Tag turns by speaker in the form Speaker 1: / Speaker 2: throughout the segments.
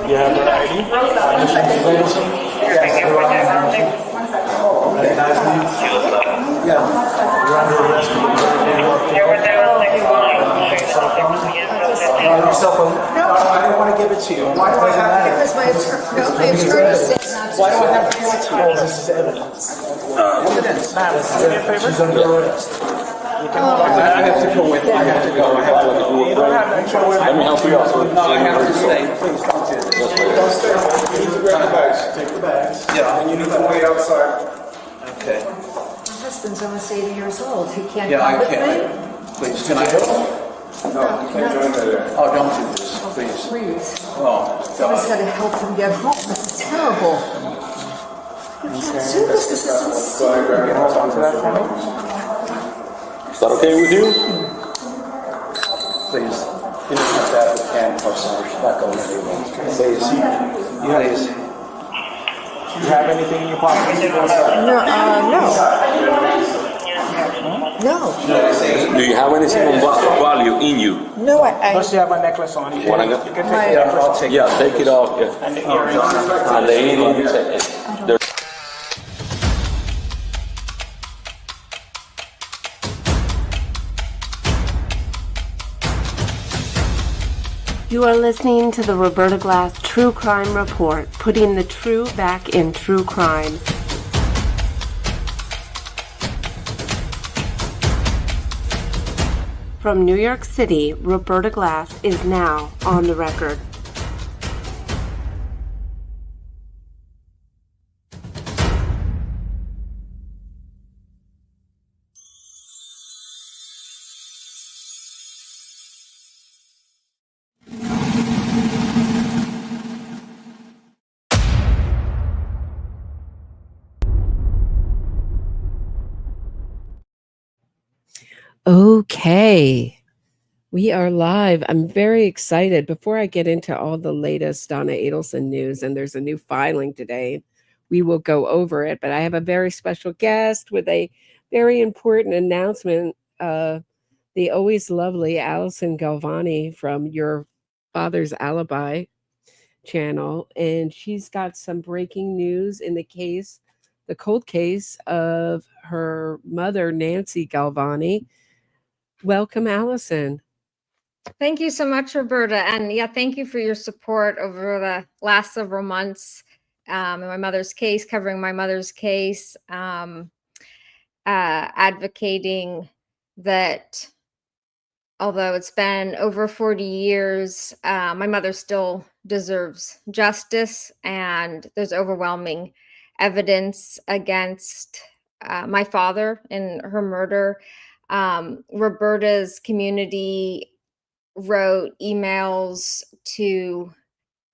Speaker 1: You have her ID? You're under arrest for your cell phone.
Speaker 2: No, I don't want to give it to you. Why do I have to?
Speaker 3: Because my attorney said not to.
Speaker 2: Why do I have to give it to you?
Speaker 1: This is evidence.
Speaker 2: Evidence.
Speaker 1: Ma'am, do me a favor. She's under arrest.
Speaker 2: I have to go with. I have to go. I have to go.
Speaker 1: You don't have no choice.
Speaker 4: Let me help you out.
Speaker 2: No, I have to stay. Please don't do this.
Speaker 4: Don't
Speaker 2: stay. You need to grab the bags.
Speaker 1: Take the bags.
Speaker 2: Yeah, and you need to wait outside. Okay.
Speaker 3: My husband's almost 80 years old. He can't
Speaker 2: Yeah,
Speaker 3: come
Speaker 2: I
Speaker 3: with
Speaker 2: can't.
Speaker 3: me.
Speaker 2: Please, can I help? No, you can't join me there. Oh, don't do this, please.
Speaker 3: Please.
Speaker 2: Oh,
Speaker 3: Someone's got
Speaker 2: God.
Speaker 3: to help him get home. This is terrible. You can't do this. This is insane.
Speaker 1: Talk to that for me.
Speaker 4: Is that okay with you?
Speaker 2: Please. You don't have to have the handcuffs on. She's not going anywhere. Please. Please.
Speaker 1: You have anything in your pocket?
Speaker 3: No.
Speaker 4: Do you have anything of value in you?
Speaker 3: No, I
Speaker 1: Plus, you have a necklace on. You
Speaker 4: Wanna
Speaker 1: can
Speaker 4: go?
Speaker 1: take the
Speaker 3: My-
Speaker 1: necklace
Speaker 2: I'll take it.
Speaker 4: Yeah, take it off. Yeah.
Speaker 1: and the earrings.
Speaker 4: And the earrings. They're
Speaker 5: You are listening to the Roberta Glass True Crime Report, putting the true back in true crime. From New York City, Roberta Glass is now on the record. Okay, we are live. I'm very excited. Before I get into all the latest Donna Adelson news, and there's a new filing today, we will go over it. But I have a very special guest with a very important announcement. The always lovely Allison Galvani from Your Father's Alibi channel, and she's got some breaking news in the case, the cold case of her mother, Nancy Galvani. Welcome, Allison.
Speaker 6: Thank you so much, Roberta. And yeah, thank you for your support over the last several months in my mother's case, covering my mother's case, advocating that although it's been over 40 years, my mother still deserves justice, and there's overwhelming evidence against my father in her murder. Roberta's community wrote emails to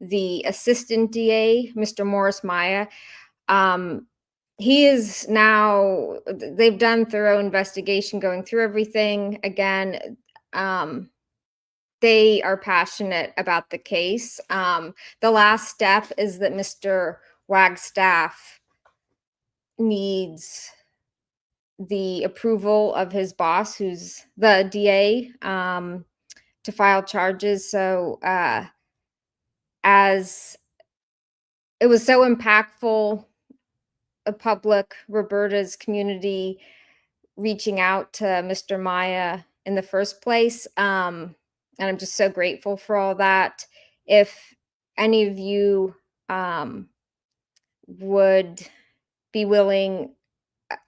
Speaker 6: the assistant DA, Mr. Morris Maya. He is now, they've done thorough investigation going through everything. Again, they are passionate about the case. The last step is that Mr. Wagstaff needs the approval of his boss, who's the DA, to file charges. So as it was so impactful, the public, Roberta's community reaching out to Mr. Maya in the first place. And I'm just so grateful for all that. If any of you would be willing,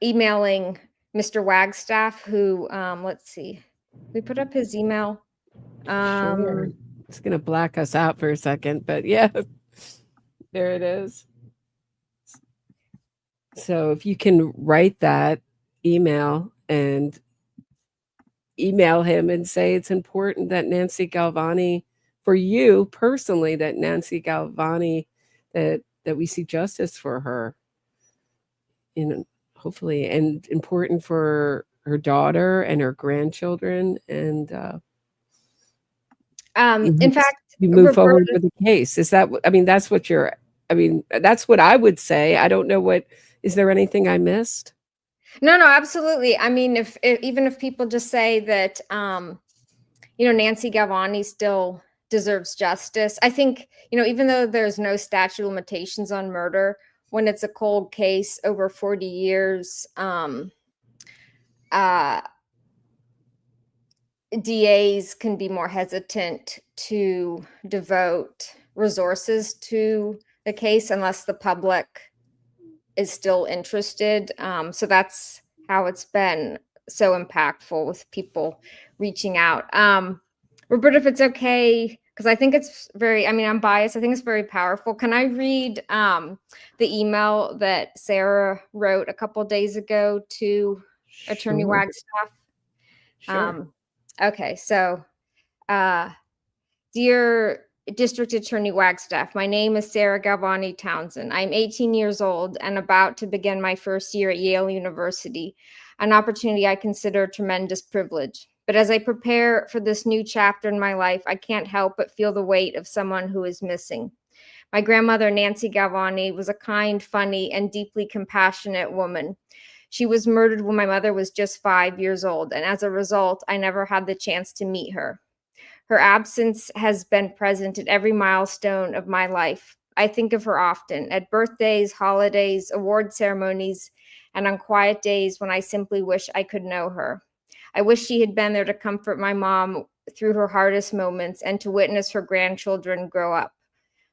Speaker 6: emailing Mr. Wagstaff, who, let's see, we put up his email.
Speaker 5: Sure. It's going to black us out for a second, but yeah, there it is. So if you can write that email and email him and say it's important that Nancy Galvani, for you personally, that Nancy Galvani, that we see justice for her, you know, hopefully, and important for her daughter and her grandchildren, and
Speaker 6: in fact,
Speaker 5: you move forward with the case. Is that, I mean, that's what you're, I mean, that's what I would say. I don't know what, is there anything I missed?
Speaker 6: No, absolutely. I mean, if even if people just say that, you know, Nancy Galvani still deserves justice. I think, even though there's no statute of limitations on murder, when it's a cold case over 40 years, DAs can be more hesitant to devote resources to the case unless the public is still interested. So that's how it's been so impactful with people reaching out. Roberta, if it's okay, because I think it's I'm biased. I think it's very powerful. Can I read the email that Sarah wrote a couple days ago to Attorney
Speaker 5: Sure.
Speaker 6: Wagstaff?
Speaker 5: Sure.
Speaker 6: Okay, so dear District Attorney Wagstaff, my name is Sarah Galvani Townsend. I'm 18 years old and about to begin my first year at Yale University, an opportunity I consider a tremendous privilege. But as I prepare for this new chapter in my life, I can't help but feel the weight of someone who is missing. My grandmother, Nancy Galvani, was a kind, funny, and deeply compassionate woman. She was murdered when my mother was just 5 years old, and as a result, I never had the chance to meet her. Her absence has been present at every milestone of my life. I think of her often, at birthdays, holidays, award ceremonies, and on quiet days when I simply wish I could know her. I wish she had been there to comfort my mom through her hardest moments and to witness her grandchildren grow up.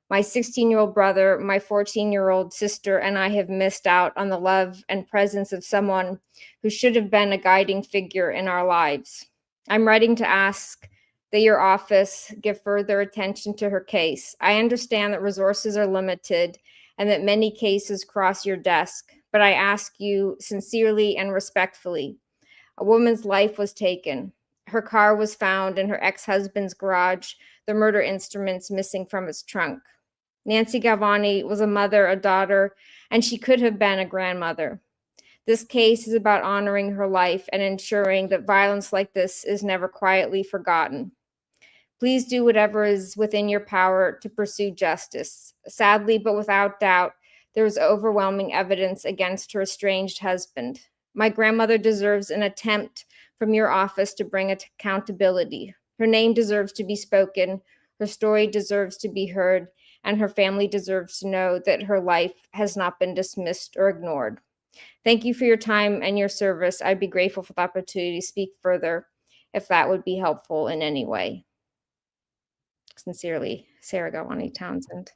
Speaker 6: My 16-year-old brother, my 14-year-old sister, and I have missed out on the love and presence of someone who should have been a guiding figure in our lives. I'm writing to ask that your office give further attention to her case. I understand that resources are limited and that many cases cross your desk, but I ask you sincerely and respectfully. A woman's life was taken. Her car was found in her ex-husband's garage, the murder instruments missing from its trunk. Nancy Galvani was a mother, a daughter, and she could have been a grandmother. This case is about honoring her life and ensuring that violence like this is never quietly forgotten. Please do whatever is within your power to pursue justice. Sadly, but without doubt, there is overwhelming evidence against her estranged husband. My grandmother deserves an attempt from your office to bring accountability. Her name deserves to be spoken, her story deserves to be heard, and her family deserves to know that her life has not been dismissed or ignored. Thank you for your time and your service. I'd be grateful for the opportunity to speak further if that would be helpful in any way. Sincerely, Sarah Galvani Townsend.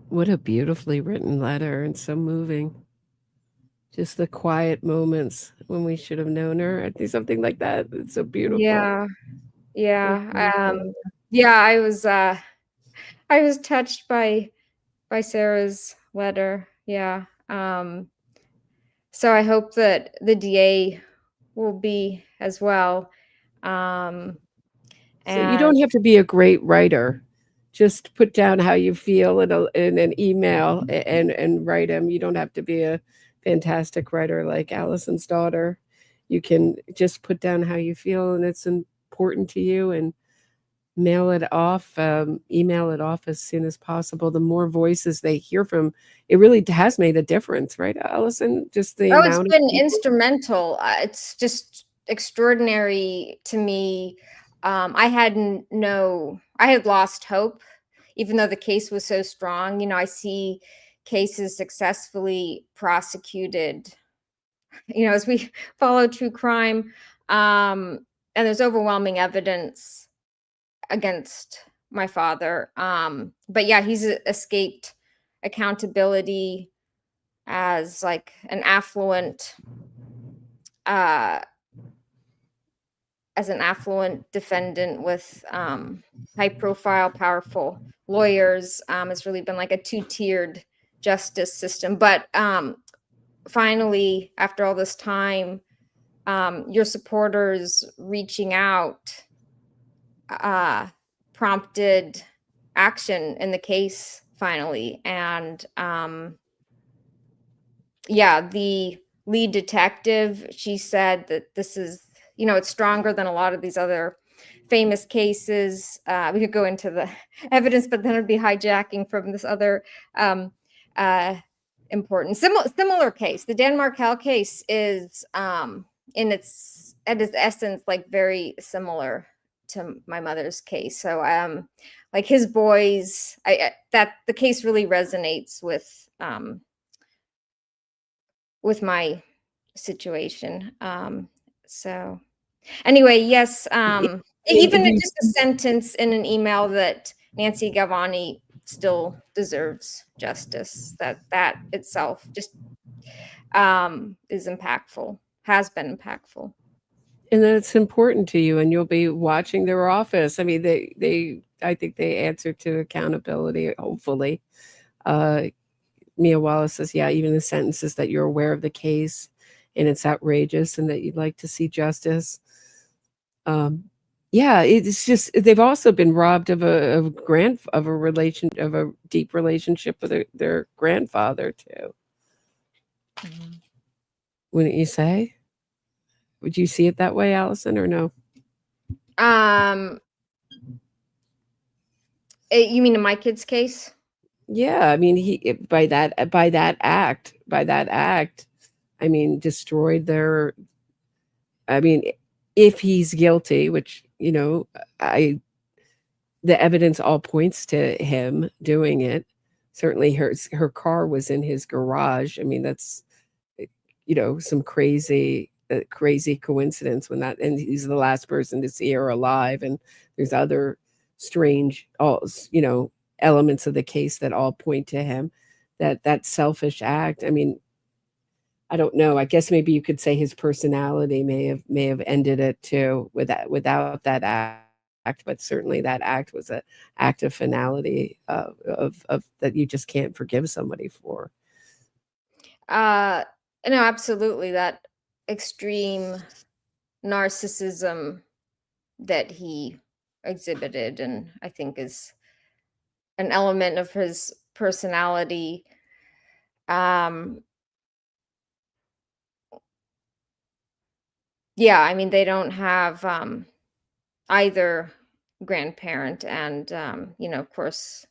Speaker 5: What a beautifully written letter and so moving. Just the quiet moments when we should have known her. I think something like that. It's so beautiful.
Speaker 6: Yeah. I was touched by Sarah's letter. Yeah. So I hope that the DA will be as well.
Speaker 5: So you don't have to be a great writer. Just put down how you feel in an email and write them. You don't have to be a fantastic writer like Allison's daughter. You can just put down how you feel and it's important to you and email it off as soon as possible. The more voices they hear from, it really has made a difference, right, Allison? Just the
Speaker 6: it's been instrumental. It's just extraordinary to me. I had lost hope, even though the case was so strong. I see cases successfully prosecuted, as we follow true crime. And there's overwhelming evidence against my father. But yeah, he's escaped accountability as like an affluent defendant with high profile, powerful lawyers. It's really been like a two-tiered justice system. But finally, after all this time, your supporters reaching out prompted action in the case finally. And the lead detective, she said that this is, it's stronger than a lot of these other famous cases. We could go into the evidence, but then it'd be hijacking from this other important similar case. The Dan Markel case is in its essence like very similar to my mother's case. So like his boys, that the case really resonates with my situation. So anyway, yes, even just a sentence in an email that Nancy Galvani still deserves justice, that itself just is impactful, has been impactful.
Speaker 5: And that it's important to you, and you'll be watching their office. I mean, I think they answer to accountability, hopefully. Mia Wallace says, yeah, even the sentences that you're aware of the case and it's outrageous and that you'd like to see justice. Yeah, it's just, they've also been robbed of a deep relationship with their grandfather too. Wouldn't you say? Would you see it that way, Allison, or no?
Speaker 6: You mean in my kid's case?
Speaker 5: Yeah, I mean, by that act, I mean, destroyed their. I mean, if he's guilty, which the evidence all points to him doing it. Certainly, her car was in his garage. I mean, that's some crazy coincidence and he's the last person to see her alive, and there's other strange elements of the case that all point to him. That selfish act. I mean, I don't know. I guess maybe you could say his personality may have ended it too without that act, but certainly that act was an act of finality of that you just can't forgive somebody for.
Speaker 6: No, absolutely. That extreme narcissism that he exhibited, and I think is an element of his personality. Yeah, I mean, they don't have either grandparent, and of course,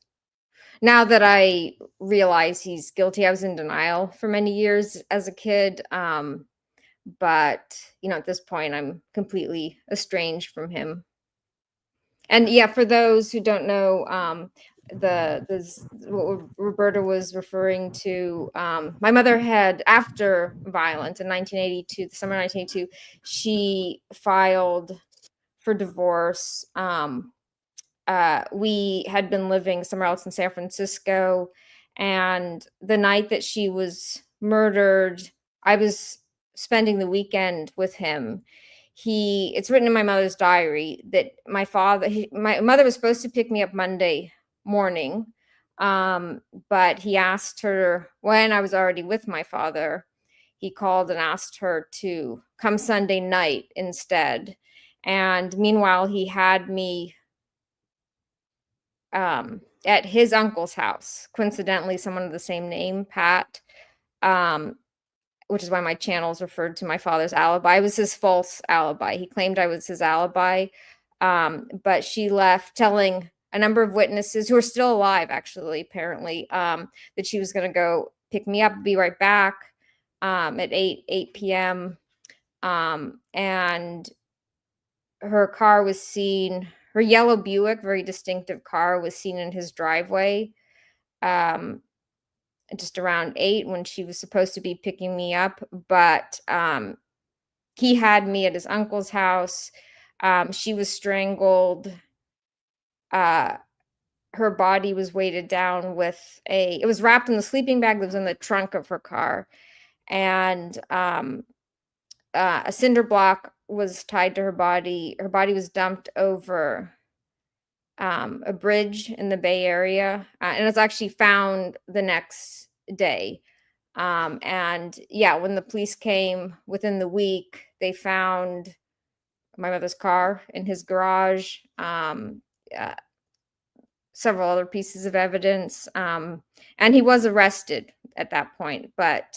Speaker 6: now that I realize he's guilty, I was in denial for many years as a kid. But at this point, I'm completely estranged from him. And yeah, for those who don't know, what Roberta was referring to, my mother had, after violence in 1982, the summer of 1982, she filed for divorce. We had been living somewhere else in San Francisco, and the night that she was murdered, I was spending the weekend with him. It's written in my mother's diary that my mother was supposed to pick me up Monday morning, but he asked her, when I was already with my father, he called and asked her to come Sunday night instead. And meanwhile, he had me at his uncle's house, coincidentally, someone of the same name, Pat, which is why my channels referred to my father's alibi. It was his false alibi. He claimed I was his alibi, but she left telling a number of witnesses who are still alive, actually, apparently, that she was going to go pick me up, be right back at 8 p.m. And her car was seen, her yellow Buick, very distinctive car, was seen in his driveway just around 8 when she was supposed to be picking me up. But he had me at his uncle's house. She was strangled. Her body was weighted down with it was wrapped in the sleeping bag that was in the trunk of her car. And a cinder block was tied to her body. Her body was dumped over a bridge in the Bay Area, and it's actually found the next day. And yeah, when the police came within the week, they found my mother's car in his garage, several other pieces of evidence, and he was arrested at that point, but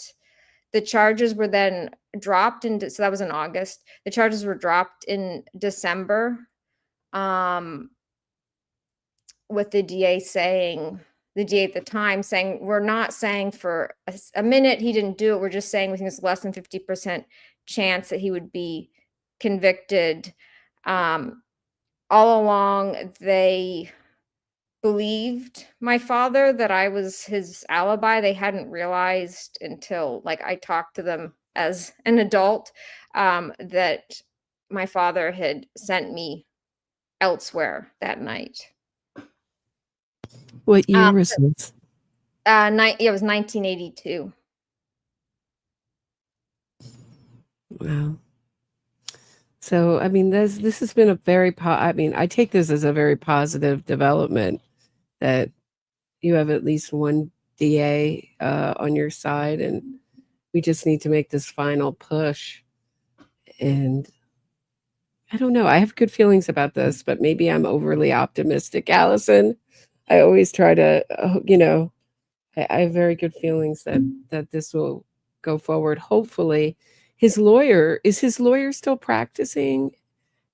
Speaker 6: the charges were then dropped so that was in August. The charges were dropped in December, with the DA at the time saying, we're not saying for a minute he didn't do it. We're just saying we think it's less than 50% chance that he would be convicted. all along they believed my father that I was his alibi. They hadn't realized until like I talked to them as an adult that my father had sent me elsewhere that night.
Speaker 5: What year was this?
Speaker 6: It was 1982.
Speaker 5: Wow. So, I mean, this has been a very I mean, I take this as a very positive development that you have at least one DA on your side, and we just need to make this final push. And I don't know. I have good feelings about this, but maybe I'm overly optimistic, Allison. I always try to, I have very good feelings that this will go forward. Hopefully, is his lawyer still practicing?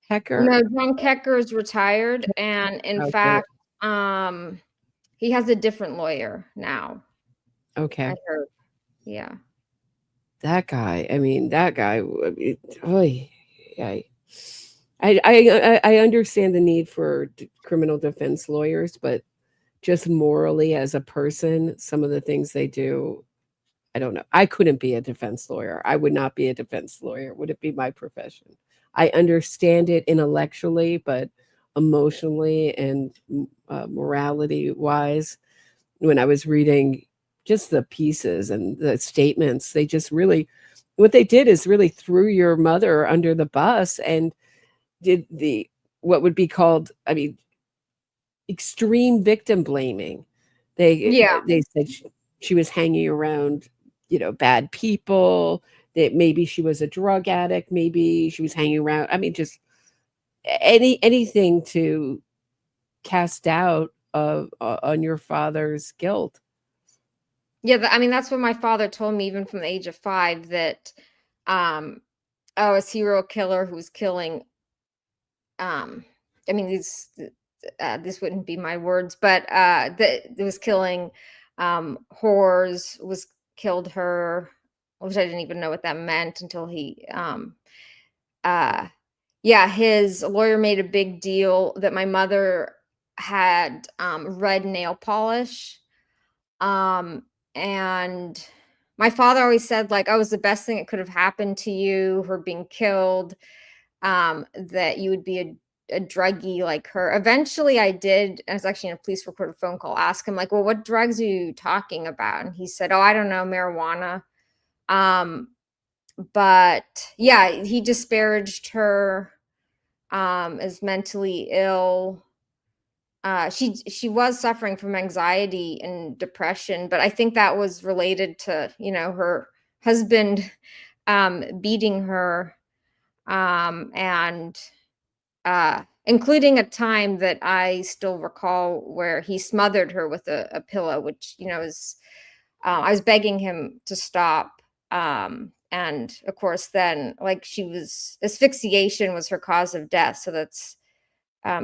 Speaker 5: Hecker?
Speaker 6: No, John Kecker is retired, and in
Speaker 5: Oh, good.
Speaker 6: fact, he has a different lawyer now.
Speaker 5: Okay.
Speaker 6: I heard. Yeah.
Speaker 5: That guy. I mean, that guy. I understand the need for criminal defense lawyers, but just morally as a person, some of the things they do, I don't know. I couldn't be a defense lawyer. I would not be a defense lawyer. Would it be my profession? I understand it intellectually, but emotionally and morality wise, when I was reading just the pieces and the statements, they just really, what they did is really threw your mother under the bus and did what would be called, I mean, extreme victim blaming. They said she was hanging around, bad people, that maybe she was a drug addict, maybe she was hanging around. I mean, just anything to cast doubt on your father's guilt.
Speaker 6: Yeah, I mean, that's what my father told me even from the age of 5, that a serial killer who's killing I mean, this wouldn't be my words, but that it was killing whores, was killed her, which I didn't even know what that meant until he his lawyer made a big deal that my mother had red nail polish. And my father always said, like, oh, it was the best thing that could have happened to you, her being killed, that you would be a druggie like her. Eventually I was actually in a police recorded phone call, ask him, like, well, what drugs are you talking about? And he said, oh, I don't know, marijuana. But yeah, he disparaged her as mentally ill. She was suffering from anxiety and depression, but I think that was related to, her husband beating her, and including a time that I still recall where he smothered her with a pillow, which, is I was begging him to stop. And of course, then, like, asphyxiation was her cause of death. So that's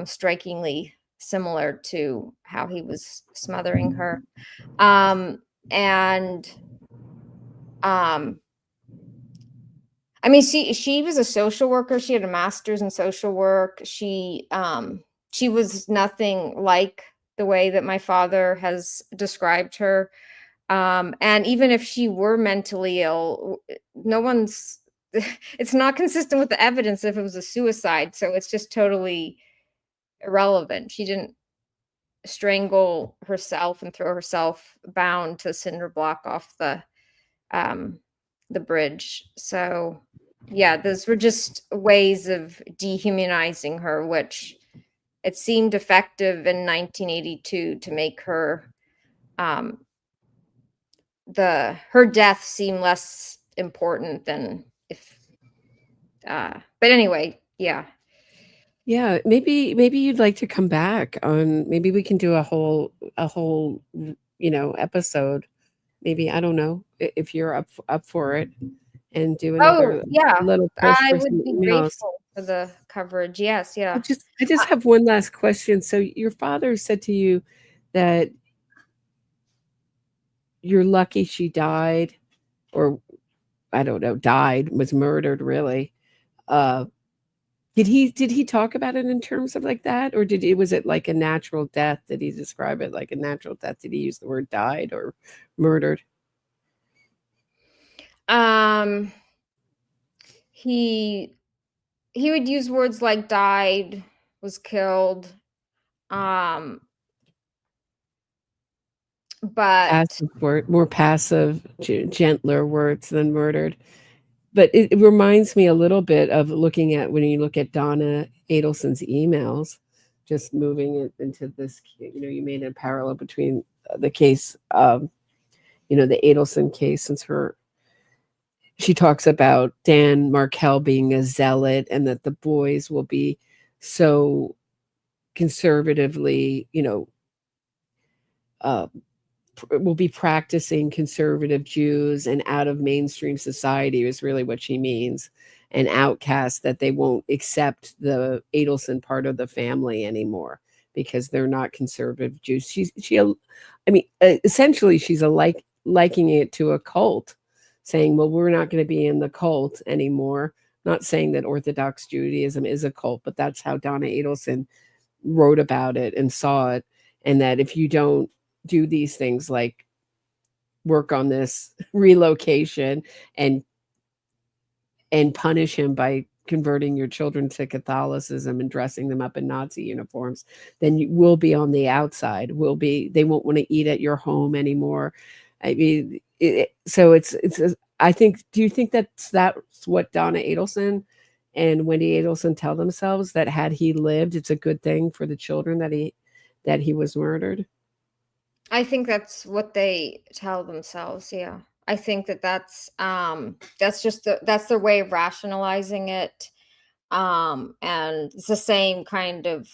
Speaker 6: strikingly similar to how he was smothering her. I mean, she was a social worker. She had a master's in social work. She was nothing like the way that my father has described her. And even if she were mentally ill, it's not consistent with the evidence if it was a suicide. So it's just totally irrelevant. She didn't strangle herself and throw herself bound to a cinder block off the bridge. So yeah, those were just ways of dehumanizing her, which it seemed effective in 1982 to make her her death seem less important than if but anyway, yeah.
Speaker 5: Yeah, maybe you'd like to come back on, maybe we can do a whole episode. Maybe, I don't know, if you're up for it, and do another little push
Speaker 6: I
Speaker 5: for
Speaker 6: would
Speaker 5: some
Speaker 6: be
Speaker 5: emails.
Speaker 6: grateful for the coverage. Yes, yeah.
Speaker 5: I just have one last question. So your father said to you that you're lucky she died, or I don't know, died, was murdered, really. Did he talk about it in terms of like that, or was it like a natural death? Did he describe it like a natural death? Did he use the word died or murdered?
Speaker 6: He would use words like died, was killed, but
Speaker 5: More passive, gentler words than murdered. But it reminds me a little bit of looking at when you look at Donna Adelson's emails, just moving it into this, you made a parallel between the case, the Adelson case, since she talks about Dan Markell being a zealot and that the boys will be so conservatively, will be practicing conservative Jews and out of mainstream society is really what she means, and outcasts, that they won't accept the Adelson part of the family anymore because they're not conservative Jews. Essentially she's liking it to a cult, saying, well, we're not going to be in the cult anymore. Not saying that Orthodox Judaism is a cult, but that's how Donna Adelson wrote about it and saw it. And that if you don't do these things like work on this relocation and punish him by converting your children to Catholicism and dressing them up in Nazi uniforms, then you will be on the outside. They won't want to eat at your home anymore. I mean, I think, do you think that's what Donna Adelson and Wendy Adelson tell themselves, that had he lived, it's a good thing for the children that he was murdered?
Speaker 6: I think that's what they tell themselves. Yeah. I think that's just that's their way of rationalizing it. And it's the same kind of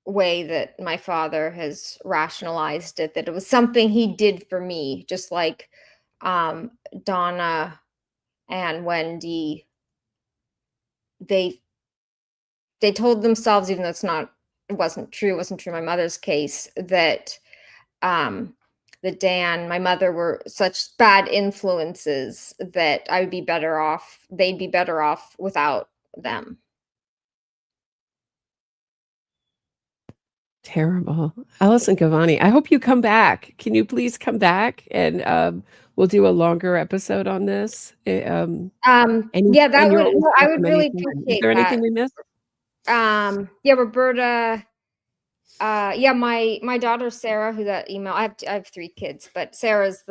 Speaker 6: way that my father has rationalized it, that it was something he did for me, just like Donna and Wendy, they told themselves, even though it wasn't true in my mother's case, that Dan, my mother, were such bad influences that they'd be better off without them.
Speaker 5: Terrible. Allison Gavani, I hope you come back. Can you please come back and we'll do a longer episode on this?
Speaker 6: Yeah, I would really appreciate
Speaker 5: Is there
Speaker 6: that.
Speaker 5: anything we missed?
Speaker 6: Yeah, Roberta. Yeah, my daughter Sarah, who that email. I have 3 kids, but Sarah's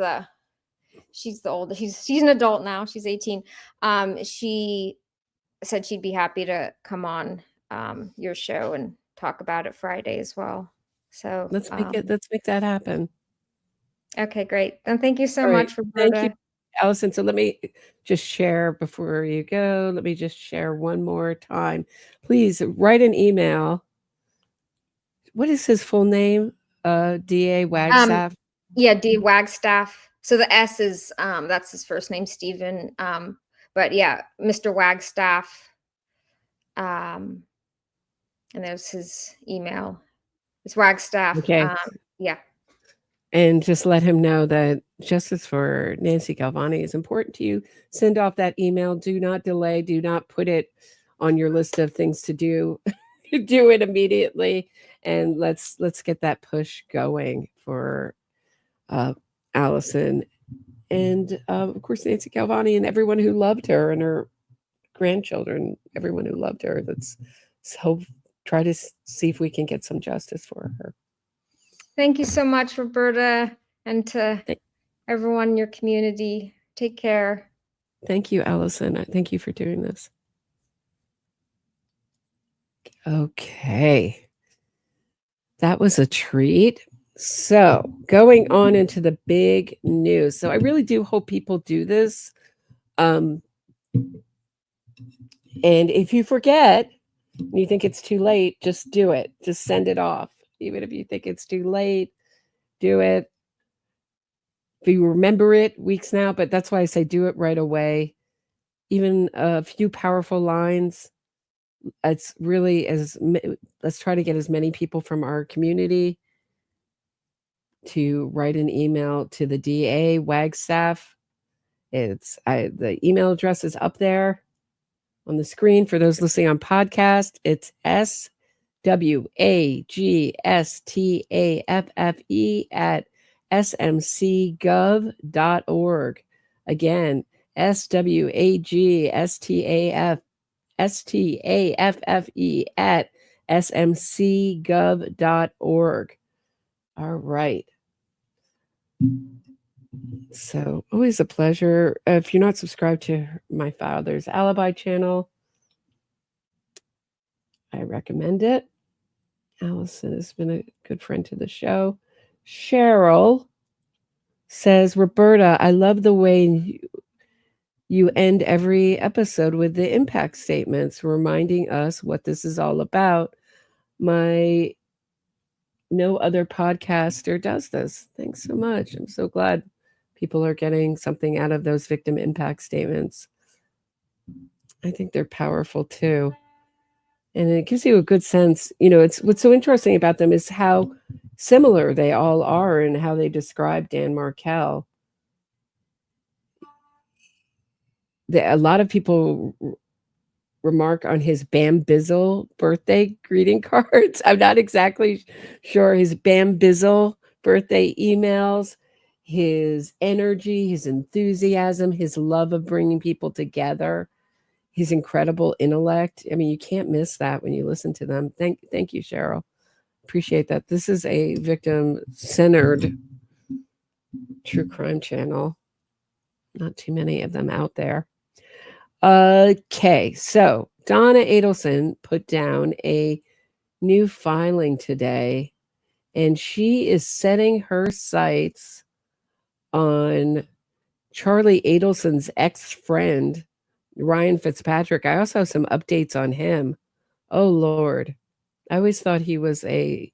Speaker 6: she's the oldest. She's an adult now. She's 18. She said she'd be happy to come on your show and talk about it Friday as well. So
Speaker 5: Let's make that happen.
Speaker 6: Okay, great. And thank you so much, Roberta.
Speaker 5: Thank you, Allison. So let me just share before you go. Let me just share one more time. Please write an email. What is his full name? D.A. Wagstaff?
Speaker 6: Yeah, D. Wagstaff. So the S is, that's his first name, Stephen. But yeah, Mr. Wagstaff. And there's his email. It's Wagstaff.
Speaker 5: Okay.
Speaker 6: Yeah.
Speaker 5: And just let him know that justice for Nancy Galvani is important to you. Send off that email. Do not delay. Do not put it on your list of things to do. Do it immediately. And let's get that push going for Allison. And of course, Nancy Galvani and everyone who loved her and her grandchildren, everyone who loved her. Let's try to see if we can get some justice for her.
Speaker 6: Thank you so much, Roberta, and to everyone in your community. Take care.
Speaker 5: Thank you, Allison. Thank you for doing this. Okay. That was a treat. So going on into the big news. So I really do hope people do this. And if you forget, and you think it's too late, just do it. Just send it off. Even if you think it's too late, do it. If you remember it weeks now, but that's why I say do it right away. Even a few powerful lines. It's really let's try to get as many people from our community to write an email to the DA Wagstaff. The email address is up there. on the screen. For those listening on podcast, it's SWAGSTAFFE at smcgov.org. Again, SWAGSTAFFE at smcgov.org. All right. So always a pleasure. If you're not subscribed to my father's alibi channel, I recommend it. Allison has been a good friend to the show. Cheryl says, Roberta, I love the way you end every episode with the impact statements, reminding us what this is all about. No other podcaster does this. Thanks so much. I'm so glad people are getting something out of those victim impact statements. I think they're powerful too. And it gives you a good sense, it's what's so interesting about them is how similar they all are and how they describe Dan Markel. A lot of people remark on his Bambizzle birthday greeting cards. I'm not exactly sure. His Bambizzle birthday emails, his energy, his enthusiasm, his love of bringing people together, his incredible intellect. I mean, you can't miss that when you listen to them. Thank you, Cheryl. Appreciate that. This is a victim-centered true crime channel. Not too many of them out there. Okay, so Donna Adelson put down a new filing today, and she is setting her sights on Charlie Adelson's ex-friend, Ryan Fitzpatrick. I also have some updates on him. Oh, Lord. I always thought he was whoop.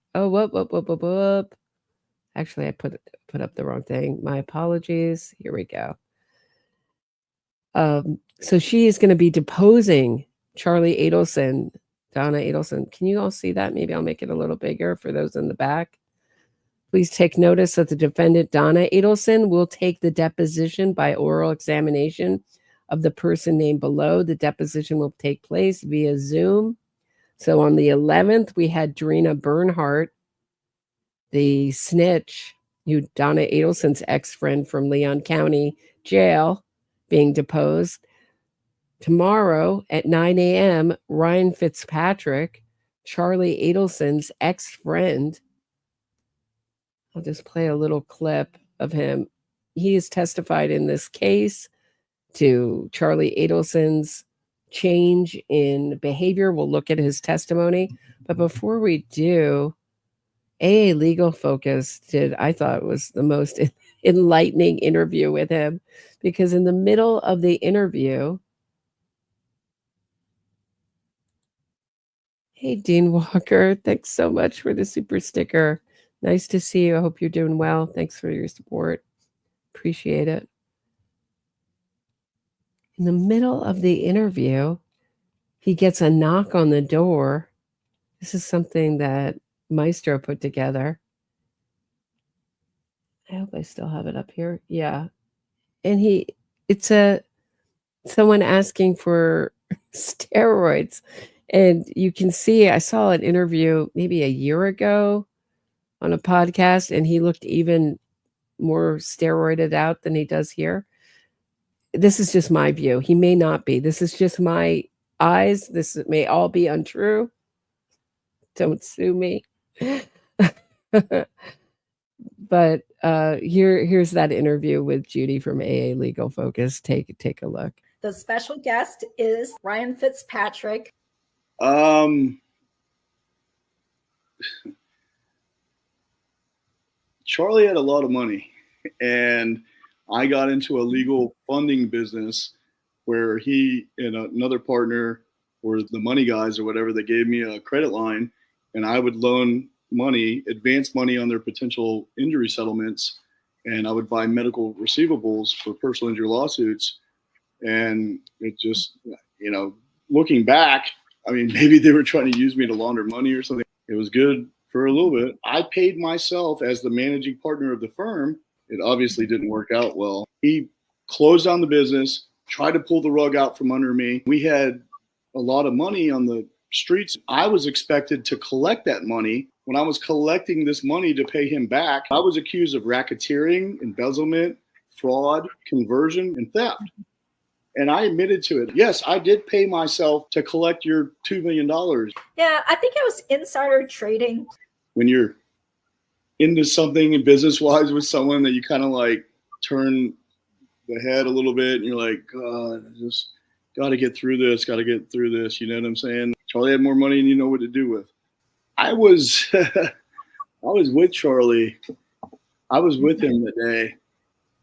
Speaker 5: Actually, I put up the wrong thing. My apologies. Here we go. So she is going to be deposing Charlie Adelson, Donna Adelson. Can you all see that? Maybe I'll make it a little bigger for those in the back. Please take notice that the defendant, Donna Adelson, will take the deposition by oral examination of the person named below. The deposition will take place via Zoom. So on the 11th, we had Drina Bernhardt, the snitch, Donna Adelson's ex-friend from Leon County Jail, being deposed. Tomorrow at 9 a.m., Ryan Fitzpatrick, Charlie Adelson's ex-friend. I'll just play a little clip of him. He has testified in this case to Charlie Adelson's change in behavior. We'll look at his testimony. But before we do, AA Legal Focus I thought was the most enlightening interview with him, because in the middle of the interview, hey, Dean Walker, thanks so much for the super sticker. Nice to see you. I hope you're doing well. Thanks for your support. Appreciate it. In the middle of the interview, he gets a knock on the door. This is something that Maestro put together. I hope I still have it up here. Yeah. And it's someone asking for steroids. And you can see, I saw an interview maybe a year ago on a podcast, and he looked even more steroided out than he does here. This is just my view. He may not be. This is just my eyes. This may all be untrue. Don't sue me. But here's that interview with Judy from AA Legal Focus. Take a look.
Speaker 3: The special guest is Ryan Fitzpatrick.
Speaker 7: Charlie had a lot of money, and I got into a legal funding business where he and another partner were the money guys or whatever. They gave me a credit line, and I would loan money, advance money on their potential injury settlements, and I would buy medical receivables for personal injury lawsuits. And it just, looking back, I mean, maybe they were trying to use me to launder money or something. It was good for a little bit. I paid myself as the managing partner of the firm. It obviously didn't work out well. He closed down the business, tried to pull the rug out from under me. We had a lot of money on the streets. I was expected to collect that money. When I was collecting this money to pay him back, I was accused of racketeering, embezzlement, fraud, conversion, and theft. And I admitted to it. Yes, I did pay myself to collect your $2 million.
Speaker 3: Yeah, I think it was insider trading.
Speaker 7: When you're into something business-wise with someone that you kind of like turn the head a little bit and you're like, God, I just got to get through this, you know what I'm saying? Charlie had more money than you know what to do with. I was with Charlie. I was with him that day,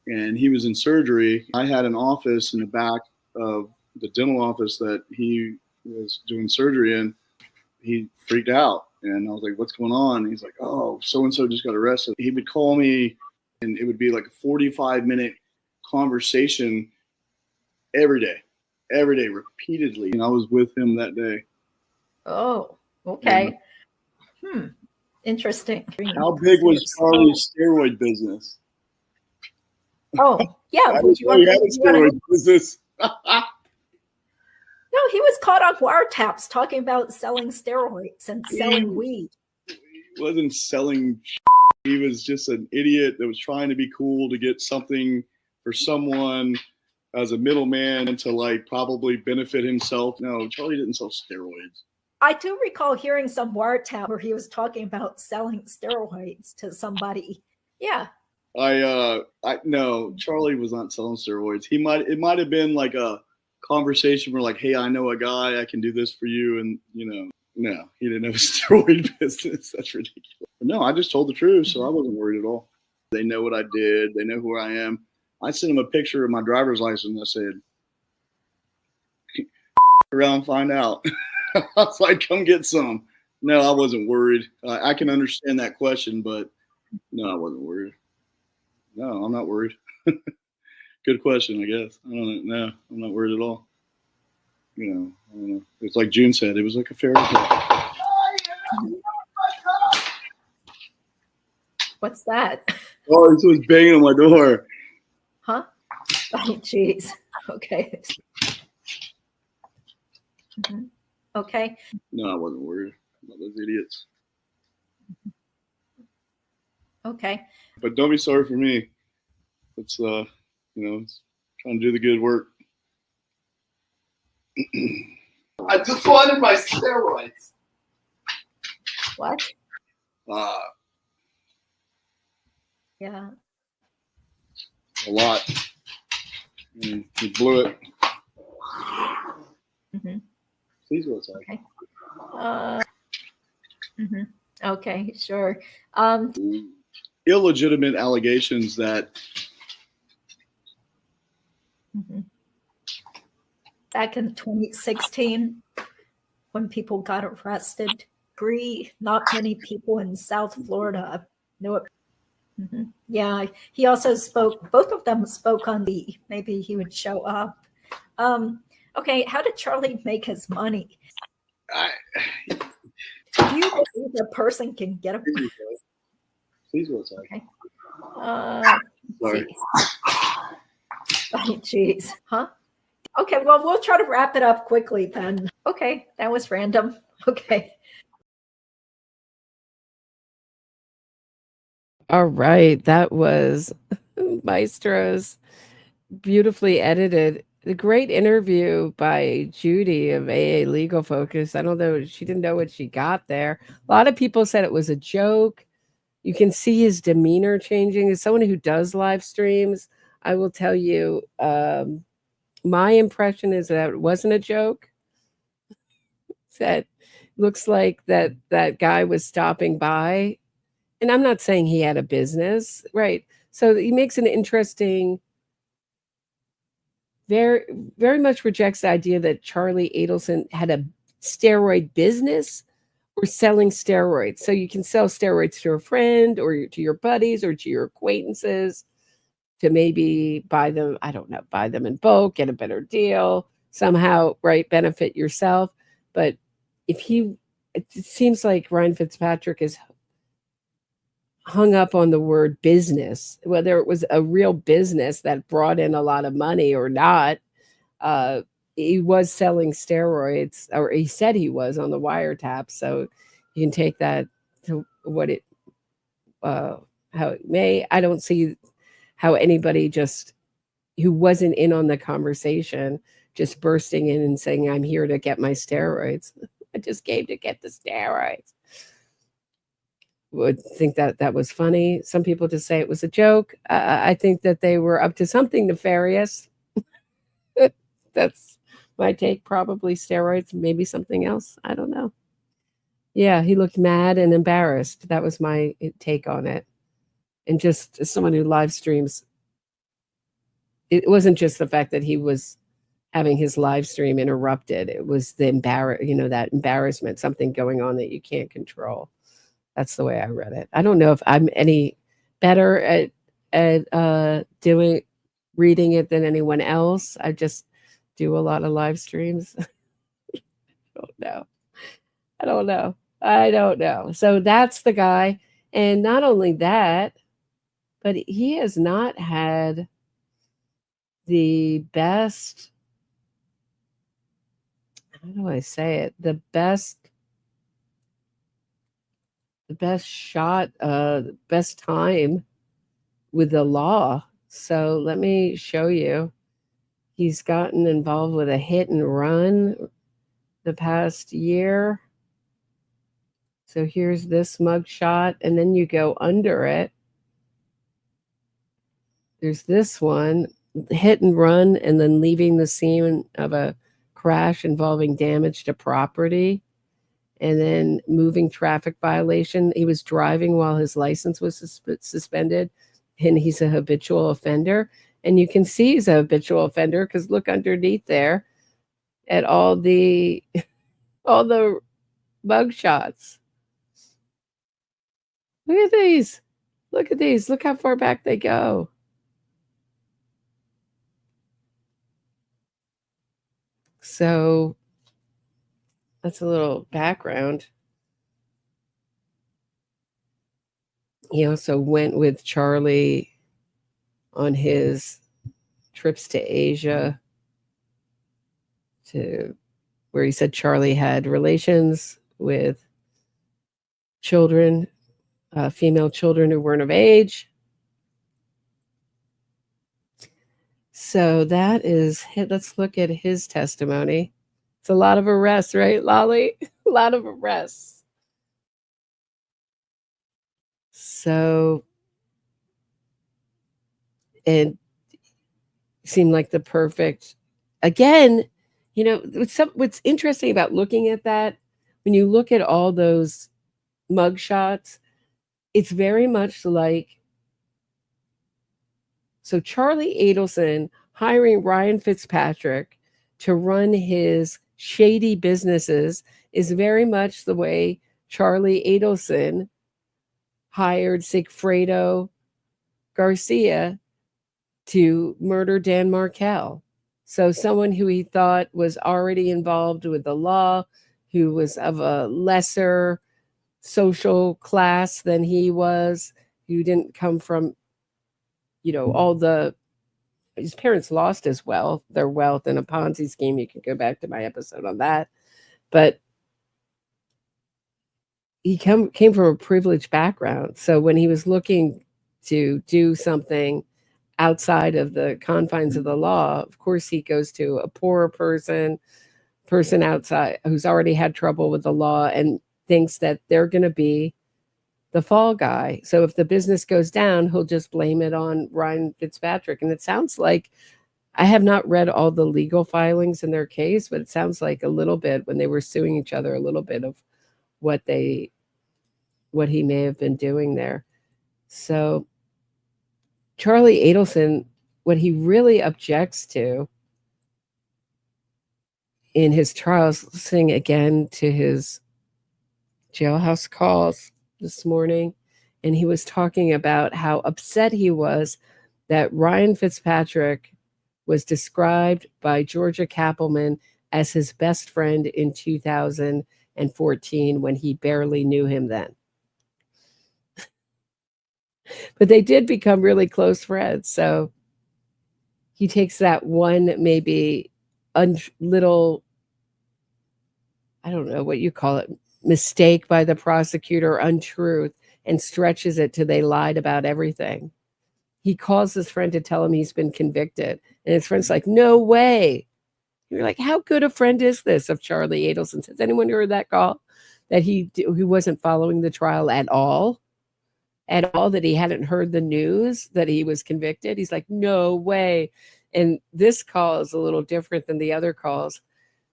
Speaker 7: and he was in surgery. I had an office in the back of the dental office that he was doing surgery in. He freaked out, and I was like, what's going on? And he's like, oh, so-and-so just got arrested. He would call me, and it would be like a 45-minute conversation every day, repeatedly. And I was with him that day.
Speaker 3: Oh, okay. Interesting.
Speaker 7: How big was Charlie's steroid business?
Speaker 3: Oh, yeah.
Speaker 7: He had a steroid business.
Speaker 3: No, he was caught on wiretaps talking about selling steroids and selling weed.
Speaker 7: He wasn't selling. He was just an idiot that was trying to be cool to get something for someone as a middleman and to like probably benefit himself. No, Charlie didn't sell steroids.
Speaker 3: I do recall hearing some wiretap where he was talking about selling steroids to somebody. Yeah. No, Charlie was not selling steroids. It might have been like a conversation where like, hey, I know a guy, I can do this for you. And no, he didn't have a steroid business. That's ridiculous. But no, I just told the truth. So I wasn't worried at all. They know what I did. They know who I am. I sent him a picture of my driver's license. I said, around, find out. I was like, come get some. No, I wasn't worried. I can understand that question, but no, I wasn't worried. No, I'm not worried. Good question, I guess. I don't know. No, I'm not worried at all. I don't know. It's like June said, it was like a fairy tale. What's that?
Speaker 7: Oh, he was banging on my door.
Speaker 3: Huh? Oh, jeez. Okay. Mm-hmm. Okay.
Speaker 7: No, I wasn't worried about those idiots.
Speaker 3: Okay.
Speaker 7: But don't be sorry for me. It's it's trying to do the good work.
Speaker 2: I just wanted my steroids.
Speaker 3: What? Yeah.
Speaker 7: A lot. And he blew it.
Speaker 3: Mm-hmm.
Speaker 7: Please what's like.
Speaker 3: Okay. Okay, sure.
Speaker 7: Illegitimate allegations that
Speaker 3: back in 2016, when people got arrested, not many people in South Florida knew it. Yeah, he also spoke, both of them spoke on maybe he would show up. Okay, how did Charlie make his money? Do you believe a person can get a...
Speaker 7: Please what's like.
Speaker 3: Okay.
Speaker 7: Sorry.
Speaker 3: Oh, jeez. Huh? Okay, well, we'll try to wrap it up quickly then. Okay, that was random. Okay.
Speaker 5: All right, that was Maestro's beautifully edited. The great interview by Judy of AA Legal Focus. I don't know, she didn't know what she got there. A lot of people said it was a joke. You can see his demeanor changing. As someone who does live streams, I will tell you, my impression is that it wasn't a joke. That looks like that guy was stopping by. And I'm not saying he had a business, right? So he makes an interesting, very, very much rejects the idea that Charlie Adelson had a steroid business or selling steroids. So you can sell steroids to a friend or to your buddies or to your acquaintances to maybe buy them, I don't know, buy them in bulk, get a better deal, somehow, right, benefit yourself. But it seems like Ryan Fitzpatrick is hung up on the word business, whether it was a real business that brought in a lot of money or not. he was selling steroids, or he said he was on the wiretap. So you can take that to what it, how it may. I don't see how anybody just who wasn't in on the conversation just bursting in and saying, I'm here to get my steroids. I just came to get the steroids. Would think that that was funny. Some people just say it was a joke. I think that they were up to something nefarious. That's my take. Probably steroids, maybe something else. I don't know. Yeah, he looked mad and embarrassed. That was my take on it. And just as someone who live streams, it wasn't just the fact that he was having his live stream interrupted. It was the that embarrassment, something going on that you can't control. That's the way I read it. I don't know if I'm any better at reading it than anyone else. I just do a lot of live streams. I don't know. So that's the guy. And not only that, but he has not had the best, how do I say it? The best shot, best time with the law. So let me show you. He's gotten involved with a hit and run the past year. So here's this mug shot, and then you go under it. There's this one, hit and run, and then leaving the scene of a crash involving damage to property, and then moving traffic violation. He was driving while his license was suspended, and he's a habitual offender. And you can see he's a habitual offender because look underneath there at all the mug shots. Look at these. Look at these. Look how far back they go. So that's a little background. He also went with Charlie on his trips to Asia, to where he said Charlie had relations with children, female children who weren't of age. So that is, let's look at his testimony. It's a lot of arrests, right, Lolly? A lot of arrests. So it seemed like the perfect, again, what's interesting about looking at that, when you look at all those mug shots, it's very much like, so Charlie Adelson hiring Ryan Fitzpatrick to run his shady businesses is very much the way Charlie Adelson hired Sigfredo Garcia to murder Dan Markel. So someone who he thought was already involved with the law, who was of a lesser social class than he was, who didn't come from, his parents lost their wealth in a Ponzi scheme. You can go back to my episode on that. But he came from a privileged background. So when he was looking to do something outside of the confines of the law, of course, he goes to a poorer person outside who's already had trouble with the law and thinks that they're going to be the fall guy. So if the business goes down, he'll just blame it on Ryan Fitzpatrick. And it sounds like, I have not read all the legal filings in their case, but it sounds like a little bit when they were suing each other, a little bit of what he may have been doing there. So Charlie Adelson, what he really objects to in his trials, listening again to his jailhouse calls this morning, and he was talking about how upset he was that Ryan Fitzpatrick was described by Georgia Kappelman as his best friend in 2014 when he barely knew him then. But they did become really close friends. So he takes that one maybe little, I don't know what you call it, mistake by the prosecutor, untruth, and stretches it till they lied about everything. He calls his friend to tell him he's been convicted. And his friend's like, no way. You're like, how good a friend is this of Charlie Adelson? Has anyone heard that call? That he wasn't following the trial at all? At all, that he hadn't heard the news that he was convicted? He's like, no way. And this call is a little different than the other calls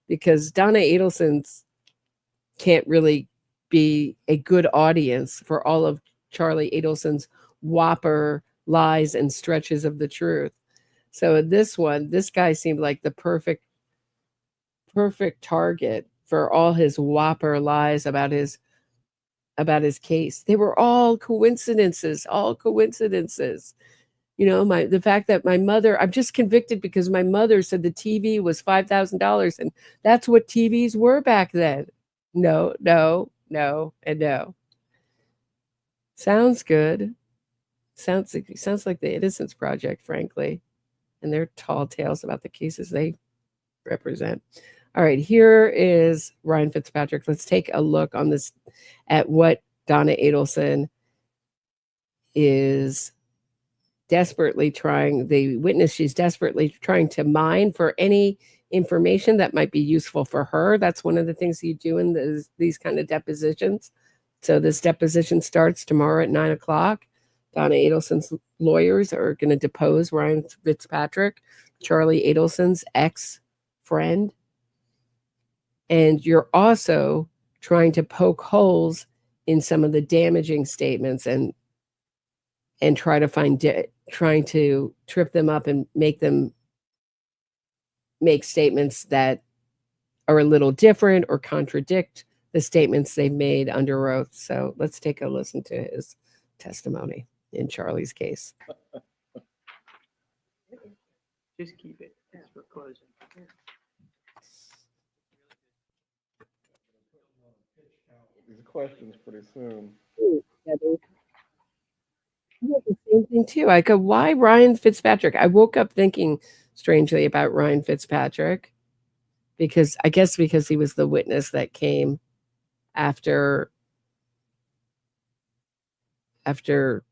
Speaker 5: because Donna Adelson's can't really be a good audience for all of Charlie Adelson's whopper lies and stretches of the truth. So in this one, this guy seemed like the perfect target for all his whopper lies about his case. They were all coincidences. You know, the fact that my mother, I'm just convicted because my mother said the TV was $5,000 and that's what TVs were back then. No, and no. Sounds good. Sounds like the Innocence Project, frankly, and their tall tales about the cases they represent. All right, here is Ryan Fitzpatrick. Let's take a look on this at what Donna Adelson is desperately trying. The witness, she's desperately trying to mine for any information that might be useful for her. That's one of the things you do in these kind of depositions. So this deposition starts tomorrow at 9:00. Donna Adelson's lawyers are going to depose Ryan Fitzpatrick, Charlie Adelson's ex-friend. And you're also trying to poke holes in some of the damaging statements and try to trying to trip them up and make them make statements that are a little different or contradict the statements they've made under oath. So let's take a listen to his testimony in Charlie's case.
Speaker 8: Just keep it. It's for closing.
Speaker 9: These questions pretty soon.
Speaker 5: I had the same thing too. I go, why Ryan Fitzpatrick? I woke up thinking strangely about Ryan Fitzpatrick because he was the witness that came after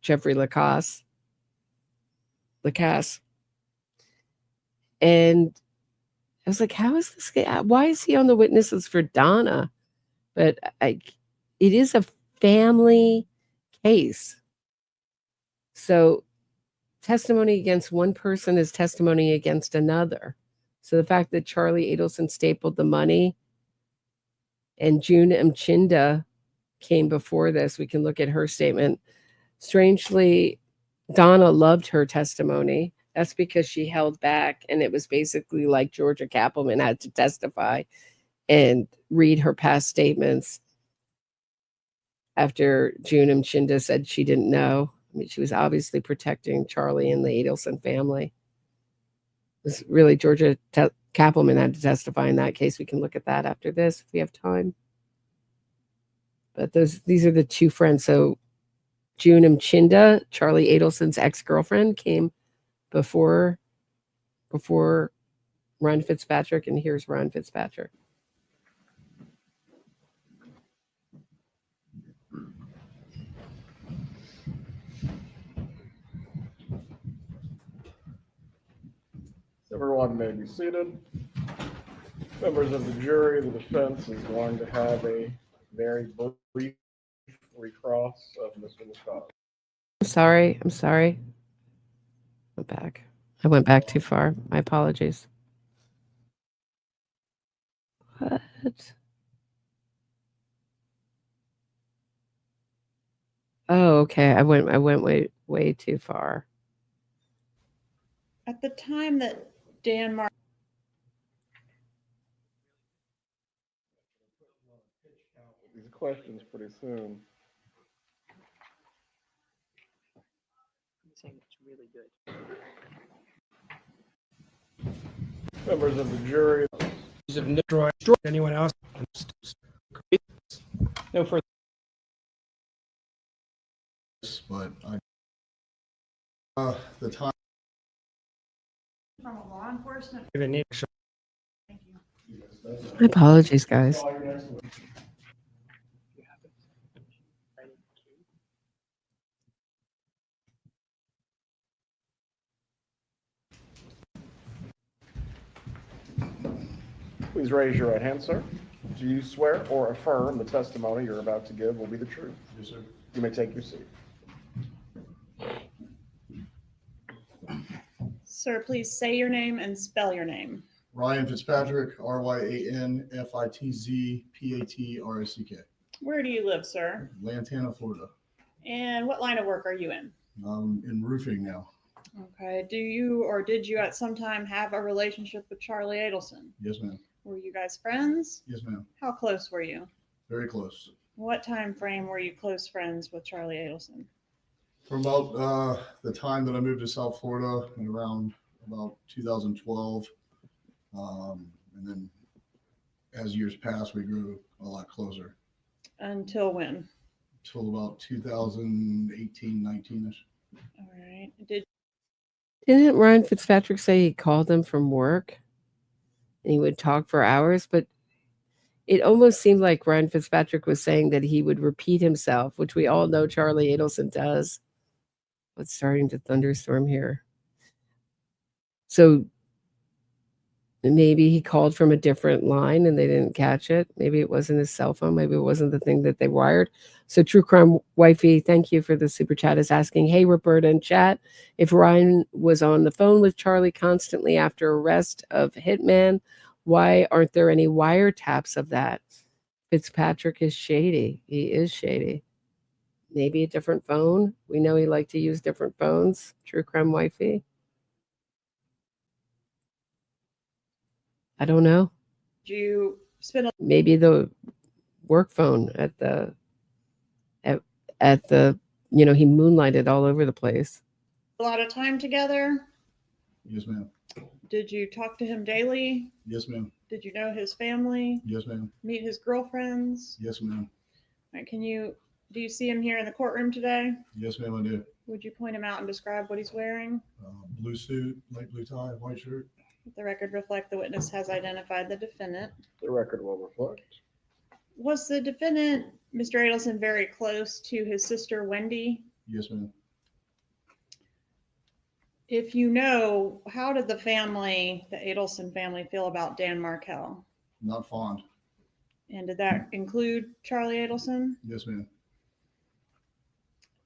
Speaker 5: Jeffrey Lacasse. And I was like, how is this guy? Why is he on the witnesses for Donna? But it is a family case. So testimony against one person is testimony against another. So the fact that Charlie Adelson stapled the money and June Mchinda came before this, we can look at her statement. Strangely, Donna loved her testimony. That's because she held back, and it was basically like Georgia Kappelman had to testify and read her past statements after June Mchinda said she didn't know. I mean, she was obviously protecting Charlie and the Adelson family. It was really Georgia Kappelman had to testify in that case. We can look at that after this if we have time. But these are the two friends. So June Mchinda, Charlie Adelson's ex-girlfriend, came before Ryan Fitzpatrick, and here's Ryan Fitzpatrick.
Speaker 9: Everyone may be seated. Members of the jury, the defense is going to have a very brief recross of Mr. Lacasse.
Speaker 5: I'm sorry. I went back too far. My apologies. What? Oh, okay. I went way too far.
Speaker 10: At the time that Dan Mark
Speaker 9: These questions pretty soon.
Speaker 8: I'm saying it's really good.
Speaker 9: Members of the jury.
Speaker 1: Anyone else?
Speaker 8: No further.
Speaker 7: But the time
Speaker 10: from a law enforcement
Speaker 5: My apologies, guys.
Speaker 9: Please raise your right hand, sir. Do you swear or affirm the testimony you're about to give will be the truth?
Speaker 7: Yes, sir.
Speaker 9: You may take your seat.
Speaker 10: Sir, please say your name and spell your name.
Speaker 7: Ryan Fitzpatrick, RyanFitzpatrick.
Speaker 10: Where do you live, sir?
Speaker 7: Lantana, Florida.
Speaker 10: And what line of work are you in?
Speaker 7: I'm in roofing now.
Speaker 10: Okay. Do you or did you at some time have a relationship with Charlie Adelson?
Speaker 7: Yes, ma'am.
Speaker 10: Were you guys friends?
Speaker 7: Yes, ma'am.
Speaker 10: How close were you?
Speaker 7: Very close.
Speaker 10: What time frame were you close friends with Charlie Adelson?
Speaker 7: From about the time that I moved to South Florida and around about 2012. And then as years passed, we grew a lot closer.
Speaker 10: Until when?
Speaker 7: Till about 2018, 19-ish.
Speaker 10: All right.
Speaker 5: Didn't Ryan Fitzpatrick say he called him from work and he would talk for hours? But it almost seemed like Ryan Fitzpatrick was saying that he would repeat himself, which we all know Charlie Adelson does. It's starting to thunderstorm here. So maybe he called from a different line and they didn't catch it. Maybe it wasn't his cell phone. Maybe it wasn't the thing that they wired. So True Crime Wifey, thank you for the super chat, is asking, hey, Roberta in chat, if Ryan was on the phone with Charlie constantly after arrest of Hitman, why aren't there any wiretaps of that? Fitzpatrick is shady. He is shady. Maybe a different phone. We know he liked to use different phones. True Crime Wifey. I don't know.
Speaker 10: You spend
Speaker 5: Maybe the work phone at the he moonlighted all over the place.
Speaker 10: a lot of time together.
Speaker 7: Yes, ma'am.
Speaker 10: Did you talk to him daily?
Speaker 7: Yes, ma'am.
Speaker 10: Did you know his family?
Speaker 7: Yes, ma'am.
Speaker 10: Meet his girlfriends?
Speaker 7: Yes, ma'am.
Speaker 10: All right, do you see him here in the courtroom today?
Speaker 7: Yes, ma'am, I do.
Speaker 10: Would you point him out and describe what he's wearing?
Speaker 7: Blue suit, light blue tie, white shirt.
Speaker 10: Let the record reflect the witness has identified the defendant.
Speaker 9: The record will reflect.
Speaker 10: Was the defendant, Mr. Adelson, very close to his sister, Wendy?
Speaker 7: Yes, ma'am.
Speaker 10: If you know, how did the Adelson family feel about Dan Markel?
Speaker 7: Not fond.
Speaker 10: And did that include Charlie Adelson?
Speaker 7: Yes, ma'am.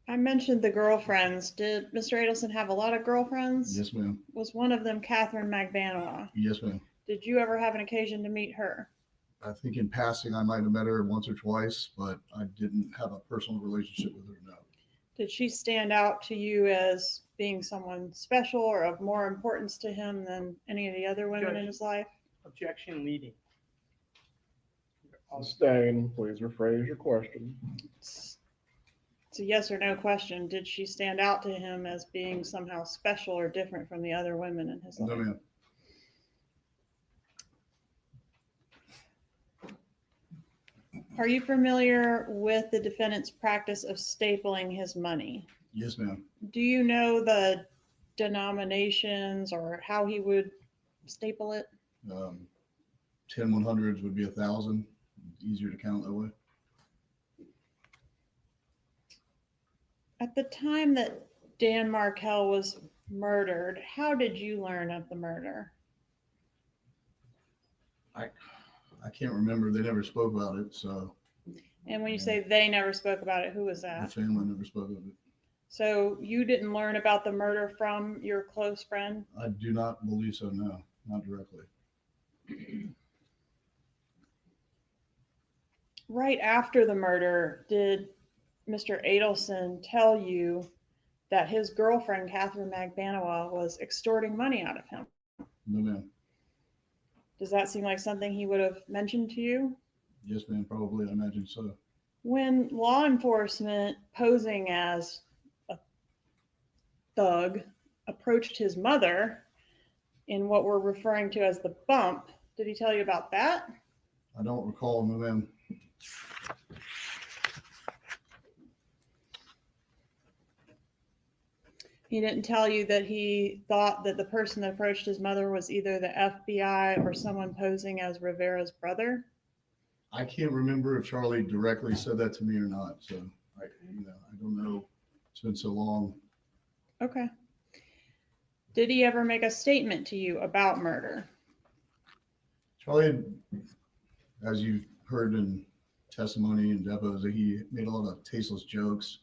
Speaker 10: I mentioned the girlfriends. Did Mr. Adelson have a lot of girlfriends?
Speaker 7: Yes, ma'am.
Speaker 10: Was one of them Catherine Magbanoa?
Speaker 7: Yes, ma'am.
Speaker 10: Did you ever have an occasion to meet her?
Speaker 7: I think in passing I might have met her once or twice, but I didn't have a personal relationship with her, no.
Speaker 10: Did she stand out to you as being someone special or of more importance to him than any of the other women in his life?
Speaker 8: Objection leading.
Speaker 9: Sustained. Please rephrase your question.
Speaker 10: It's a yes or no question. Did she stand out to him as being somehow special or different from the other women in his life?
Speaker 7: No, ma'am.
Speaker 10: Are you familiar with the defendant's practice of stapling his money?
Speaker 7: Yes, ma'am.
Speaker 10: Do you know the denominations or how he would staple it?
Speaker 7: 10 100s would be 1,000. Easier to count that way.
Speaker 10: At the time that Dan Markel was murdered, how did you learn of the murder?
Speaker 7: I can't remember. They never spoke about it, so.
Speaker 10: And when you say they never spoke about it, who was
Speaker 7: The
Speaker 10: that?
Speaker 7: family never spoke of it.
Speaker 10: So you didn't learn about the murder from your close friend?
Speaker 7: I do not believe so, no. Not directly.
Speaker 10: Right after the murder, did Mr. Adelson tell you that his girlfriend, Catherine Magbanoa, was extorting money out of him?
Speaker 7: No, ma'am.
Speaker 10: Does that seem like something he would have mentioned to you?
Speaker 7: Yes, ma'am. Probably. I imagine so.
Speaker 10: When law enforcement posing as a thug approached his mother in what we're referring to as the bump, did he tell you about that?
Speaker 7: I don't recall, no, ma'am.
Speaker 10: He didn't tell you that he thought that the person that approached his mother was either the FBI or someone posing as Rivera's brother?
Speaker 3: I can't remember if Charlie directly said that to me or not. So I don't know. It's been so long.
Speaker 10: Okay. Did he ever make a statement to you about murder?
Speaker 3: Charlie, as you've heard in testimony and depots, that he made a lot of tasteless jokes.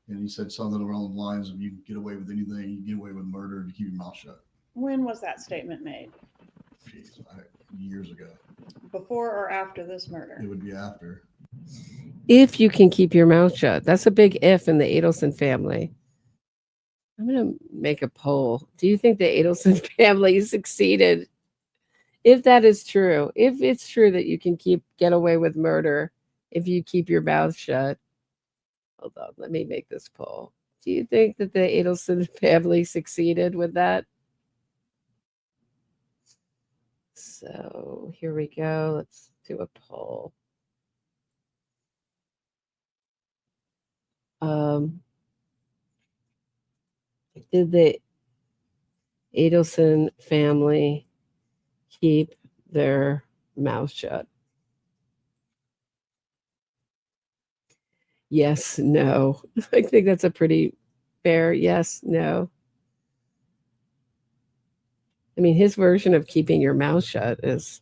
Speaker 3: And he said something along the lines of, you can get away with anything, you can get away with murder if you keep your mouth shut.
Speaker 10: When was that statement made?
Speaker 3: Jeez, years ago.
Speaker 10: Before or after this murder?
Speaker 3: It would be after.
Speaker 5: If you can keep your mouth shut. That's a big if in the Adelson family. I'm going to make a poll. Do you think the Adelson family succeeded? If that is true, if it's true that you can get away with murder if you keep your mouth shut. Hold on, let me make this poll. Do you think that the Adelson family succeeded with that? So here we go. Let's do a poll. Did the Adelson family keep their mouth shut? Yes, no. I think that's a pretty fair yes, no. I mean, his version of keeping your mouth shut is,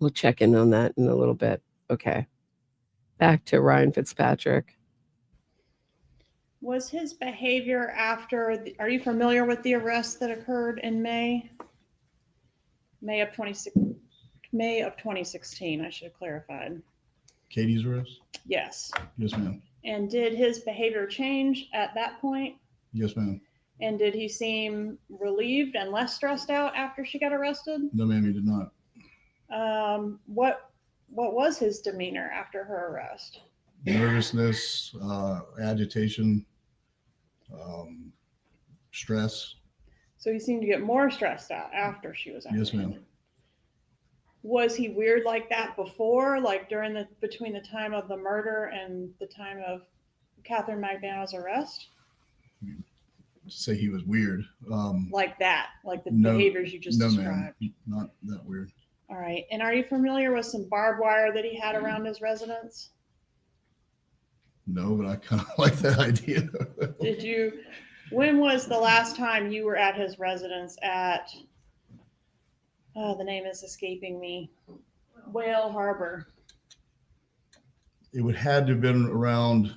Speaker 5: we'll check in on that in a little bit. Okay. Back to Ryan Fitzpatrick.
Speaker 10: Was his behavior after, are you familiar with the arrest that occurred in May? May of 2016, I should have clarified.
Speaker 3: Katie's arrest?
Speaker 10: Yes.
Speaker 3: Yes, ma'am.
Speaker 10: And did his behavior change at that point?
Speaker 3: Yes, ma'am.
Speaker 10: And did he seem relieved and less stressed out after she got arrested?
Speaker 3: No, ma'am, he did not.
Speaker 10: What was his demeanor after her arrest?
Speaker 3: Nervousness, agitation, stress.
Speaker 10: So he seemed to get more stressed out after she was
Speaker 3: Yes,
Speaker 10: apprehended.
Speaker 3: ma'am.
Speaker 10: Was he weird like that before, like between the time of the murder and the time of Catherine McDonough's arrest?
Speaker 3: Say he was weird.
Speaker 10: Like that, like the
Speaker 3: No,
Speaker 10: behaviors you just
Speaker 3: no,
Speaker 10: described?
Speaker 3: ma'am, not that weird.
Speaker 10: All right. And are you familiar with some barbed wire that he had around his residence?
Speaker 3: No, but I kind of like that idea.
Speaker 10: When was the last time you were at his residence at, the name is escaping me, Whale Harbor?
Speaker 3: It would had to have been around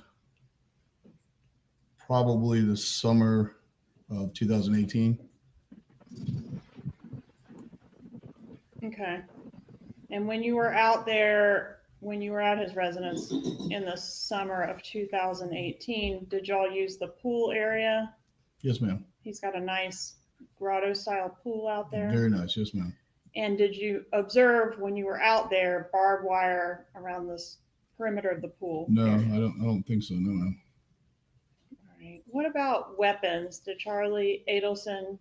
Speaker 3: probably the summer of 2018.
Speaker 10: Okay. And when you were out there, when you were at his residence in the summer of 2018, did y'all use the pool area?
Speaker 3: Yes, ma'am.
Speaker 10: He's got a nice grotto style pool out there.
Speaker 3: Very nice. Yes, ma'am.
Speaker 10: And did you observe when you were out there barbed wire around this perimeter of the pool?
Speaker 3: No, I don't think so. No, ma'am.
Speaker 10: All right. What about weapons? Did Charlie Adelson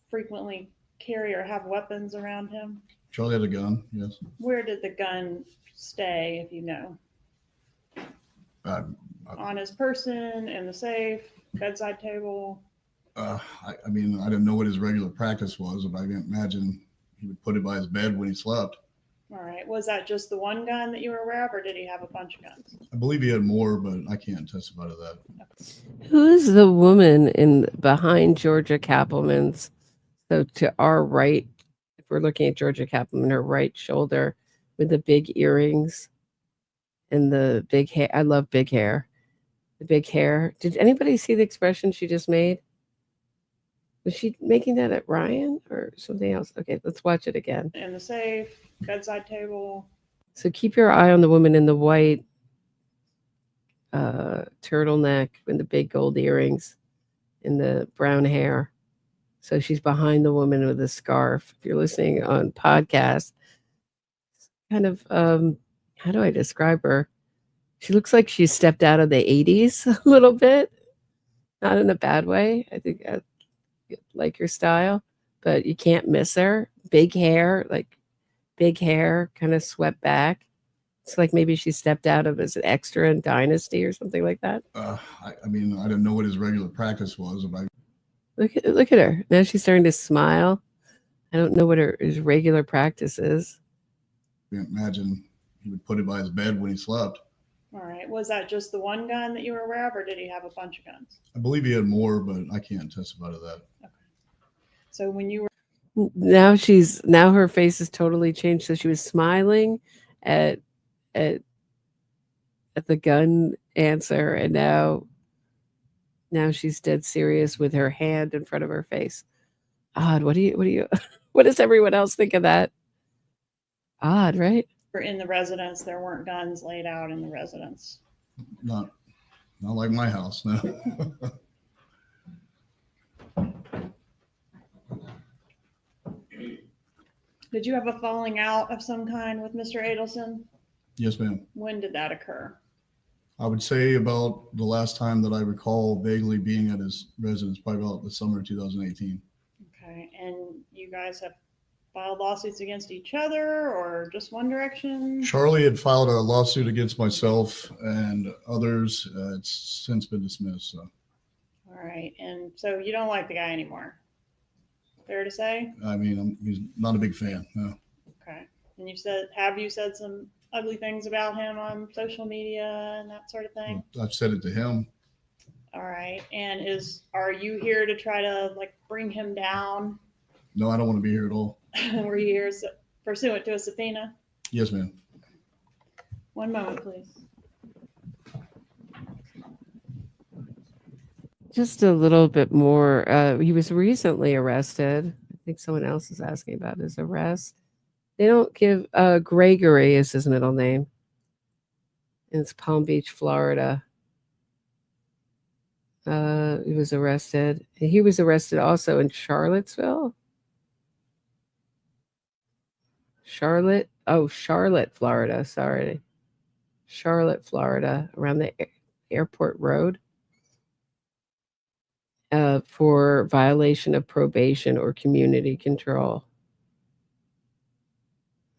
Speaker 10: frequently carry or have weapons around him?
Speaker 3: Charlie had a gun. Yes.
Speaker 10: Where did the gun stay, if you know? On his person, in the safe, bedside table?
Speaker 3: I mean, I didn't know what his regular practice was, but I can imagine he would put it by his bed when he slept.
Speaker 10: All right. Was that just the one gun that you were aware of, or did he have a bunch of guns?
Speaker 3: I believe he had more, but I can't testify to that.
Speaker 5: Who is the woman behind Georgia Kappelman's? So to our right, if we're looking at Georgia Kappelman, her right shoulder with the big earrings and the big hair. I love big hair. The big hair. Did anybody see the expression she just made? Was she making that at Ryan or something else? Okay, let's watch it again.
Speaker 10: In the safe, bedside table.
Speaker 5: So keep your eye on the woman in the white turtleneck with the big gold earrings and the brown hair. So she's behind the woman with the scarf. If you're listening on podcast, kind of, how do I describe her? She looks like she stepped out of the 80s a little bit. Not in a bad way. I think I like her style, but you can't miss her. Big hair, kind of swept back. It's like maybe she stepped out of as an extra in Dynasty or something like that.
Speaker 7: I mean, I didn't know what his regular practice was.
Speaker 5: Look at her. Now she's starting to smile. I don't know what his regular practice is.
Speaker 7: I can't imagine he would put it by his bed when he slept.
Speaker 10: All right. Was that just the one gun that you were aware of, or did he have a bunch of guns?
Speaker 7: I believe he had more, but I can't testify to that.
Speaker 10: Okay. So when you were
Speaker 5: Now her face is totally changed. So she was smiling at the gun answer, and now she's dead serious with her hand in front of her face. Odd. What does everyone else think of that? Odd, right?
Speaker 10: in the residence, there weren't guns laid out in the residence.
Speaker 7: Not like my house, no.
Speaker 10: Did you have a falling out of some kind with Mr. Adelson?
Speaker 7: Yes, ma'am.
Speaker 10: When did that occur?
Speaker 7: I would say about the last time that I recall vaguely being at his residence, probably about the summer of 2018.
Speaker 10: Okay, and you guys have filed lawsuits against each other or just one direction?
Speaker 7: Charlie had filed a lawsuit against myself and others. It's since been dismissed. So.
Speaker 10: All right, and so you don't like the guy anymore? Fair to say?
Speaker 7: I mean, he's not a big fan, no.
Speaker 10: Okay, and have you said some ugly things about him on social media and that sort of thing?
Speaker 7: I've said it to him.
Speaker 10: All right, and are you here to try to bring him down?
Speaker 7: No, I don't want to be here at all.
Speaker 10: Were you here pursuant to a subpoena?
Speaker 7: Yes, ma'am.
Speaker 10: One moment, please.
Speaker 5: Just a little bit more. He was recently arrested. I think someone else is asking about his arrest. They don't give Gregory is his middle name. And it's Palm Beach, Florida. He was arrested. He was arrested also in Charlottesville. Charlotte, Florida. Sorry. Charlotte, Florida, around the airport road. For violation of probation or community control.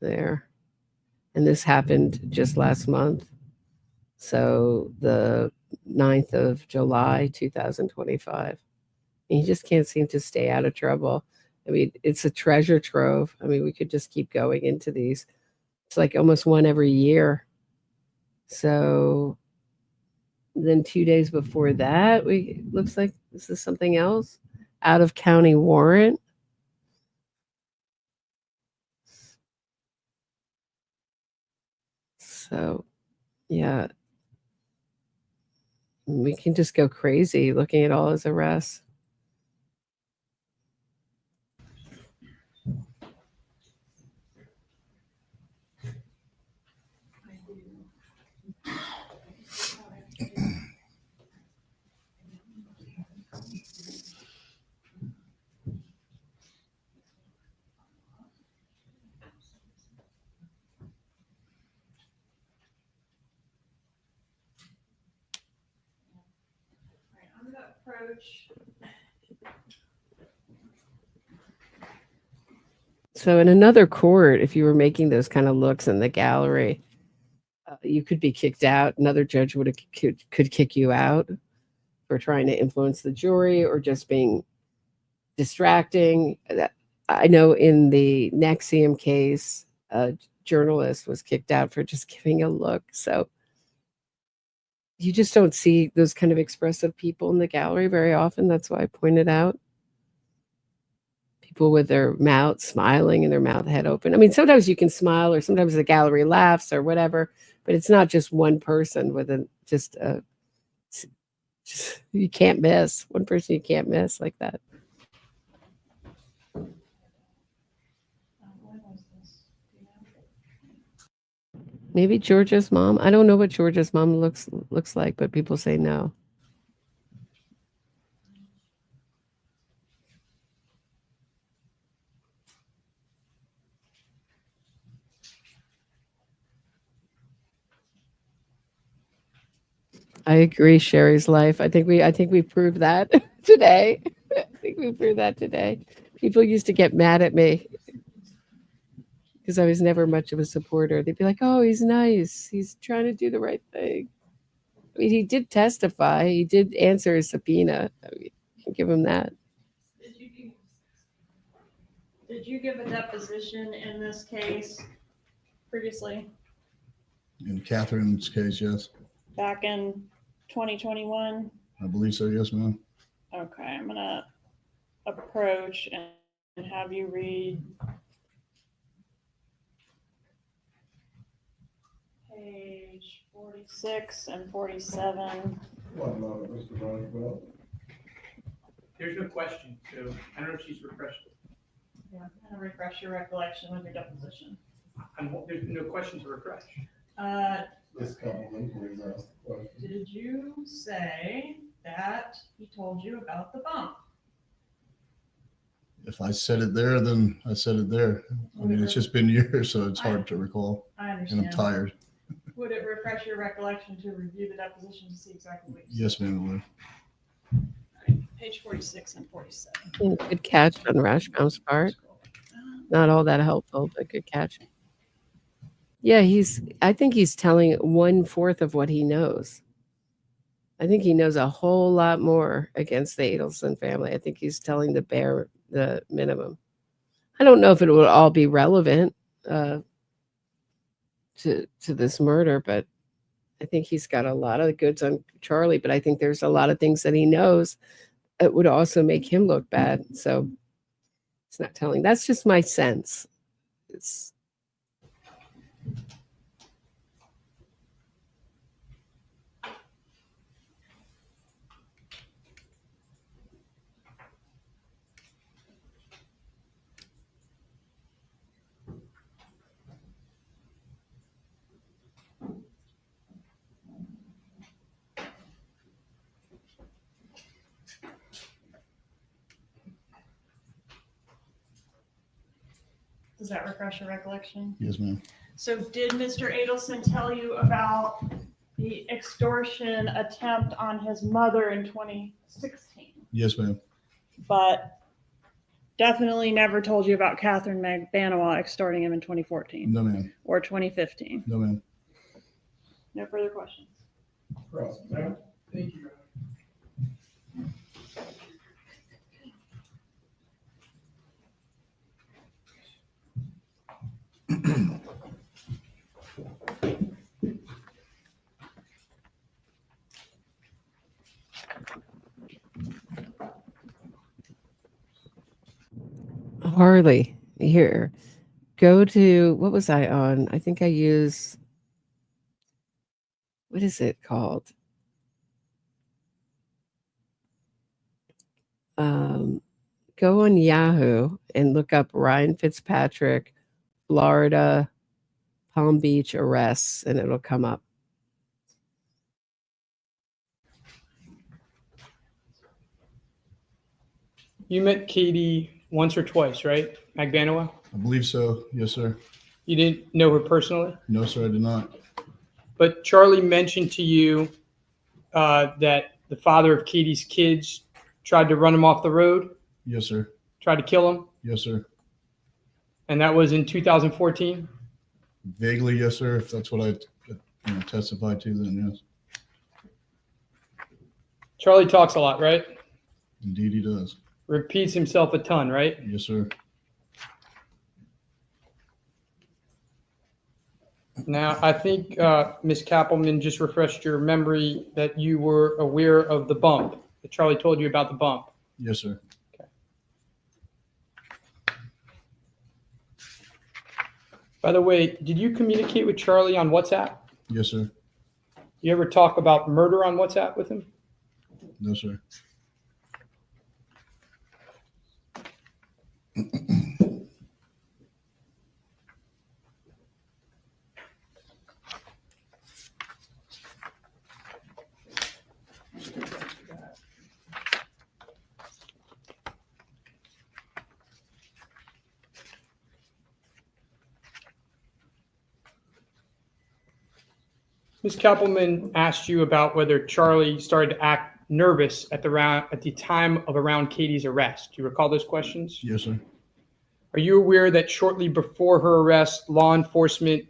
Speaker 5: There. And this happened just last month. So the 9th of July, 2025. And he just can't seem to stay out of trouble. I mean, it's a treasure trove. I mean, we could just keep going into these. It's like almost one every year. So then 2 days before that, looks like this is something else. Out of county warrant. So, yeah. We can just go crazy looking at all his arrests. So in another court, if you were making those kind of looks in the gallery, you could be kicked out. Another judge could kick you out for trying to influence the jury or just being distracting. I know in the Nexium case, a journalist was kicked out for just giving a look. So you just don't see those kind of expressive people in the gallery very often. That's why I pointed out people with their mouth smiling and their mouth head open. I mean, sometimes you can smile or sometimes the gallery laughs or whatever, but it's not just one person with just you can't miss. One person you can't miss like that. Maybe Georgia's mom. I don't know what Georgia's mom looks like, but people say no. I agree, Sherry's life. I think we proved that today. I think we proved that today. People used to get mad at me. because I was never much of a supporter. They'd be like, "Oh, he's nice. He's trying to do the right thing." I mean, he did testify. He did answer his subpoena. I mean, you can give him that.
Speaker 10: Did you give a deposition in this case previously?
Speaker 3: In Catherine's case, yes.
Speaker 10: Back in 2021?
Speaker 3: I believe so, yes, ma'am.
Speaker 10: Okay, I'm gonna approach and have you read page 46 and 47.
Speaker 1: There's no question, so I don't know if she's refreshed.
Speaker 10: Yeah, kind of refresh your recollection with your deposition.
Speaker 1: There's no question to refresh.
Speaker 10: Did you say that he told you about the bump?
Speaker 3: If I said it there, then I said it there. I mean, it's just been years, so it's hard to recall.
Speaker 10: I
Speaker 3: And
Speaker 10: understand.
Speaker 3: I'm tired.
Speaker 10: Would it refresh your recollection to review the deposition to see exactly what you said?
Speaker 3: Yes, ma'am, it would.
Speaker 10: Page 46 and 47.
Speaker 5: Good catch on Rashbaum's part. Not all that helpful, but good catch. Yeah, I think he's telling 1/4 of what he knows. I think he knows a whole lot more against the Adelson family. I think he's telling the minimum. I don't know if it will all be relevant to this murder, but I think he's got a lot of goods on Charlie, but I think there's a lot of things that he knows that would also make him look bad. So it's not telling. That's just my sense.
Speaker 10: Does that refresh your recollection?
Speaker 3: Yes, ma'am.
Speaker 10: So did Mr. Adelson tell you about the extortion attempt on his mother in 2016?
Speaker 3: Yes, ma'am.
Speaker 10: But definitely never told you about Catherine McBanoa extorting him in 2014?
Speaker 3: No, ma'am.
Speaker 10: Or 2015?
Speaker 3: No, ma'am.
Speaker 10: No further questions?
Speaker 1: Thank you.
Speaker 5: Harley, here. Go to, what was I on? I think I use, what is it called? Go on Yahoo and look up Ryan Fitzpatrick, Florida, Palm Beach arrests, and it'll come up.
Speaker 1: You met Katie once or twice, right? McBanoa?
Speaker 3: I believe so. Yes, sir.
Speaker 1: You didn't know her personally?
Speaker 3: No, sir, I did not.
Speaker 1: But Charlie mentioned to you that the father of Katie's kids tried to run him off the road?
Speaker 3: Yes, sir.
Speaker 1: Tried to kill him?
Speaker 3: Yes, sir.
Speaker 1: And that was in 2014?
Speaker 3: Vaguely, yes, sir. If that's what I testified to, then yes.
Speaker 1: Charlie talks a lot, right?
Speaker 3: Indeed, he does.
Speaker 1: Repeats himself a ton, right?
Speaker 3: Yes, sir.
Speaker 1: Now, I think Ms. Kappelman just refreshed your memory that you were aware of the bump, that Charlie told you about the bump.
Speaker 3: Yes, sir.
Speaker 1: Okay. By the way, did you communicate with Charlie on WhatsApp?
Speaker 3: Yes, sir.
Speaker 1: You ever talk about murder on WhatsApp with him?
Speaker 3: No, sir.
Speaker 1: Ms. Kappelman asked you about whether Charlie started to act nervous at the time of around Katie's arrest. Do you recall those questions?
Speaker 3: Yes, sir.
Speaker 1: Are you aware that shortly before her arrest, law enforcement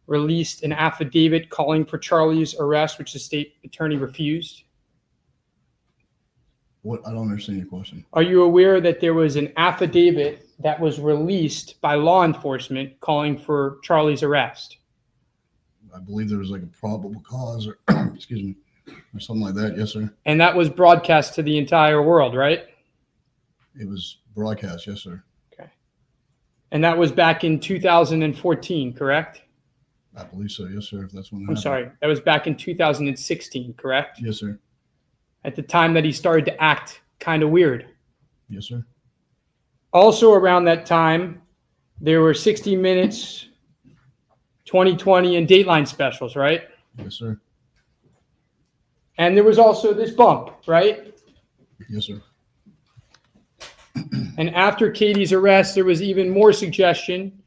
Speaker 1: released an affidavit calling for Charlie's arrest, which the state attorney refused?
Speaker 3: What? I don't understand your question.
Speaker 1: Are you aware that there was an affidavit that was released by law enforcement calling for Charlie's arrest?
Speaker 3: I believe there was like a probable cause or excuse me, or something like that. Yes, sir.
Speaker 1: And that was broadcast to the entire world, right?
Speaker 3: It was broadcast. Yes, sir.
Speaker 1: Okay. And that was back in 2014, correct?
Speaker 3: I believe so. Yes, sir. If that's when.
Speaker 1: I'm sorry. That was back in 2016, correct?
Speaker 3: Yes, sir.
Speaker 1: At the time that he started to act kind of weird.
Speaker 3: Yes, sir.
Speaker 1: Also around that time, there were 60 Minutes, 2020, and Dateline specials, right?
Speaker 3: Yes, sir.
Speaker 1: And there was also this bump, right?
Speaker 3: Yes, sir.
Speaker 1: And after Katie's arrest, there was even more suggestion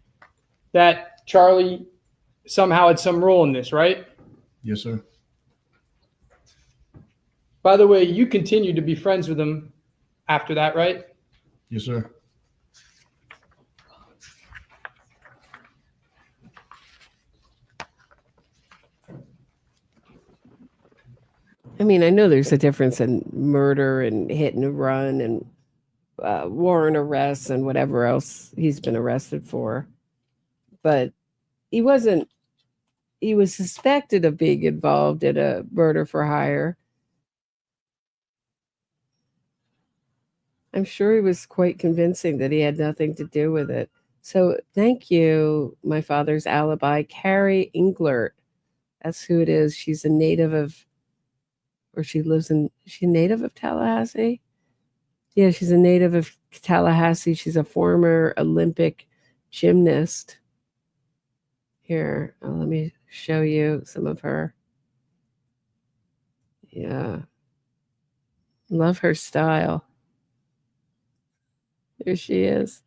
Speaker 1: that Charlie somehow had some role in this, right?
Speaker 3: Yes, sir.
Speaker 1: By the way, you continued to be friends with him after that, right?
Speaker 3: Yes, sir.
Speaker 5: I mean, I know there's a difference in murder and hit and run and warrant arrests and whatever else he's been arrested for. But he was suspected of being involved in a murder for hire. I'm sure he was quite convincing that he had nothing to do with it. So thank you, my father's alibi, Carrie Englert. That's who it is. She's a native of, or she lives in, is she a native of Tallahassee? Yeah, she's a native of Tallahassee. She's a former Olympic gymnast. Here, let me show you some of her. Yeah. Love her style. There she is.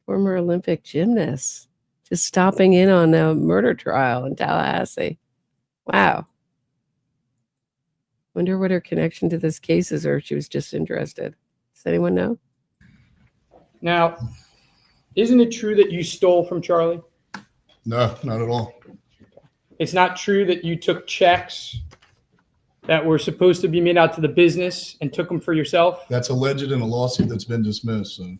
Speaker 5: Former Olympic gymnast. Just stopping in on a murder trial in Tallahassee. Wow. Wonder what her connection to this case is, or if she was just interested. Does anyone know?
Speaker 1: Now, isn't it true that you stole from Charlie?
Speaker 3: No, not at all.
Speaker 1: It's not true that you took checks that were supposed to be made out to the business and took them for yourself?
Speaker 3: That's alleged in a lawsuit that's been dismissed. So.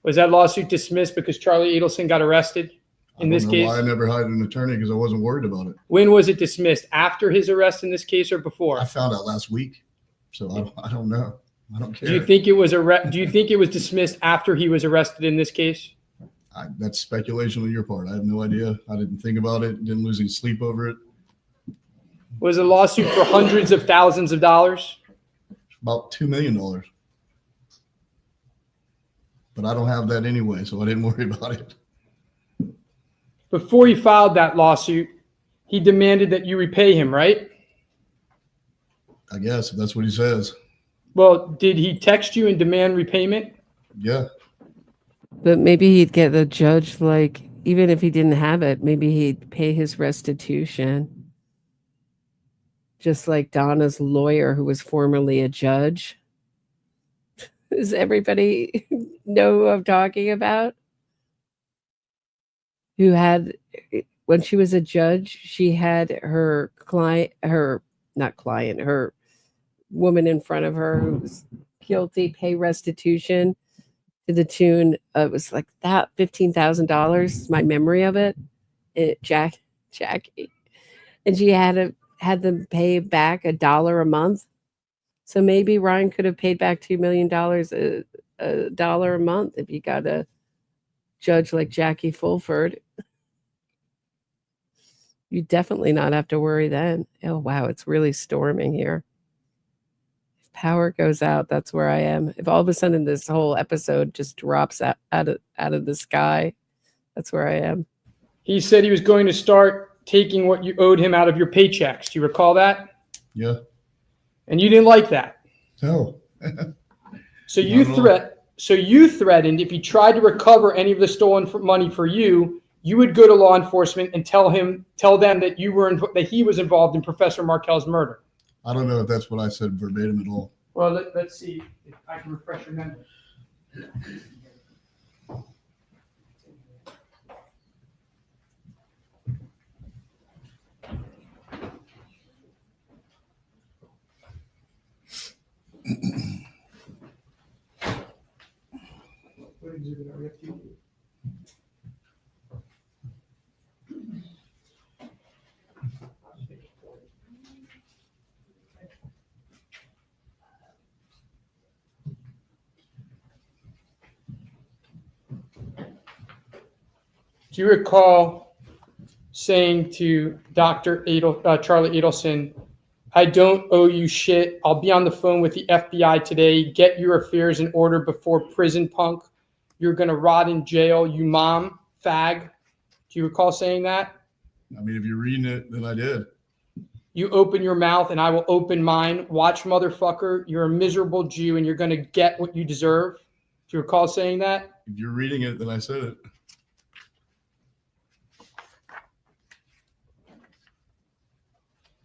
Speaker 1: Was that lawsuit dismissed because Charlie Adelson got arrested in this case?
Speaker 3: Why I never hired an attorney, because I wasn't worried about it.
Speaker 1: When was it dismissed? After his arrest in this case or before?
Speaker 3: I found out last week, so I don't know. I don't care.
Speaker 1: Do you think it was dismissed after he was arrested in this case?
Speaker 3: That's speculation on your part. I have no idea. I didn't think about it. Didn't lose any sleep over it.
Speaker 1: Was a lawsuit for hundreds of thousands of dollars?
Speaker 3: About $2 million. But I don't have that anyway, so I didn't worry about it.
Speaker 1: Before he filed that lawsuit, he demanded that you repay him, right?
Speaker 3: I guess, if that's what he says.
Speaker 1: Well, did he text you and demand repayment?
Speaker 3: Yeah.
Speaker 5: But maybe he'd get the judge, like, even if he didn't have it, maybe he'd pay his restitution. Just like Donna's lawyer, who was formerly a judge. Does everybody know who I'm talking about? Who had, when she was a judge, she had her her woman in front of her who was guilty pay restitution to the tune of, it was like that $15,000 is my memory of it. Jackie. And she had them pay back $1 a month. So maybe Ryan could have paid back $2 million a dollar a month if you got a judge like Jackie Fulford. You definitely not have to worry then. Oh, wow, it's really storming here. If power goes out, that's where I am. If all of a sudden this whole episode just drops out of the sky, that's where I am.
Speaker 1: He said he was going to start taking what you owed him out of your paychecks. Do you recall that?
Speaker 3: Yeah.
Speaker 1: And you didn't like that.
Speaker 3: No.
Speaker 1: So you threatened if he tried to recover any of the stolen money for you, you would go to law enforcement and tell them that that he was involved in Professor Markel's murder.
Speaker 3: I don't know if that's what I said verbatim at all.
Speaker 1: Well, let's see if I can refresh your memory. Do you recall saying to Charlie Adelson, I don't owe you shit. I'll be on the phone with the FBI today. Get your affairs in order before prison, punk. You're going to rot in jail, you mom, fag. Do you recall saying that?
Speaker 3: I mean, if you're reading it, then I did.
Speaker 1: You open your mouth and I will open mine. Watch, motherfucker. You're a miserable Jew and you're going to get what you deserve. Do you recall saying that?
Speaker 3: If you're reading it, then I said it.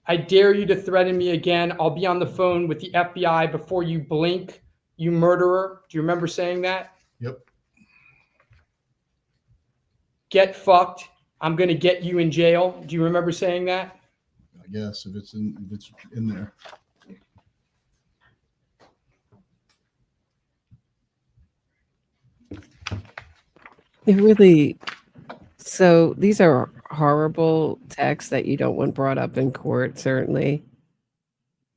Speaker 1: I dare you to threaten me again. I'll be on the phone with the FBI before you blink, you murderer. Do you remember saying that?
Speaker 3: Yep.
Speaker 1: Get fucked. I'm going to get you in jail. Do you remember saying that?
Speaker 3: I guess if it's in there.
Speaker 5: It really, so these are horrible texts that you don't want brought up in court, certainly.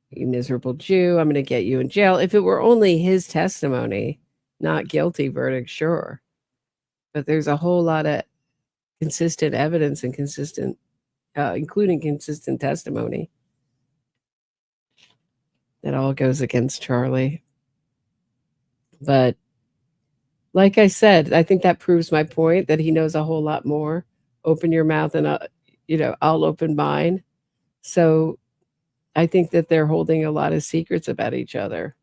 Speaker 5: You miserable Jew, I'm going to get you in jail. If it were only his testimony, not guilty verdict, sure. But there's a whole lot of consistent evidence and consistent, including consistent testimony, that all goes against Charlie. But like I said, I think that proves my point that he knows a whole lot more. Open your mouth and I'll open mine. So I think that they're holding a lot of secrets about each other,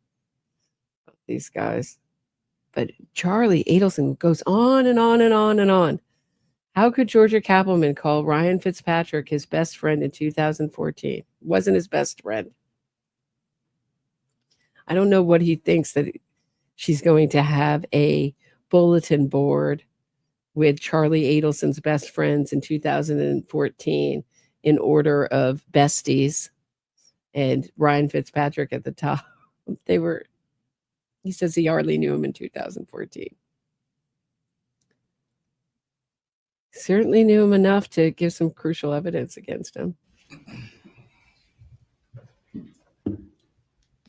Speaker 5: these guys. But Charlie Adelson goes on and on and on and on. How could Georgia Kappelman call Ryan Fitzpatrick his best friend in 2014? Wasn't his best friend. I don't know what he thinks, that she's going to have a bulletin board with Charlie Adelson's best friends in 2014 in order of besties, and Ryan Fitzpatrick at the top. He says he hardly knew him in 2014. Certainly knew him enough to give some crucial evidence against him.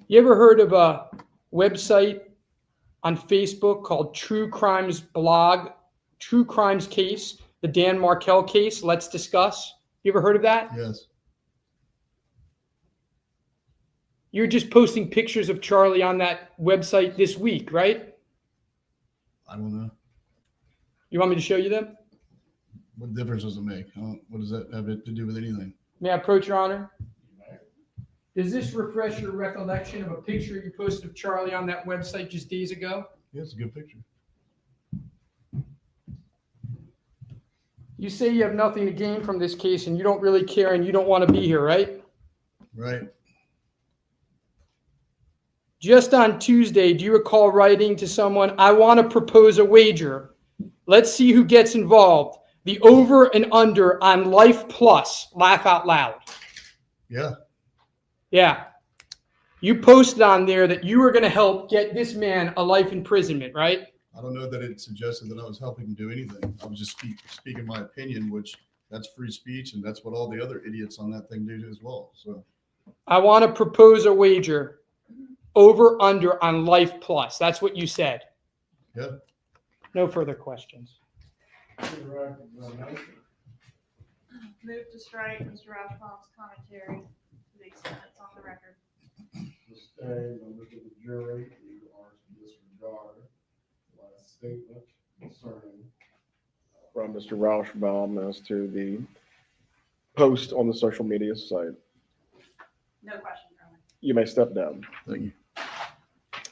Speaker 1: You ever heard of a website on Facebook called True Crimes Blog, True Crimes Case, the Dan Markel case? Let's discuss. You ever heard of that?
Speaker 3: Yes.
Speaker 1: You're just posting pictures of Charlie on that website this week, right?
Speaker 3: I don't know.
Speaker 1: You want me to show you them?
Speaker 3: What difference does it make? What does that have to do with anything?
Speaker 1: May I approach, Your Honor? Does this refresh your recollection of a picture you posted of Charlie on that website just days ago?
Speaker 3: Yeah, it's a good picture.
Speaker 1: You say you have nothing to gain from this case and you don't really care and you don't want to be here, right?
Speaker 3: Right.
Speaker 1: Just on Tuesday, do you recall writing to someone, I want to propose a wager. Let's see who gets involved. The over and under on Life Plus. Laugh out loud.
Speaker 3: Yeah.
Speaker 1: Yeah. You posted on there that you were going to help get this man a life imprisonment, right?
Speaker 3: I don't know that it suggested that I was helping him do anything. I was just speaking my opinion, which that's free speech, and that's what all the other idiots on that thing do as well. So
Speaker 1: I want to propose a wager. Over under on Life Plus. That's what you said.
Speaker 3: Yeah.
Speaker 1: No further questions.
Speaker 10: Move to strike Mr. Rashbaum's commentary to the extent it's on the record.
Speaker 9: Stay, members of the jury, you are to disregard the last statement concerning from Mr. Rauschbaum as to the post on the social media site.
Speaker 10: No question, Erwin.
Speaker 9: You may step down.
Speaker 3: Thank you.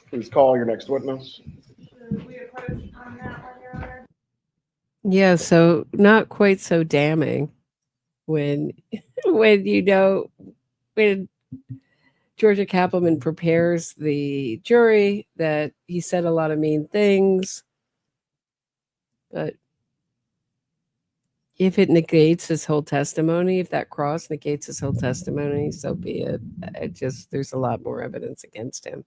Speaker 9: Please call your next witness.
Speaker 10: Should we approach on that one, Your Honor?
Speaker 5: Yeah, so not quite so damning when when Georgia Kappelman prepares the jury that he said a lot of mean things, but if it negates his whole testimony, if that cross negates his whole testimony, so be it. There's a lot more evidence against him.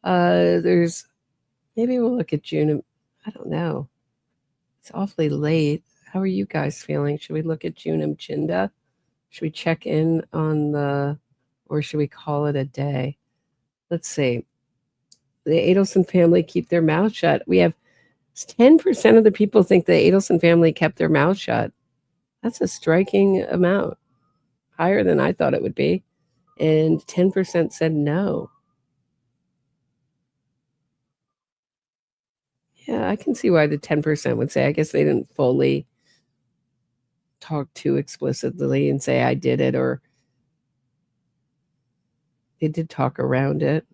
Speaker 5: Maybe we'll look at June. I don't know. It's awfully late. How are you guys feeling? Should we look at Junam-Chinda? Should we check in on or should we call it a day? Let's see. The Adelson family keep their mouth shut. We have 10% of the people think the Adelson family kept their mouth shut. That's a striking amount, higher than I thought it would be. And 10% said no. Yeah, I can see why the 10% would say, I guess they didn't fully talk too explicitly and say I did it, or they did talk around it.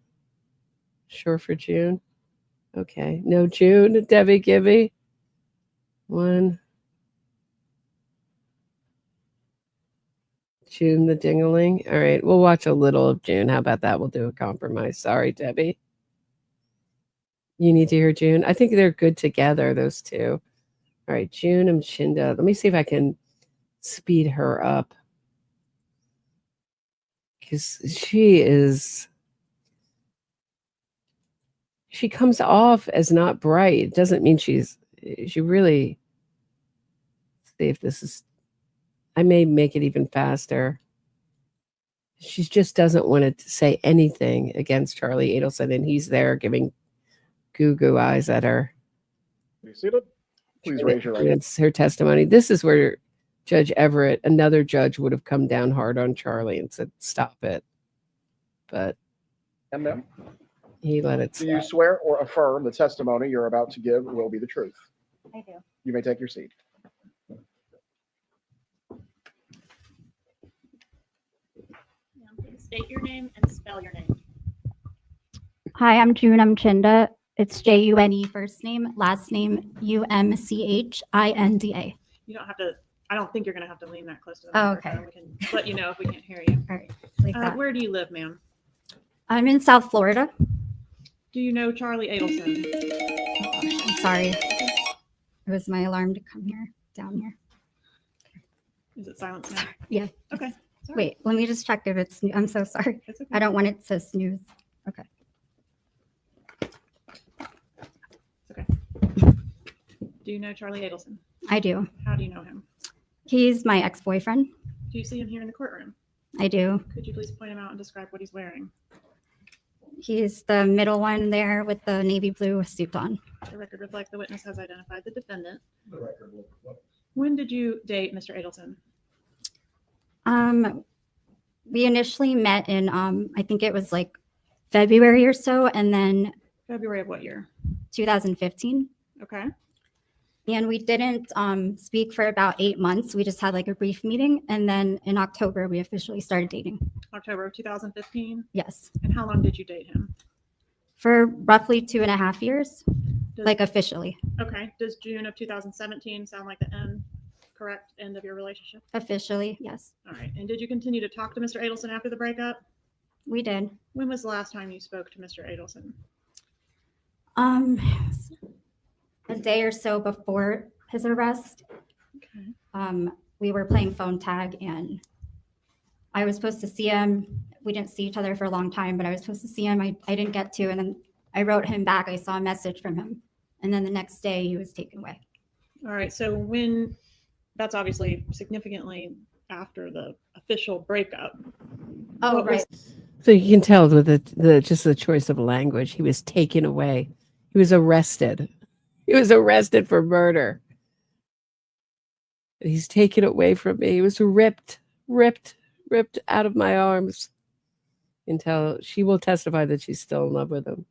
Speaker 5: Sure for June. Okay. No June, Debbie Gibby. 1. June the Dingaling. All right. We'll watch a little of June. How about that? We'll do a compromise. Sorry, Debbie. You need to hear June. I think they're good together, those two. All right. June and Chinda. Let me see if I can speed her up. Because she comes off as not bright. It doesn't mean she really, see if this is, I may make it even faster. She just doesn't want to say anything against Charlie Adelson, and he's there giving goo eyes at her.
Speaker 9: Be seated. Please raise your right hand.
Speaker 5: It's her testimony. This is where Judge Everett, another judge, would have come down hard on Charlie and said, stop it. But
Speaker 9: And ma'am,
Speaker 5: he let it
Speaker 9: do you
Speaker 5: slide.
Speaker 9: swear or affirm the testimony you're about to give will be the truth?
Speaker 6: I do.
Speaker 9: You may take your seat.
Speaker 11: Please state your name and spell your name.
Speaker 12: Hi, I'm Junam-Chinda. It's June first name, last name Umchinda.
Speaker 11: You don't have to, I don't think you're going to have to lean that close to the
Speaker 12: Oh,
Speaker 11: microphone.
Speaker 12: okay.
Speaker 11: We can let you know if we can't hear you.
Speaker 12: All right, like that.
Speaker 11: Where do you live, ma'am?
Speaker 12: I'm in South Florida.
Speaker 11: Do you know Charlie Adelson?
Speaker 12: I'm sorry. It was my alarm to come down here.
Speaker 11: Is it silent now?
Speaker 12: Yeah.
Speaker 11: Okay. Sorry.
Speaker 12: Wait, let me just check if it's, I'm so sorry.
Speaker 11: It's okay.
Speaker 12: I don't want it to snooze. Okay.
Speaker 11: Okay. Do you know Charlie Adelson?
Speaker 12: I do.
Speaker 11: How do you know him?
Speaker 12: He's my ex-boyfriend.
Speaker 11: Do you see him here in the courtroom?
Speaker 12: I do.
Speaker 11: Could you please point him out and describe what he's wearing?
Speaker 12: He's the middle one there with the navy blue suit on.
Speaker 11: The record reflects the witness has identified the defendant.
Speaker 9: The record will reflect.
Speaker 11: When did you date Mr. Adelson?
Speaker 12: We initially met in, I think it was like February or so, and then
Speaker 11: February of what year?
Speaker 12: 2015.
Speaker 11: Okay.
Speaker 12: And we didn't speak for about 8 months. We just had like a brief meeting. And then in October, we officially started dating.
Speaker 11: October of 2015?
Speaker 12: Yes.
Speaker 11: And how long did you date him?
Speaker 12: For roughly 2.5 years, like officially.
Speaker 11: Okay. Does June of 2017 sound like the correct end of your relationship?
Speaker 12: Officially, yes.
Speaker 11: All right. And did you continue to talk to Mr. Adelson after the breakup?
Speaker 12: We did.
Speaker 11: When was the last time you spoke to Mr. Adelson?
Speaker 12: A day or so before his arrest.
Speaker 11: Okay.
Speaker 12: We were playing phone tag and I was supposed to see him. We didn't see each other for a long time, but I was supposed to see him. I didn't get to, and then I wrote him back. I saw a message from him. And then the next day he was taken away.
Speaker 11: All right. So that's obviously significantly after the official breakup.
Speaker 12: Oh,
Speaker 11: What
Speaker 12: right.
Speaker 11: was-
Speaker 5: So you can tell with just the choice of language, he was taken away. He was arrested. He was arrested for murder. He's taken away from me. He was ripped out of my arms. Until she will testify that she's still in love with him.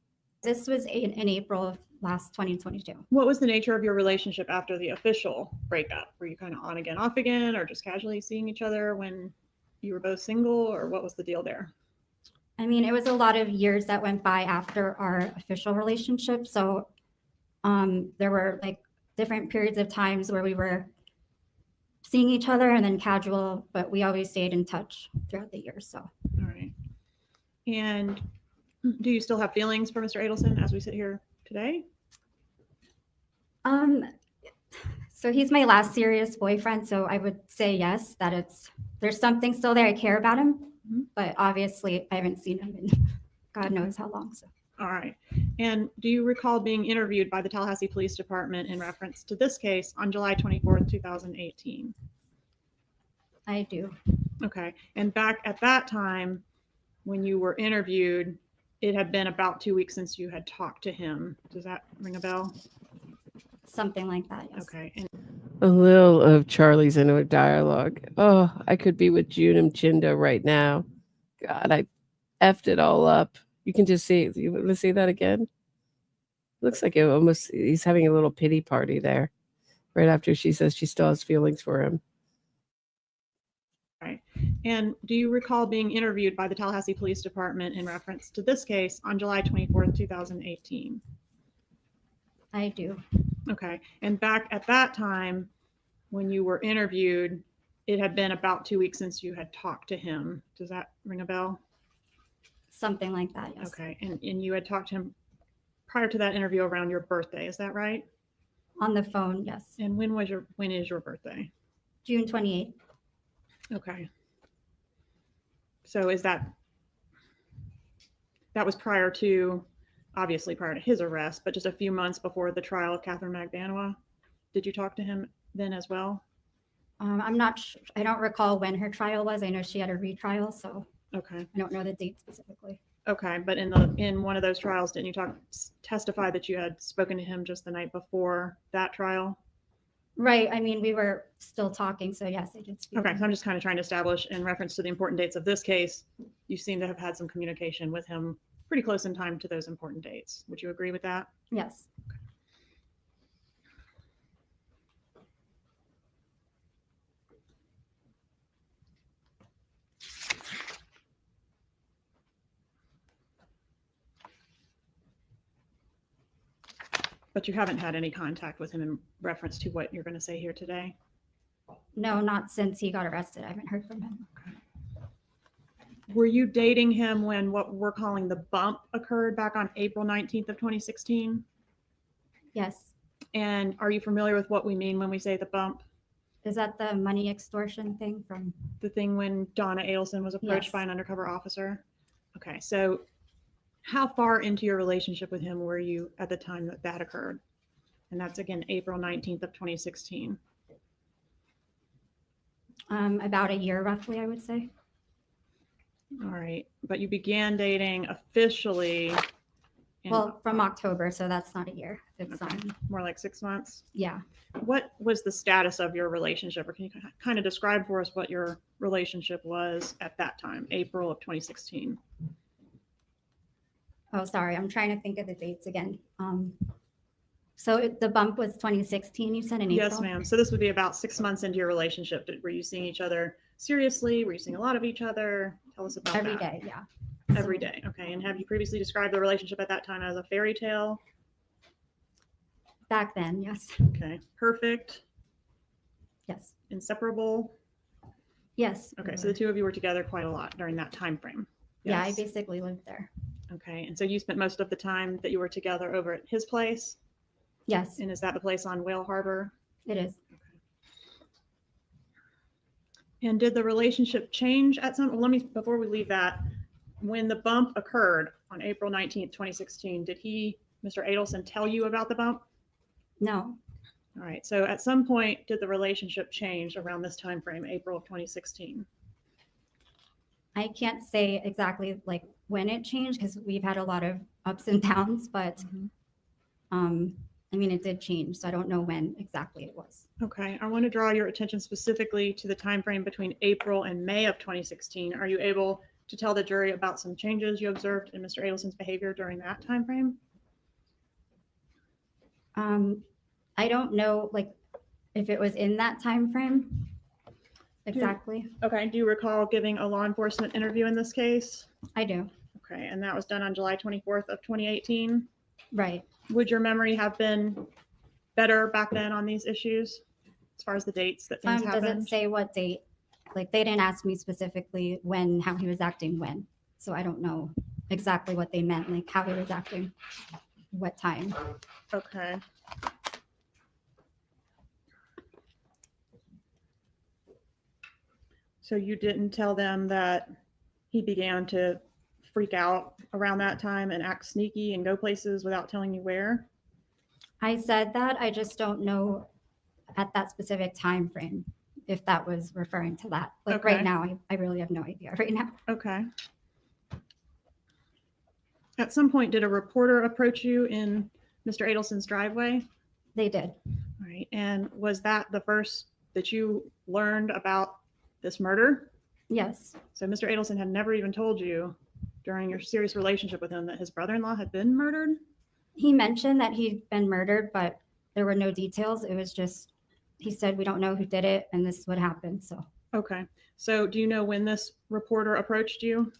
Speaker 12: This was in April of last 2022.
Speaker 11: What was the nature of your relationship after the official breakup? Were you kind of on again, off again, or just casually seeing each other when you were both single, or what was the deal there?
Speaker 12: I mean, it was a lot of years that went by after our official relationship. So there were like different periods of times where we were seeing each other and then casual, but we always stayed in touch throughout the years. So.
Speaker 11: All right. And do you still have feelings for Mr. Adelson as we sit here today?
Speaker 12: So he's my last serious boyfriend. So I would say yes, that there's something still there. I care about him, but obviously I haven't seen him in God knows how long. So.
Speaker 11: All right. And do you recall being interviewed by the Tallahassee Police Department in reference to this case on July 24th, 2018?
Speaker 12: I do.
Speaker 11: Okay. And back at that time, when you were interviewed, it had been about 2 weeks since you had talked to him. Does that ring a bell?
Speaker 12: Something like that, yes.
Speaker 11: Okay. And
Speaker 5: A little of Charlie's inner dialogue. Oh, I could be with June Chindo right now. God, I effed it all up. You can just see it. You want to see that again? Looks like it almost he's having a little pity party there. Right after she says she still has feelings for him.
Speaker 11: right. And do you recall being interviewed by the Tallahassee Police Department in reference to this case on July 24th, 2018?
Speaker 12: I do.
Speaker 11: Okay. And back at that time, when you were interviewed, it had been about 2 weeks since you had talked to him. Does that ring a bell?
Speaker 12: Something like that, yes.
Speaker 11: Okay. And you had talked to him prior to that interview around your birthday. Is that right?
Speaker 12: On the phone, yes.
Speaker 11: And when is your birthday?
Speaker 12: June 28th.
Speaker 11: Okay. So is that was prior to, obviously prior to his arrest, but just a few months before the trial of Catherine Magdanoa? Did you talk to him then as well?
Speaker 12: I'm not sure. I don't recall when her trial was. I know she had a retrial, so
Speaker 11: Okay.
Speaker 12: I don't know the date specifically.
Speaker 11: Okay, but in one of those trials, didn't you testify that you had spoken to him just the night before that trial?
Speaker 12: Right. I mean, we were still talking, so yes, I did speak.
Speaker 11: Okay, so I'm just kind of trying to establish in reference to the important dates of this case, you seem to have had some communication with him pretty close in time to those important dates. Would you agree with that?
Speaker 12: Yes.
Speaker 11: But you haven't had any contact with him in reference to what you're going to say here today?
Speaker 12: No, not since he got arrested. I haven't heard from him.
Speaker 11: Were you dating him when what we're calling the bump occurred back on April 19th of 2016?
Speaker 12: Yes.
Speaker 11: And are you familiar with what we mean when we say the bump?
Speaker 12: Is that the money extortion thing from?
Speaker 11: The thing when Donna Adelson was approached
Speaker 12: Yes.
Speaker 11: by an undercover officer? Okay, so how far into your relationship with him were you at the time that occurred? And that's again, April 19th of 2016.
Speaker 12: About a year roughly, I would say.
Speaker 11: All right, but you began dating officially
Speaker 12: Well, from October, so that's not a year. It's
Speaker 11: more like 6 months.
Speaker 12: Yeah.
Speaker 11: What was the status of your relationship, or can you kind of describe for us what your relationship was at that time, April of 2016?
Speaker 12: Oh, sorry. I'm trying to think of the dates again. So the bump was 2016, you said, in April?
Speaker 11: Yes, ma'am. So this would be about 6 months into your relationship. Were you seeing each other seriously? Were you seeing a lot of each other? Tell us about
Speaker 12: Every
Speaker 11: that.
Speaker 12: day, yeah.
Speaker 11: Every day. Okay. And have you previously described the relationship at that time as a fairy tale?
Speaker 12: Back then, yes.
Speaker 11: Okay. Perfect.
Speaker 12: Yes.
Speaker 11: Inseparable?
Speaker 12: Yes.
Speaker 11: Okay. So the two of you were together quite a lot during that time frame.
Speaker 12: Yeah, I
Speaker 11: Yes.
Speaker 12: basically lived there.
Speaker 11: Okay. And so you spent most of the time that you were together over at his place?
Speaker 12: Yes.
Speaker 11: And is that the place on Whale Harbor?
Speaker 12: It is.
Speaker 11: And did the relationship change at some, well, before we leave that, when the bump occurred on April 19th, 2016, did Mr. Adelson, tell you about the bump?
Speaker 12: No.
Speaker 11: All right. So at some point, did the relationship change around this time frame, April of 2016?
Speaker 12: I can't say exactly like when it changed because we've had a lot of ups and downs, but I mean, it did change. So I don't know when exactly it was.
Speaker 11: Okay. I want to draw your attention specifically to the time frame between April and May of 2016. Are you able to tell the jury about some changes you observed in Mr. Adelson's behavior during that time frame?
Speaker 12: I don't know, like, if it was in that time frame exactly.
Speaker 11: Okay. Do you recall giving a law enforcement interview in this case?
Speaker 12: I do.
Speaker 11: Okay. And that was done on July 24th of 2018?
Speaker 12: Right.
Speaker 11: Would your memory have been better back then on these issues as far as the dates that things happened?
Speaker 12: Does it say what date? Like, they didn't ask me specifically how he was acting when. So I don't know exactly what they meant, like how he was acting, what time.
Speaker 11: Okay. So you didn't tell them that he began to freak out around that time and act sneaky and go places without telling you where?
Speaker 12: I said that. I just don't know at that specific time frame if that was referring to that. Like
Speaker 11: Okay.
Speaker 12: right now, I really have no idea right now.
Speaker 11: Okay. At some point, did a reporter approach you in Mr. Adelson's driveway?
Speaker 12: They did.
Speaker 11: All right. And was that the first that you learned about this murder?
Speaker 12: Yes.
Speaker 11: So Mr. Adelson had never even told you during your serious relationship with him that his brother-in-law had been murdered?
Speaker 12: He mentioned that he'd been murdered, but there were no details. It was just, he said, we don't know who did it and this is what happened. So.
Speaker 11: Okay. So do you know when this reporter approached you?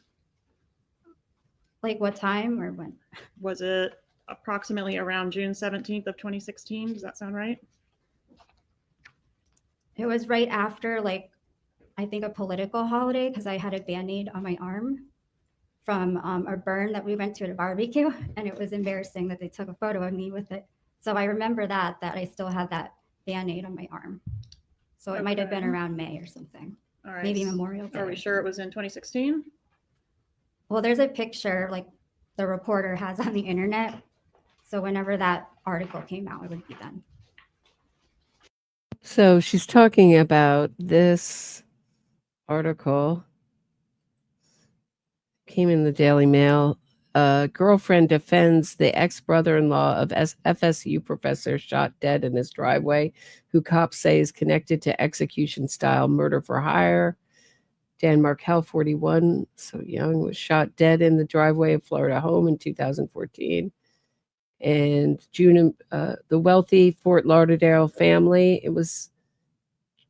Speaker 12: Like what time or when?
Speaker 11: Was it approximately around June 17th of 2016? Does that sound right?
Speaker 12: It was right after, like, I think a political holiday because I had a Band-Aid on my arm from a burn that we went to at a barbecue, and it was embarrassing that they took a photo of me with it. So I remember that I still had that Band-Aid on my arm. So it might have been around May or something.
Speaker 11: All right.
Speaker 12: Maybe Memorial Day.
Speaker 11: Are we sure it was in 2016?
Speaker 12: Well, there's a picture like the reporter has on the internet. So whenever that article came out, it would be then.
Speaker 5: So she's talking about this article. Came in the Daily Mail. Girlfriend defends the ex-brother-in-law of FSU professor shot dead in his driveway, who cops say is connected to execution-style murder for hire. Dan Markell, 41, so young, was shot dead in the driveway of Florida home in 2014. And June, the wealthy Fort Lauderdale family, it was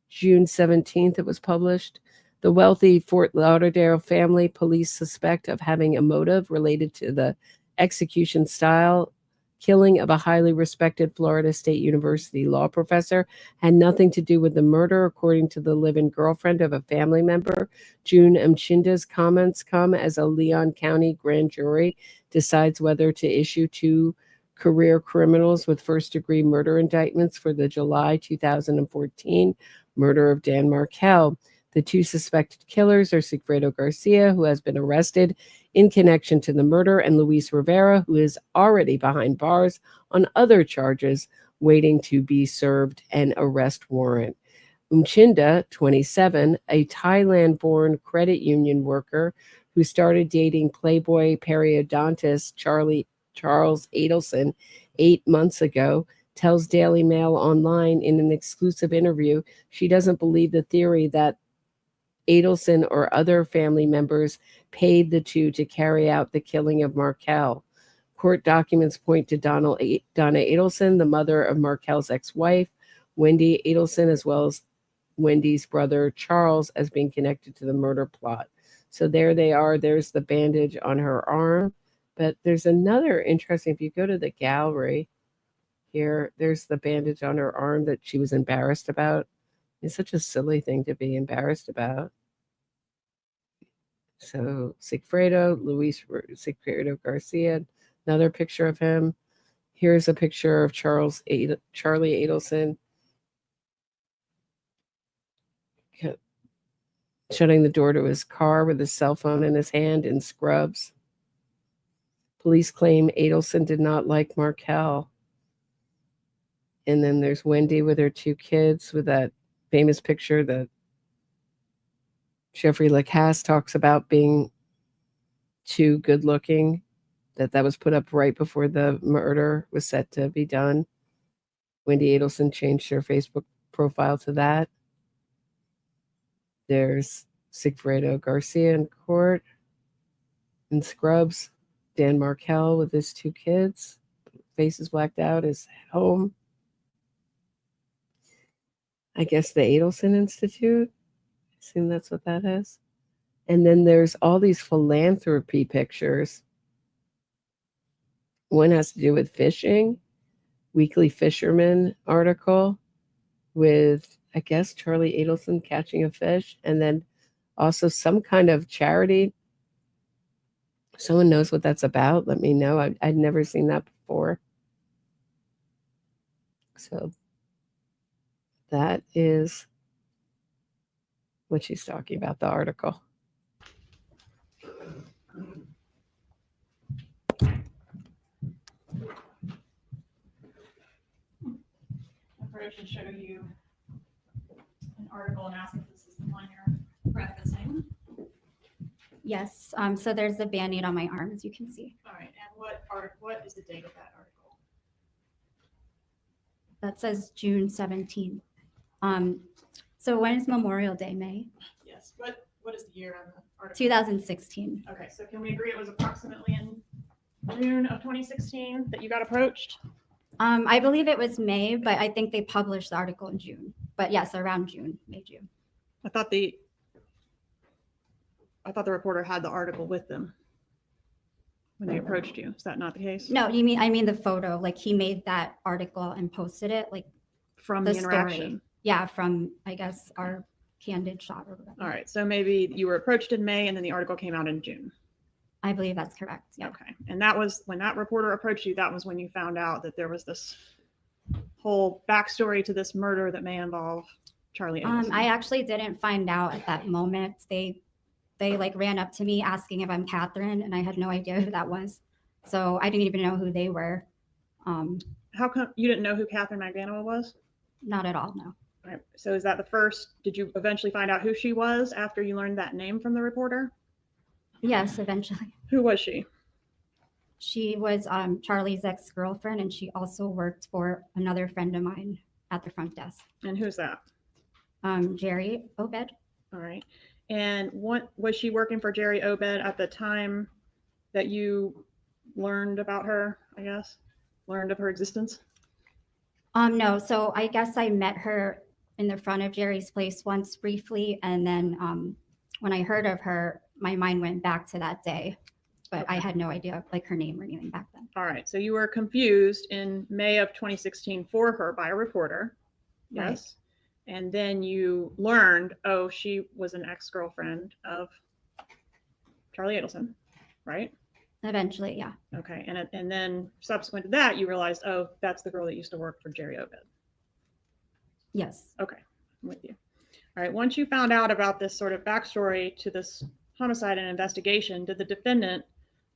Speaker 5: June 17th it was published. The wealthy Fort Lauderdale family, police suspect of having a motive related to the execution-style killing of a highly respected Florida State University law professor, had nothing to do with the murder, according to the live-in girlfriend of a family member. June Mchinda's comments come as a Leon County grand jury decides whether to issue 2 career criminals with first-degree murder indictments for the July 2014 murder of Dan Markell. The 2 suspected killers are Sigfredo Garcia, who has been arrested in connection to the murder, and Luis Rivera, who is already behind bars on other charges, waiting to be served an arrest warrant. Mchinda, 27, a Thailand-born credit union worker who started dating Playboy periodontist Charles Adelson 8 months ago, tells Daily Mail Online in an exclusive interview she doesn't believe the theory that Adelson or other family members paid the 2 to carry out the killing of Markell. Court documents point to Donna Adelson, the mother of Markell's ex-wife, Wendy Adelson, as well as Wendy's brother Charles, as being connected to the murder plot. So there they are. There's the bandage on her arm. But there's another interesting, if you go to the gallery here, there's the bandage on her arm that she was embarrassed about. It's such a silly thing to be embarrassed about. So Sigfredo Garcia, another picture of him. Here's a picture of Charlie Adelson shutting the door to his car with his cell phone in his hand in scrubs. Police claim Adelson did not like Markell. And then there's Wendy with her 2 kids with that famous picture that Jeffrey Lacasse talks about being too good looking, that was put up right before the murder was set to be done. Wendy Adelson changed her Facebook profile to that. There's Sigfredo Garcia in court in scrubs. Dan Markell with his 2 kids, faces blacked out, is at home. I guess the Adelson Institute. I assume that's what that is. And then there's all these philanthropy pictures. One has to do with fishing, Weekly Fisherman article with, I guess, Charlie Adelson catching a fish, and then also some kind of charity. Someone knows what that's about, let me know. I'd never seen that before. So that is what she's talking about, the article.
Speaker 11: approach and show you an article and ask if this is the one you're referencing.
Speaker 12: Yes, so there's a Band-Aid on my arm, as you can see.
Speaker 11: All right, and what is the date of that article?
Speaker 12: That says June 17th. So when is Memorial Day, May?
Speaker 11: Yes, what is the year on the article?
Speaker 12: 2016.
Speaker 11: Okay, so can we agree it was approximately in June of 2016 that you got approached?
Speaker 12: I believe it was May, but I think they published the article in June. But yes, around June, May, June.
Speaker 11: I thought the reporter had the article with them when they approached you. Is that not the case?
Speaker 12: No, I mean the photo. Like he made that article and posted it, like
Speaker 11: from the interaction.
Speaker 12: Story. Yeah, from I guess our candid shot or whatever.
Speaker 11: All right, so maybe you were approached in May and then the article came out in June.
Speaker 12: I believe that's correct. Yeah.
Speaker 11: Okay, and that was when that reporter approached you. That was when you found out that there was this whole backstory to this murder that may involve Charlie Adelson.
Speaker 12: I actually didn't find out at that moment. They like ran up to me asking if I'm Catherine, and I had no idea who that was. So I didn't even know who they were.
Speaker 11: How come you didn't know who Catherine McBanoa was?
Speaker 12: Not at all, no.
Speaker 11: All right. So is that the first? Did you eventually find out who she was after you learned that name from the reporter?
Speaker 12: Yes, eventually.
Speaker 11: Who was she?
Speaker 12: She was Charlie's ex-girlfriend, and she also worked for another friend of mine at the front desk.
Speaker 11: And who's that?
Speaker 12: Jerry Obed.
Speaker 11: All right. And what was she working for Jerry Obed at the time that you learned about her, I guess? Learned of her existence?
Speaker 12: No, so I guess I met her in the front of Jerry's place once briefly, and then when I heard of her, my mind went back to that day, but okay. I had no idea like her name or anything back then.
Speaker 11: All right, so you were confused in May of 2016 for her by a reporter, yes? Right. And then you learned, oh, she was an ex-girlfriend of Charlie Adelson, right?
Speaker 12: Eventually, yeah.
Speaker 11: Okay, and then subsequent to that, you realized, oh, that's the girl that used to work for Jerry Obed.
Speaker 12: Yes.
Speaker 11: Okay, I'm with you. All right, once you found out about this sort of backstory to this homicide and investigation, did the defendant,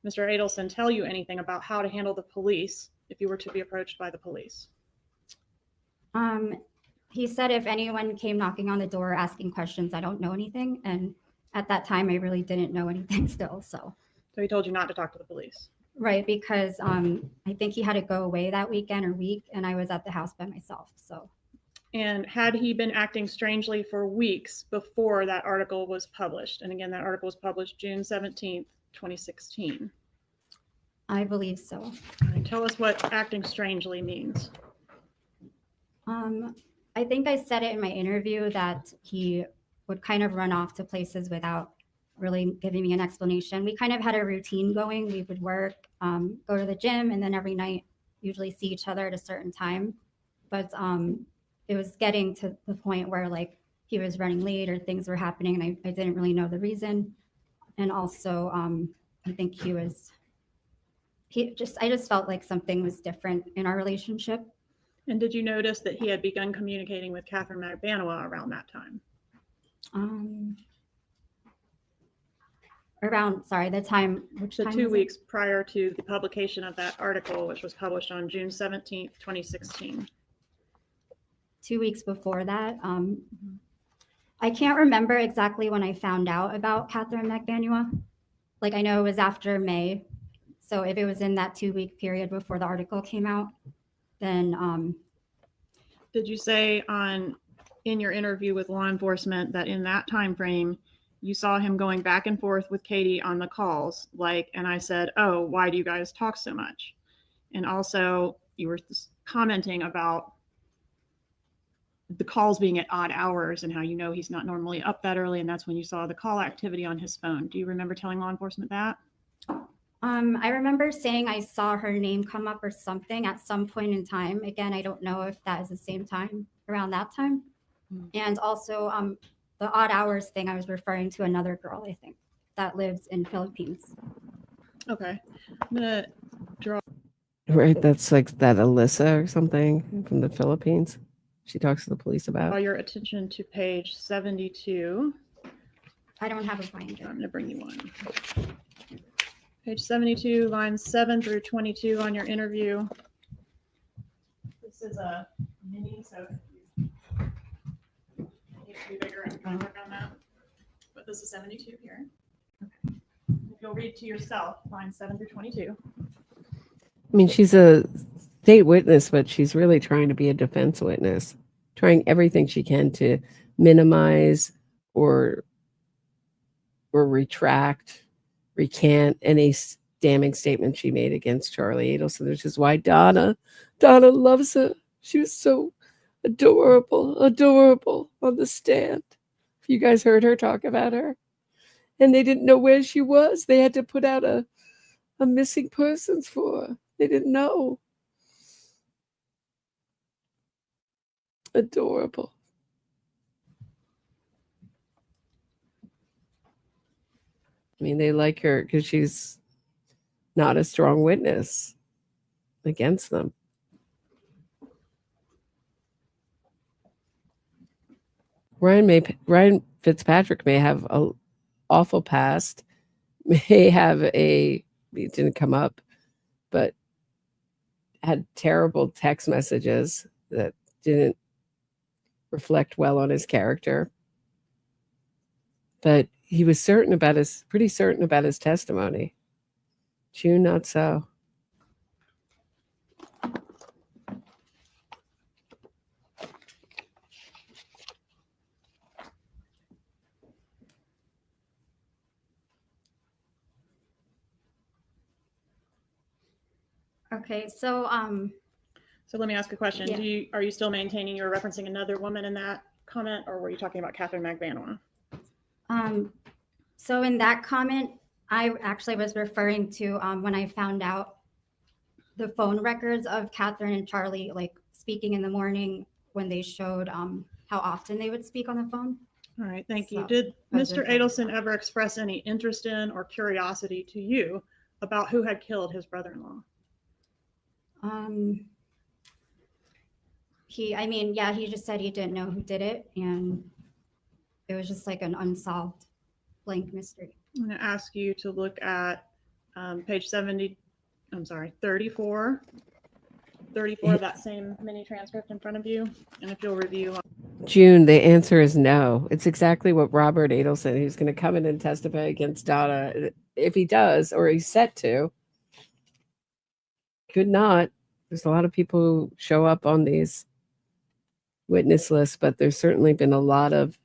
Speaker 11: Mr. Adelson, tell you anything about how to handle the police if you were to be approached by the police?
Speaker 12: He said if anyone came knocking on the door asking questions, I don't know anything. And at that time, I really didn't know anything still, so.
Speaker 11: So he told you not to talk to the police?
Speaker 12: Right, because I think he had to go away that weekend or week, and I was at the house by myself, so.
Speaker 11: And had he been acting strangely for weeks before that article was published? And again, that article was published June 17th, 2016.
Speaker 12: I believe so.
Speaker 11: All right, tell us what acting strangely means.
Speaker 12: I think I said it in my interview that he would kind of run off to places without really giving me an explanation. We kind of had a routine going. We would work, go to the gym, and then every night usually see each other at a certain time. But it was getting to the point where like he was running late or things were happening, and I didn't really know the reason. And also, I think I just felt like something was different in our relationship.
Speaker 11: And did you notice that he had begun communicating with Catherine McBanoa around that time?
Speaker 12: The time, which
Speaker 11: so
Speaker 12: time
Speaker 11: 2 weeks prior to the publication of that article, which was published on June 17th, 2016.
Speaker 12: 2 weeks before that. I can't remember exactly when I found out about Catherine McBanoa. Like I know it was after May. So if it was in that 2 week period before the article came out, then.
Speaker 11: Did you say in your interview with law enforcement that in that time frame, you saw him going back and forth with Katie on the calls, and I said, oh, why do you guys talk so much? And also you were commenting about the calls being at odd hours and how you know he's not normally up that early, and that's when you saw the call activity on his phone. Do you remember telling law enforcement that?
Speaker 12: I remember saying I saw her name come up or something at some point in time. Again, I don't know if that is the same time, around that time. And also the odd hours thing, I was referring to another girl, I think, that lives in Philippines.
Speaker 11: Okay. I'm going to draw.
Speaker 5: Right, that's like that Alyssa or something from the Philippines. She talks to the police about.
Speaker 11: Draw your attention to page 72.
Speaker 12: I don't have a binder.
Speaker 11: I'm going to bring you one. Page 72, lines 7 through 22 on your interview. This is a mini 18, so it needs to be bigger. I'm going to work on that. But this is 72 here. Okay. If you'll read to yourself, lines 7 through 22.
Speaker 5: I mean, she's a state witness, but she's really trying to be a defense witness, trying everything she can to minimize or retract, recant any damning statement she made against Charlie Adelson, which is why Donna loves her. She was so adorable on the stand. You guys heard her talk about her, and they didn't know where she was. They had to put out a missing persons for her. They didn't know. Adorable. I mean, they like her because she's not a strong witness against them. Ryan Fitzpatrick may have an awful past, may have it didn't come up, but had terrible text messages that didn't reflect well on his character. But he was pretty certain about his testimony. June, not so.
Speaker 12: Okay, so
Speaker 11: So let me ask a question.
Speaker 12: Yeah.
Speaker 11: Are you still maintaining you were referencing another woman in that comment, or were you talking about Catherine McVanois?
Speaker 12: So in that comment, I actually was referring to when I found out the phone records of Catherine and Charlie, like speaking in the morning when they showed how often they would speak on the phone.
Speaker 11: All right, thank you.
Speaker 12: So,
Speaker 11: Did
Speaker 12: that's
Speaker 11: Mr.
Speaker 12: okay.
Speaker 11: Adelson ever express any interest in or curiosity to you about who had killed his brother-in-law?
Speaker 12: He just said he didn't know who did it, and it was just like an unsolved blank mystery.
Speaker 11: I'm going to ask you to look at page 34 of that same mini transcript in front of you, and if you'll review.
Speaker 5: June, the answer is no. It's exactly what Robert Adelson, who's going to come in and testify against Donna, if he does, or he's set to, could not. There's a lot of people who show up on these witness lists, but there's certainly been a lot of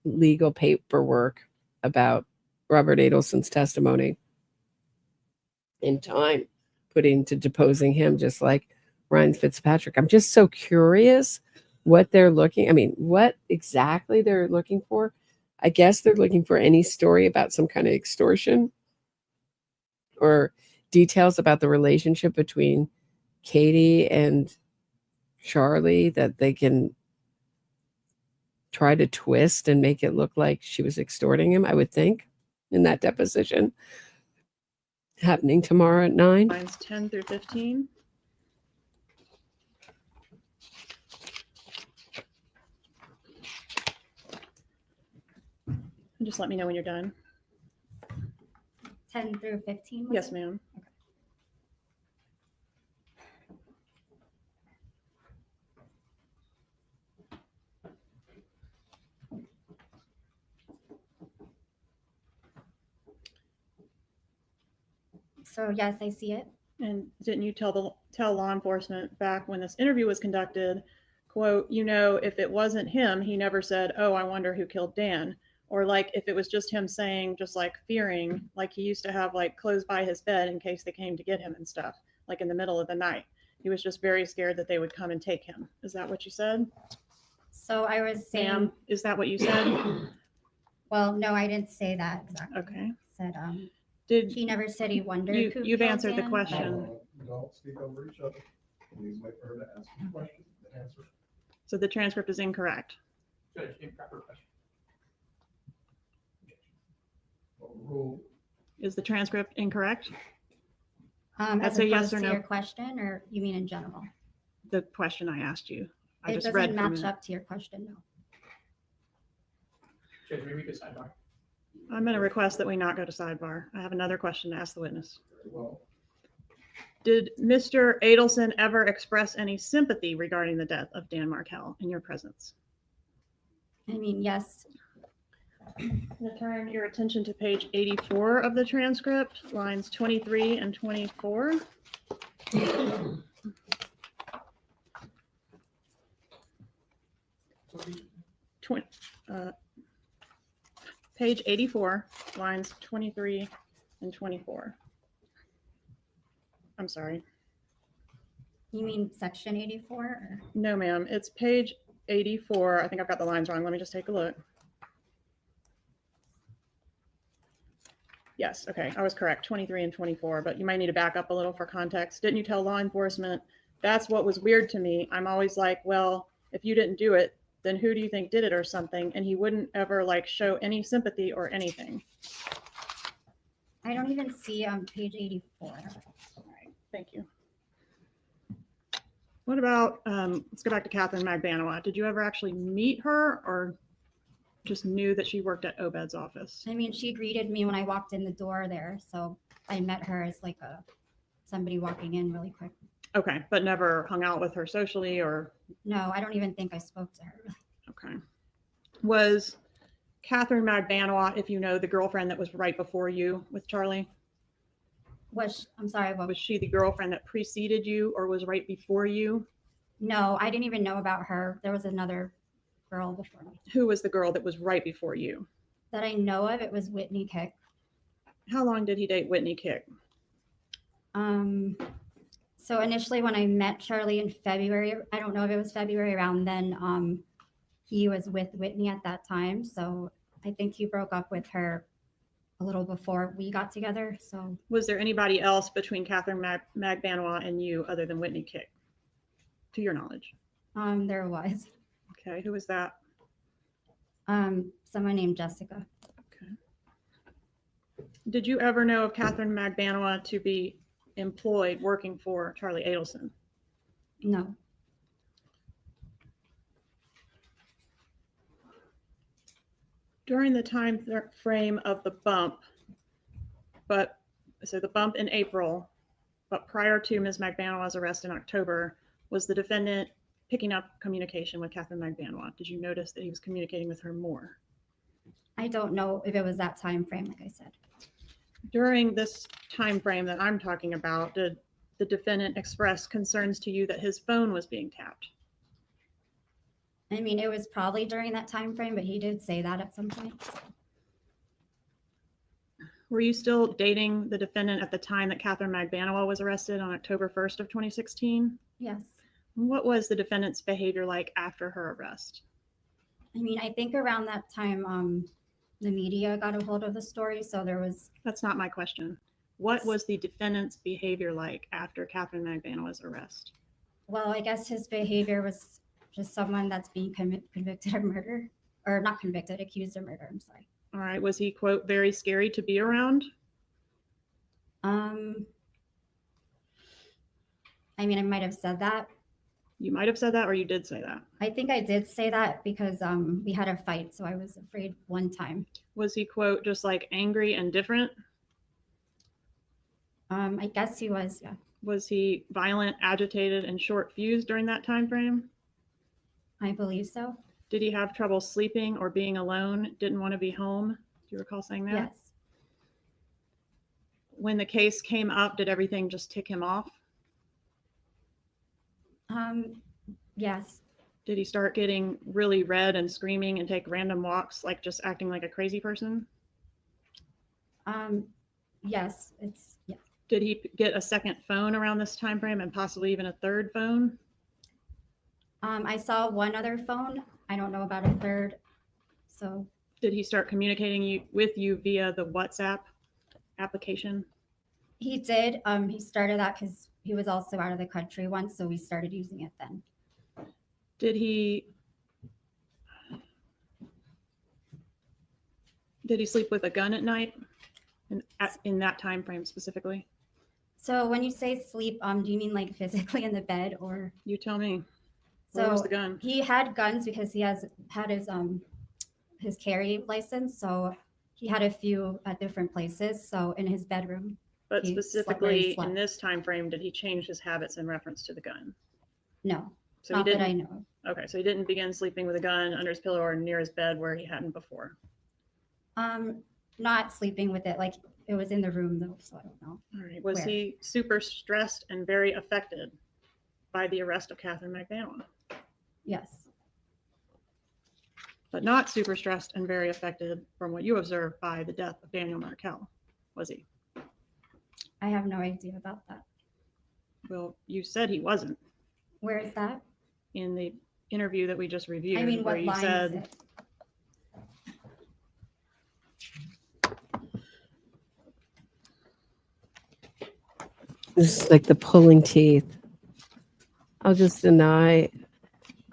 Speaker 5: legal paperwork about Robert Adelson's testimony in time, putting to deposing him, just like Ryan Fitzpatrick. I'm just so curious what exactly they're looking for. I guess they're looking for any story about some kind of extortion or details about the relationship between Katie and Charlie that they can try to twist and make it look like she was extorting him, I would think, in that deposition happening tomorrow at 9.
Speaker 11: Lines 10 through 15. Just let me know when you're done.
Speaker 12: 10 through 15?
Speaker 11: Yes, ma'am.
Speaker 12: So yes, I see it.
Speaker 11: And didn't you tell law enforcement back when this interview was conducted, quote, if it wasn't him, he never said, oh, I wonder who killed Dan. Or like if it was just him saying, just like fearing, like he used to have like clothes by his bed in case they came to get him and stuff, like in the middle of the night. He was just very scared that they would come and take him. Is that what you said?
Speaker 12: So I was saying,
Speaker 11: Sam, is that what you said?
Speaker 12: well, no, I didn't say that exactly.
Speaker 11: Okay.
Speaker 12: I said,
Speaker 11: Did
Speaker 12: he never said he wondered who
Speaker 11: you've
Speaker 12: killed
Speaker 11: answered the
Speaker 12: Dan.
Speaker 11: question.
Speaker 9: Don't speak over each other. Please wait for her to ask you questions and answer.
Speaker 11: So the transcript is incorrect.
Speaker 1: Judge, improper question.
Speaker 9: Rule.
Speaker 11: Is the transcript incorrect?
Speaker 12: As
Speaker 11: That's a yes
Speaker 12: opposed
Speaker 11: or
Speaker 12: to
Speaker 11: no.
Speaker 12: your question, or you mean in general?
Speaker 11: The question I asked you. I
Speaker 12: It
Speaker 11: just
Speaker 12: doesn't
Speaker 11: read from
Speaker 12: match
Speaker 11: it.
Speaker 12: up to your question, no.
Speaker 1: Judge, may we go sidebar?
Speaker 11: I'm going to request that we not go to sidebar. I have another question to ask the witness.
Speaker 9: Very well.
Speaker 11: Did Mr. Adelson ever express any sympathy regarding the death of Dan Markell in your presence?
Speaker 12: I mean, yes.
Speaker 11: I'm going to turn your attention to page 84 of the transcript, lines 23 and 24. Page 84, lines 23 and 24. I'm sorry.
Speaker 12: You mean section 84? Or?
Speaker 11: No, ma'am. It's page 84. I think I've got the lines wrong. Let me just take a look. Yes, okay, I was correct, 23 and 24, but you might need to back up a little for context. Didn't you tell law enforcement? That's what was weird to me. I'm always like, well, if you didn't do it, then who do you think did it or something? And he wouldn't ever like show any sympathy or anything.
Speaker 12: I don't even see on page 84.
Speaker 11: All right, thank you. What about, let's go back to Catherine Magbanawat. Did you ever actually meet her or just knew that she worked at Obed's office?
Speaker 12: I mean, she greeted me when I walked in the door there. So I met her as like somebody walking in really quick.
Speaker 11: Okay, but never hung out with her socially or?
Speaker 12: No, I don't even think I spoke to her.
Speaker 11: Okay. Was Catherine Magbanawat, if you know, the girlfriend that was right before you with Charlie?
Speaker 12: I'm sorry, what?
Speaker 11: Was she the girlfriend that preceded you or was right before you?
Speaker 12: No, I didn't even know about her. There was another girl before me.
Speaker 11: Who was the girl that was right before you?
Speaker 12: That I know of, it was Whitney Kick.
Speaker 11: How long did he date Whitney Kick?
Speaker 12: So initially when I met Charlie in February, I don't know if it was February, around then, he was with Whitney at that time. So I think he broke up with her a little before we got together. So
Speaker 11: was there anybody else between Catherine Magbanawat and you other than Whitney Kick, to your knowledge?
Speaker 12: There was.
Speaker 11: Okay, who was that?
Speaker 12: Someone named Jessica.
Speaker 11: Okay. Did you ever know of Catherine Magbanawat to be employed working for Charlie Adelson?
Speaker 12: No.
Speaker 11: During the time frame of the bump, so the bump in April, but prior to Ms. Magbanawat's arrest in October, was the defendant picking up communication with Catherine Magbanawat? Did you notice that he was communicating with her more?
Speaker 12: I don't know if it was that time frame, like I said.
Speaker 11: During this time frame that I'm talking about, did the defendant express concerns to you that his phone was being tapped?
Speaker 12: I mean, it was probably during that time frame, but he did say that at some point. So.
Speaker 11: Were you still dating the defendant at the time that Catherine Magbanawat was arrested on October 1st of 2016?
Speaker 12: Yes.
Speaker 11: What was the defendant's behavior like after her arrest?
Speaker 12: I mean, I think around that time, the media got a hold of the story, so there was...
Speaker 11: That's not my question. What was the defendant's behavior like after Catherine Magbanawat's arrest?
Speaker 12: Well, I guess his behavior was just someone that's being convicted of murder, or not convicted, accused of murder, I'm sorry.
Speaker 11: All right, was he, quote, very scary to be around?
Speaker 12: I mean, I might have said that.
Speaker 11: You might have said that, or you did say that?
Speaker 12: I think I did say that because we had a fight, so I was afraid one time.
Speaker 11: Was he, quote, just like angry and different?
Speaker 12: I guess he was, yeah.
Speaker 11: Was he violent, agitated, and short-fused during that time frame?
Speaker 12: I believe so.
Speaker 11: Did he have trouble sleeping or being alone? Didn't want to be home? Do you recall saying that?
Speaker 12: Yes.
Speaker 11: When the case came up, did everything just tick him off?
Speaker 12: Yes.
Speaker 11: Did he start getting really red and screaming and take random walks, like just acting like a crazy person?
Speaker 12: Yes, yeah.
Speaker 11: Did he get a second phone around this time frame and possibly even a third phone?
Speaker 12: I saw one other phone. I don't know about a third. So.
Speaker 11: Did he start communicating with you via the WhatsApp application?
Speaker 12: He did. He started that because he was also out of the country once, so we started using it then.
Speaker 11: Did he sleep with a gun at night in that time frame specifically?
Speaker 12: So when you say sleep, do you mean like physically in the bed or?
Speaker 11: You tell me.
Speaker 12: So
Speaker 11: where was the gun?
Speaker 12: He had guns because he had his carry license. So he had a few at different places. So in his bedroom.
Speaker 11: But
Speaker 12: He slept where he
Speaker 11: specifically
Speaker 12: slept.
Speaker 11: in this time frame, did he change his habits in reference to the gun?
Speaker 12: No,
Speaker 11: So
Speaker 12: not
Speaker 11: he
Speaker 12: that
Speaker 11: didn't.
Speaker 12: I know of.
Speaker 11: Okay, so he didn't begin sleeping with a gun under his pillow or near his bed where he hadn't before.
Speaker 12: Not sleeping with it. Like it was in the room though, so I don't know.
Speaker 11: All right. Was
Speaker 12: where.
Speaker 11: he super stressed and very affected by the arrest of Catherine McDaniel?
Speaker 12: Yes.
Speaker 11: But not super stressed and very affected from what you observed by the death of Daniel Markel, was he?
Speaker 12: I have no idea about that.
Speaker 11: Well, you said he wasn't
Speaker 12: Where is that?
Speaker 11: in the interview that we just reviewed.
Speaker 12: I mean,
Speaker 11: where
Speaker 12: what
Speaker 11: you
Speaker 12: line
Speaker 11: said,
Speaker 12: is it?
Speaker 5: This is like the pulling teeth. I'll just deny.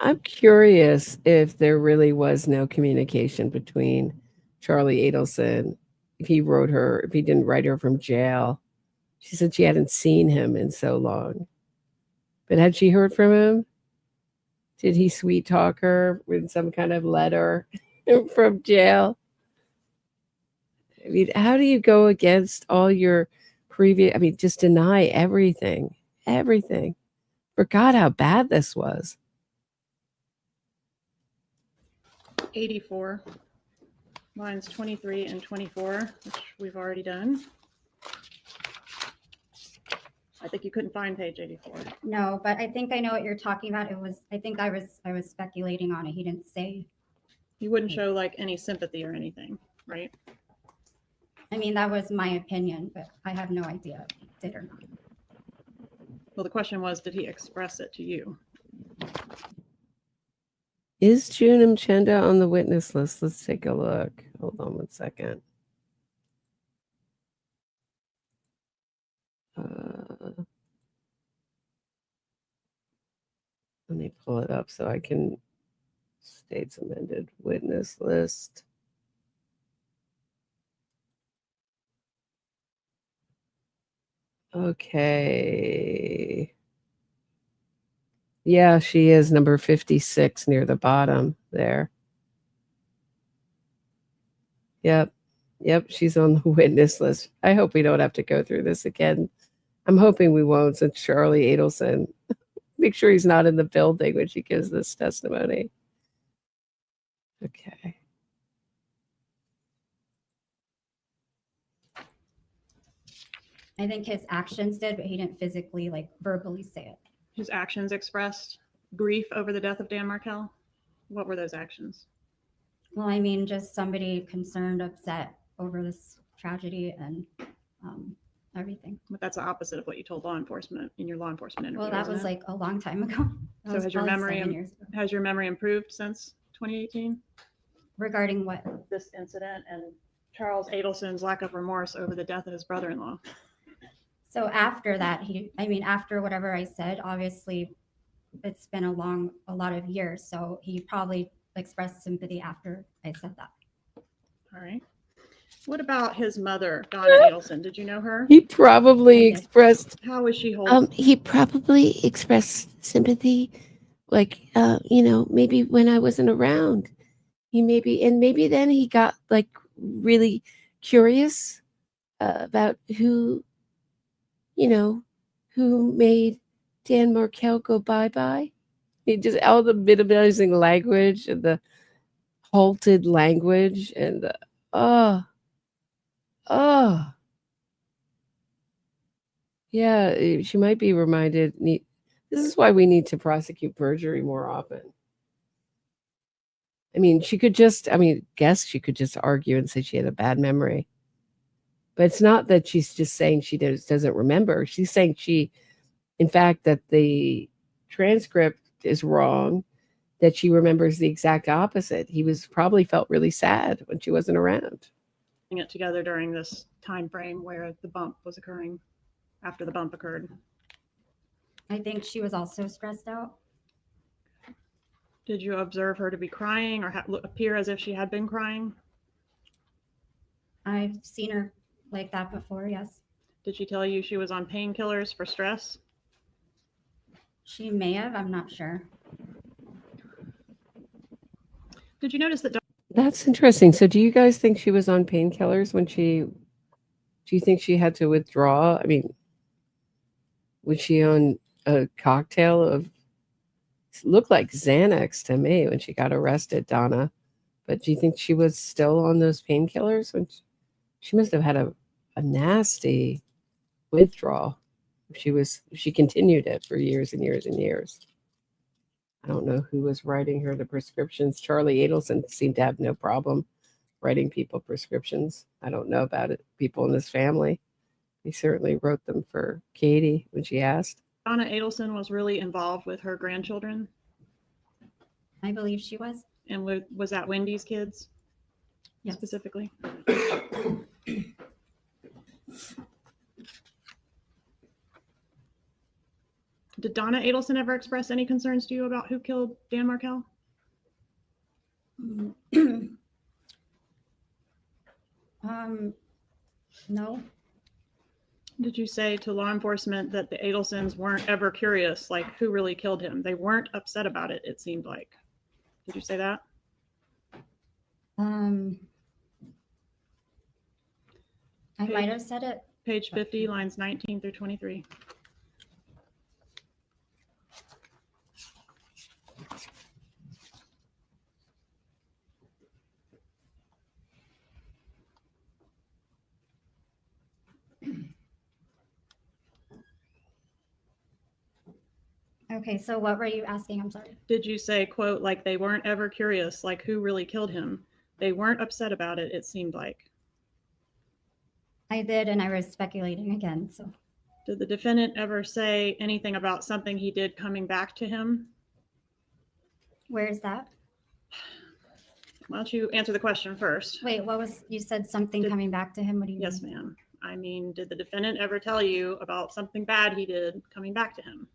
Speaker 5: I'm curious if there really was no communication between Charlie Adelson, if he wrote her, if he didn't write her from jail. She said she hadn't seen him in so long. But had she heard from him? Did he sweet talk her with some kind of letter from jail? I mean, how do you go against all your previous, I mean, just deny everything, everything. Forgot how bad this was.
Speaker 11: 84, lines 23 and 24, which we've already done. I think you couldn't find page 84.
Speaker 12: No, but I think I know what you're talking about. It was, I think I was speculating on it. He didn't say.
Speaker 11: He wouldn't show like any sympathy or anything, right?
Speaker 12: I mean, that was my opinion, but I have no idea if he did or not.
Speaker 11: Well, the question was, did he express it to you?
Speaker 5: Is Junim Chenda on the witness list? Let's take a look. Hold on one second. Let me pull it up so I can states amended witness list. Okay. Yeah, she is number 56 near the bottom there. Yep. Yep, she's on the witness list. I hope we don't have to go through this again. I'm hoping we won't, since Charlie Adelson. Make sure he's not in the building when she gives this testimony. Okay.
Speaker 12: I think his actions did, but he didn't physically, like, verbally say it.
Speaker 11: His actions expressed grief over the death of Dan Markel. What were those actions?
Speaker 12: Well, I mean, just somebody concerned, upset over this tragedy and everything.
Speaker 11: But that's the opposite of what you told law enforcement in your law enforcement interview.
Speaker 12: Well, that was
Speaker 11: isn't it?
Speaker 12: like a long time ago. That
Speaker 11: So
Speaker 12: was
Speaker 11: has your
Speaker 12: probably
Speaker 11: memory
Speaker 12: 7 years ago.
Speaker 11: has your memory improved since 2018?
Speaker 12: Regarding what?
Speaker 11: This incident and Charles Adelson's lack of remorse over the death of his brother-in-law.
Speaker 12: So after that, after whatever I said, obviously it's been a lot of years. So he probably expressed sympathy after I said that.
Speaker 11: All right. What about his mother, Donna Adelson? Did you know her?
Speaker 5: He probably expressed.
Speaker 11: How was she holding?
Speaker 5: He probably expressed sympathy, like maybe when I wasn't around. Maybe then he got like really curious about who made Dan Markel go bye-bye. He just all the minimizing language and the halted language and the yeah, she might be reminded. This is why we need to prosecute perjury more often. I mean, she could just argue and say she had a bad memory. But it's not that she's just saying she doesn't remember. She's saying in fact, that the transcript is wrong, that she remembers the exact opposite. He probably felt really sad when she wasn't around.
Speaker 11: It together during this time frame where the bump was occurring, after the bump occurred.
Speaker 12: I think she was also stressed out.
Speaker 11: Did you observe her to be crying or appear as if she had been crying?
Speaker 12: I've seen her like that before, yes.
Speaker 11: Did she tell you she was on painkillers for stress?
Speaker 12: She may have, I'm not sure.
Speaker 11: Did you notice that?
Speaker 5: That's interesting. So do you guys think she was on painkillers when she Do you think she had to withdraw? I mean, was she on a cocktail of, looked like Xanax to me when she got arrested, Donna. But do you think she was still on those painkillers? When she must have had a nasty withdrawal. She continued it for years and years and years. I don't know who was writing her the prescriptions. Charlie Adelson seemed to have no problem writing people prescriptions. I don't know about it. People in his family. He certainly wrote them for Katie when she asked.
Speaker 11: Donna Adelson was really involved with her grandchildren.
Speaker 12: I believe she was.
Speaker 11: And was that Wendy's kids?
Speaker 12: Yes.
Speaker 11: Specifically? Did Donna Adelson ever express any concerns to you about who killed Dan Markel?
Speaker 12: No.
Speaker 11: Did you say to law enforcement that the Adelsons weren't ever curious, like who really killed him? They weren't upset about it, it seemed like. Did you say that?
Speaker 12: I might have said it.
Speaker 11: Page 50, lines 19 through 23.
Speaker 12: Okay, so what were you asking? I'm sorry.
Speaker 11: Did you say, quote, like they weren't ever curious, like who really killed him? They weren't upset about it, it seemed like.
Speaker 12: I did, and I was speculating again, so.
Speaker 11: Did the defendant ever say anything about something he did coming back to him?
Speaker 12: Where is that?
Speaker 11: Why don't you answer the question first?
Speaker 12: Wait, what was, you said something coming back to him? What do you mean?
Speaker 11: Yes, ma'am. I mean, did the defendant ever tell you about something bad he did coming back to him?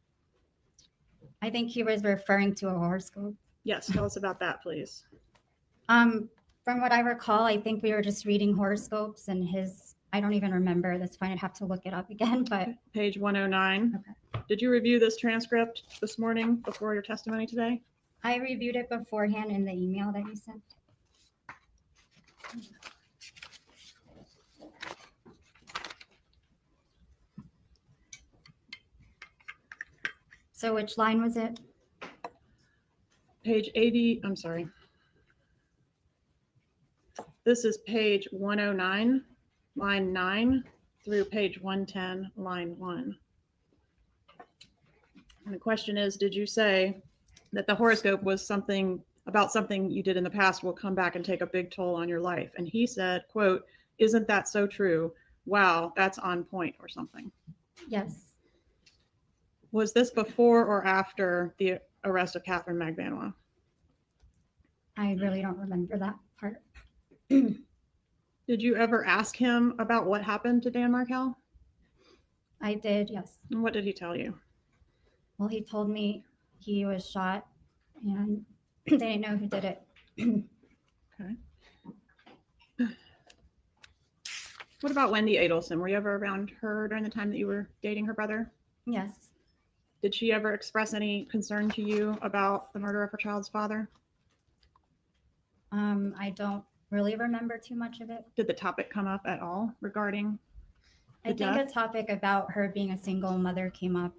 Speaker 12: I think he was referring to a horoscope.
Speaker 11: Yes, tell us about that, please.
Speaker 12: From what I recall, I think we were just reading horoscopes and I don't even remember. That's fine. I'd have to look it up again, but.
Speaker 11: Page 109. Okay. Did you review this transcript this morning before your testimony today?
Speaker 12: I reviewed it beforehand in the email that you sent. So which line was it?
Speaker 11: Page 80, I'm sorry. This is page 109, line 9 through page 110, line 1. And the question is, did you say that the horoscope was something about something you did in the past will come back and take a big toll on your life? And he said, quote, "Isn't that so true? Wow, that's on point," or something.
Speaker 12: Yes.
Speaker 11: Was this before or after the arrest of Catherine Magbanua?
Speaker 12: I really don't remember that part.
Speaker 11: Did you ever ask him about what happened to Dan Markel?
Speaker 12: I did, yes.
Speaker 11: And what did he tell you?
Speaker 12: Well, he told me he was shot and they didn't know who did it.
Speaker 11: Okay. What about Wendy Adelson? Were you ever around her during the time that you were dating her brother?
Speaker 12: Yes.
Speaker 11: Did she ever express any concern to you about the murder of her child's father?
Speaker 12: I don't really remember too much of it.
Speaker 11: Did the topic come up at all regarding
Speaker 12: I think a topic about her being a single mother came up,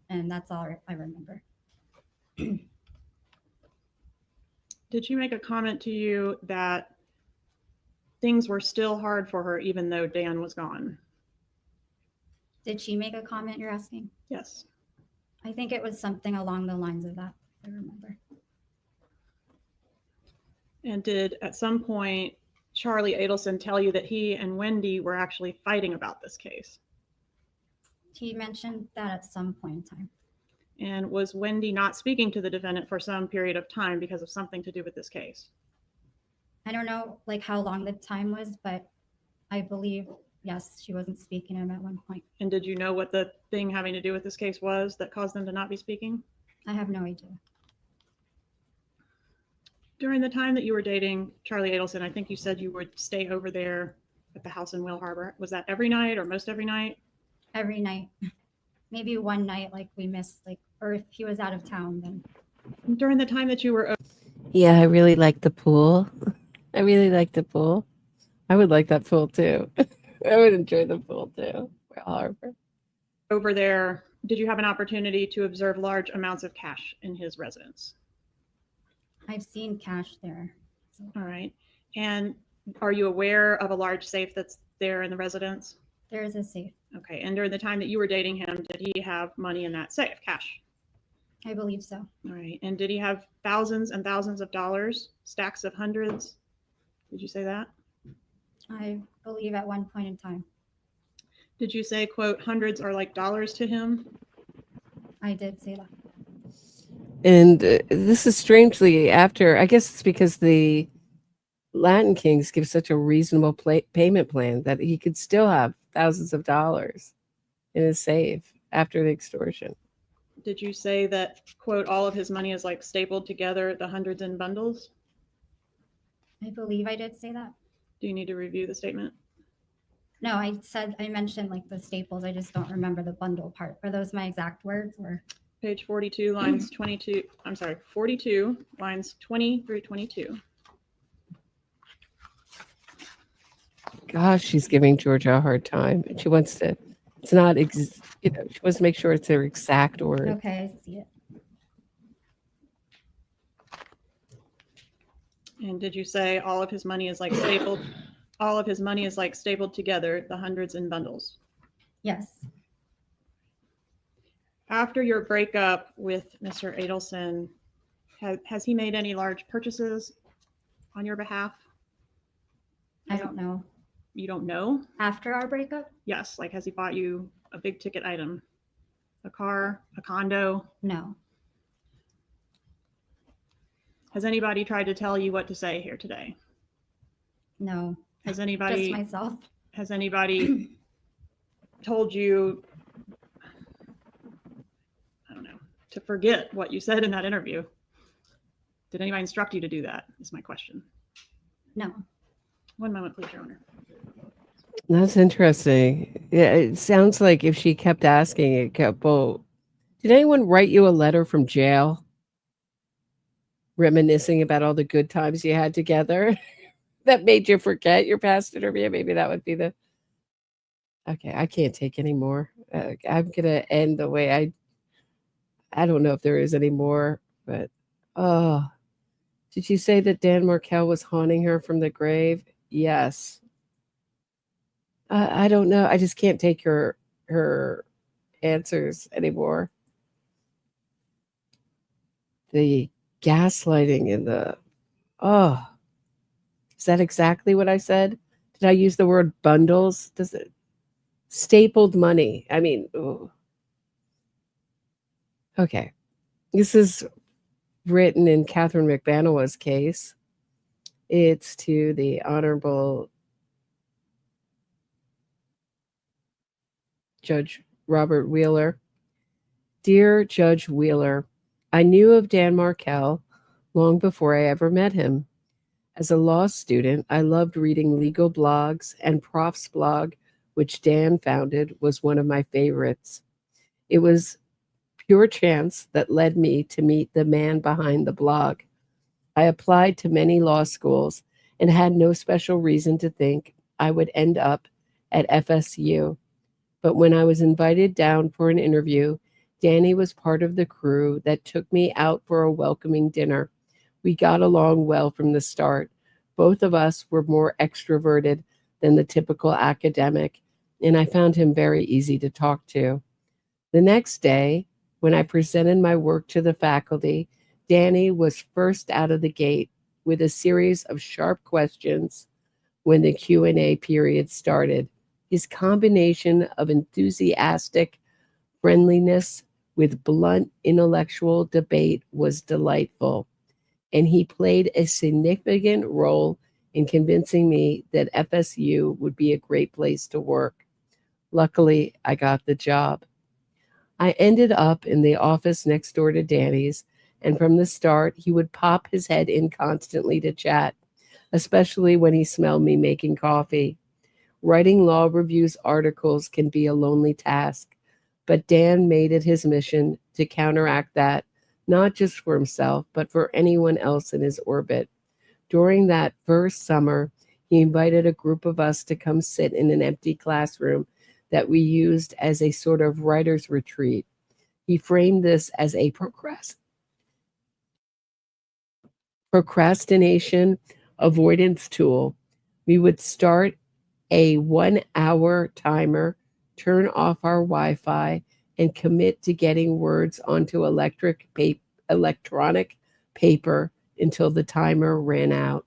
Speaker 12: and that's all I remember.
Speaker 11: Did she make a comment to you that things were still hard for her even though Dan was gone?
Speaker 12: Did she make a comment, you're asking?
Speaker 11: Yes.
Speaker 12: I think it was something along the lines of that, I remember.
Speaker 11: And did at some point Charlie Adelson tell you that he and Wendy were actually fighting about this case?
Speaker 12: He mentioned that at some point in time.
Speaker 11: And was Wendy not speaking to the defendant for some period of time because of something to do with this case?
Speaker 12: I don't know like how long the time was, but I believe, yes, she wasn't speaking to him at one point.
Speaker 11: And did you know what the thing having to do with this case was that caused them to not be speaking?
Speaker 12: I have no idea.
Speaker 11: During the time that you were dating Charlie Adelson, I think you said you would stay over there at the house in Will Harbor. Was that every night or most every night?
Speaker 12: Every night. Maybe one night like we missed, like, or if he was out of town then.
Speaker 11: During the time that you were...
Speaker 5: Yeah, I really like the pool. I really like the pool. I would like that pool too. I would enjoy the pool too. Harbor.
Speaker 11: Over there, did you have an opportunity to observe large amounts of cash in his residence?
Speaker 12: I've seen cash there.
Speaker 11: All right. And are you aware of a large safe that's there in the residence?
Speaker 12: There is a safe.
Speaker 11: Okay. And during the time that you were dating him, did he have money in that safe, cash?
Speaker 12: I believe so.
Speaker 11: All right. And did he have thousands and thousands of dollars, stacks of hundreds? Did you say that?
Speaker 12: I believe at one point in time.
Speaker 11: Did you say, quote, hundreds are like dollars to him?
Speaker 12: I did say that.
Speaker 5: And this is strangely after, I guess it's because the Latin Kings give such a reasonable payment plan that he could still have thousands of dollars in his safe after the extortion.
Speaker 11: Did you say that, quote, all of his money is like stapled together, the hundreds in bundles?
Speaker 12: I believe I did say that.
Speaker 11: Do you need to review the statement?
Speaker 12: No, I mentioned like the staples. I just don't remember the bundle part. Are those my exact words or?
Speaker 11: Page 42, lines 22, I'm sorry, 42, lines 20 through 22.
Speaker 5: Gosh, she's giving Georgia a hard time. She wants to, it's not, she wants to make sure it's her exact word.
Speaker 12: Okay, I see it.
Speaker 11: And did you say all of his money is like stapled? All of his money is like stapled together, the hundreds in bundles?
Speaker 12: Yes.
Speaker 11: After your breakup with Mr. Adelson, has he made any large purchases on your behalf?
Speaker 12: I don't know.
Speaker 11: You don't know?
Speaker 12: After our breakup?
Speaker 11: Yes. Like, has he bought you a big ticket item? A car, a condo?
Speaker 12: No.
Speaker 11: Has anybody tried to tell you what to say here today?
Speaker 12: No.
Speaker 11: Has anybody?
Speaker 12: Just myself.
Speaker 11: Has anybody told you, I don't know, to forget what you said in that interview? Did anybody instruct you to do that? Is my question.
Speaker 12: No.
Speaker 11: One moment, please, Your Honor.
Speaker 5: That's interesting. Yeah, it sounds like if she kept asking, it kept, well, did anyone write you a letter from jail? Reminiscing about all the good times you had together that made you forget your past interview? Maybe that would be the, okay, I can't take any more. I'm going to end the way I don't know if there is any more, but, oh, did you say that Dan Markel was haunting her from the grave? Yes. I don't know. I just can't take her answers anymore. The gaslighting and the, oh, is that exactly what I said? Did I use the word bundles? Does it stapled money? I mean, ooh. Okay. This is written in Catherine McBanowa's case. It's to the Honorable Judge Robert Wheeler. Dear Judge Wheeler, I knew of Dan Markel long before I ever met him. As a law student, I loved reading legal blogs, and Prof's blog, which Dan founded, was one of my favorites. It was pure chance that led me to meet the man behind the blog. I applied to many law schools and had no special reason to think I would end up at FSU. But when I was invited down for an interview, Danny was part of the crew that took me out for a welcoming dinner. We got along well from the start. Both of us were more extroverted than the typical academic, and I found him very easy to talk to. The next day, when I presented my work to the faculty, Danny was first out of the gate with a series of sharp questions when the Q&A period started. His combination of enthusiastic friendliness with blunt intellectual debate was delightful, and he played a significant role in convincing me that FSU would be a great place to work. Luckily, I got the job. I ended up in the office next door to Danny's, and from the start, he would pop his head in constantly to chat, especially when he smelled me making coffee. Writing law reviews articles can be a lonely task, but Dan made it his mission to counteract that, not just for himself, but for anyone else in his orbit. During that first summer, He invited a group of us to come sit in an empty classroom that we used as a sort of writer's retreat. He framed this as a procrastination avoidance tool. We would start a 1-hour timer, turn off our Wi-Fi, and commit to getting words onto electronic paper until the timer ran out.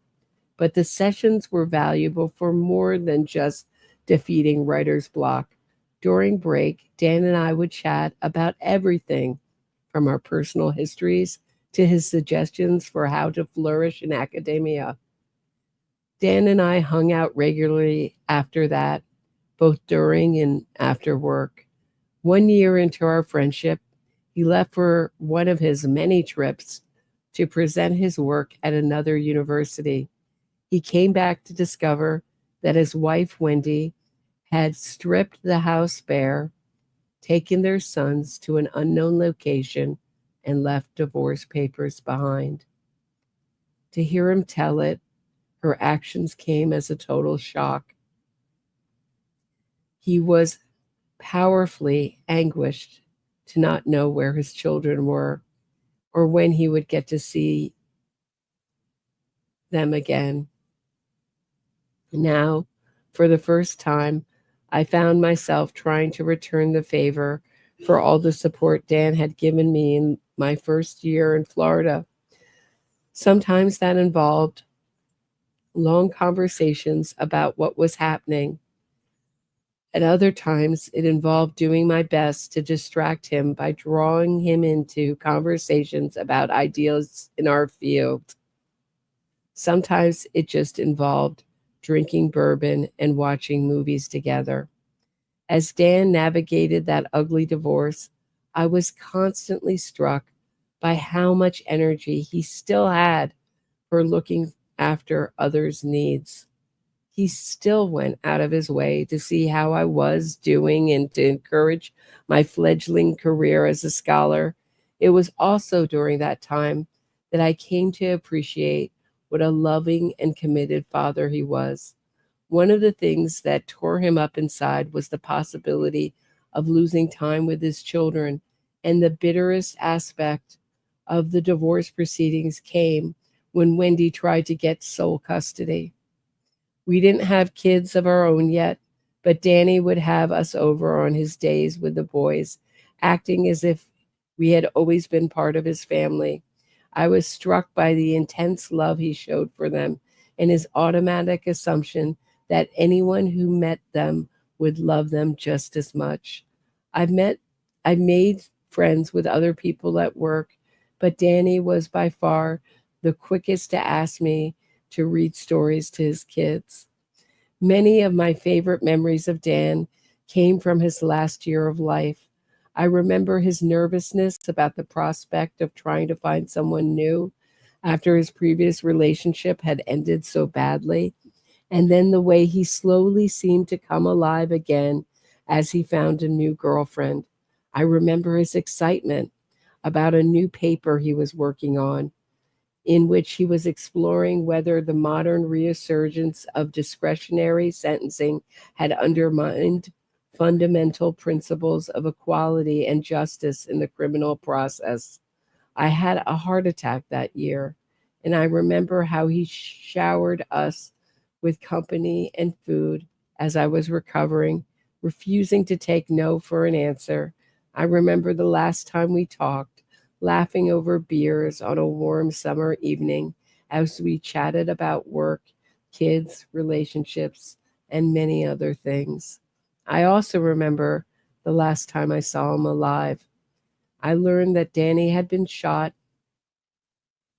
Speaker 5: But the sessions were valuable for more than just defeating writer's block. During break, Dan and I would chat about everything from our personal histories to his suggestions for how to flourish in academia. Dan and I hung out regularly after that, both during and after work. 1 year into our friendship, he left for one of his many trips to present his work at another university. He came back to discover that his wife, Wendy, had stripped the house bare, taken their sons to an unknown location, and left divorce papers behind. To hear him tell it, her actions came as a total shock. He was powerfully anguished to not know where his children were or when he would get to see them again. Now, for the first time, I found myself trying to return the favor for all the support Dan had given me in my first year in Florida. Sometimes that involved long conversations about what was happening. At other times, it involved doing my best to distract him by drawing him into conversations about ideas in our field. Sometimes it just involved drinking bourbon and watching movies together. As Dan navigated that ugly divorce, I was constantly struck by how much energy he still had for looking after others' needs. He still went out of his way to see how I was doing and to encourage my fledgling career as a scholar. It was also during that time that I came to appreciate what a loving and committed father he was. One of the things that tore him up inside was the possibility of losing time with his children, and the bitterest aspect of the divorce proceedings came when Wendy tried to get sole custody. We didn't have kids of our own yet, but Danny would have us over on his days with the boys, acting as if we had always been part of his family. I was struck by the intense love he showed for them and his automatic assumption that anyone who met them would love them just as much. I've made friends with other people at work, but Danny was by far the quickest to ask me to read stories to his kids. Many of my favorite memories of Dan came from his last year of life. I remember his nervousness about the prospect of trying to find someone new after his previous relationship had ended so badly, and then the way he slowly seemed to come alive again as he found a new girlfriend. I remember his excitement about a new paper he was working on, in which he was exploring whether the modern resurgence of discretionary sentencing had undermined fundamental principles of equality and justice in the criminal process. I had a heart attack that year, and I remember how he showered us with company and food as I was recovering, refusing to take no for an answer. I remember the last time we talked, laughing over beers on a warm summer evening as we chatted about work, kids, relationships, and many other things. I also remember the last time I saw him alive. I learned that Danny had been shot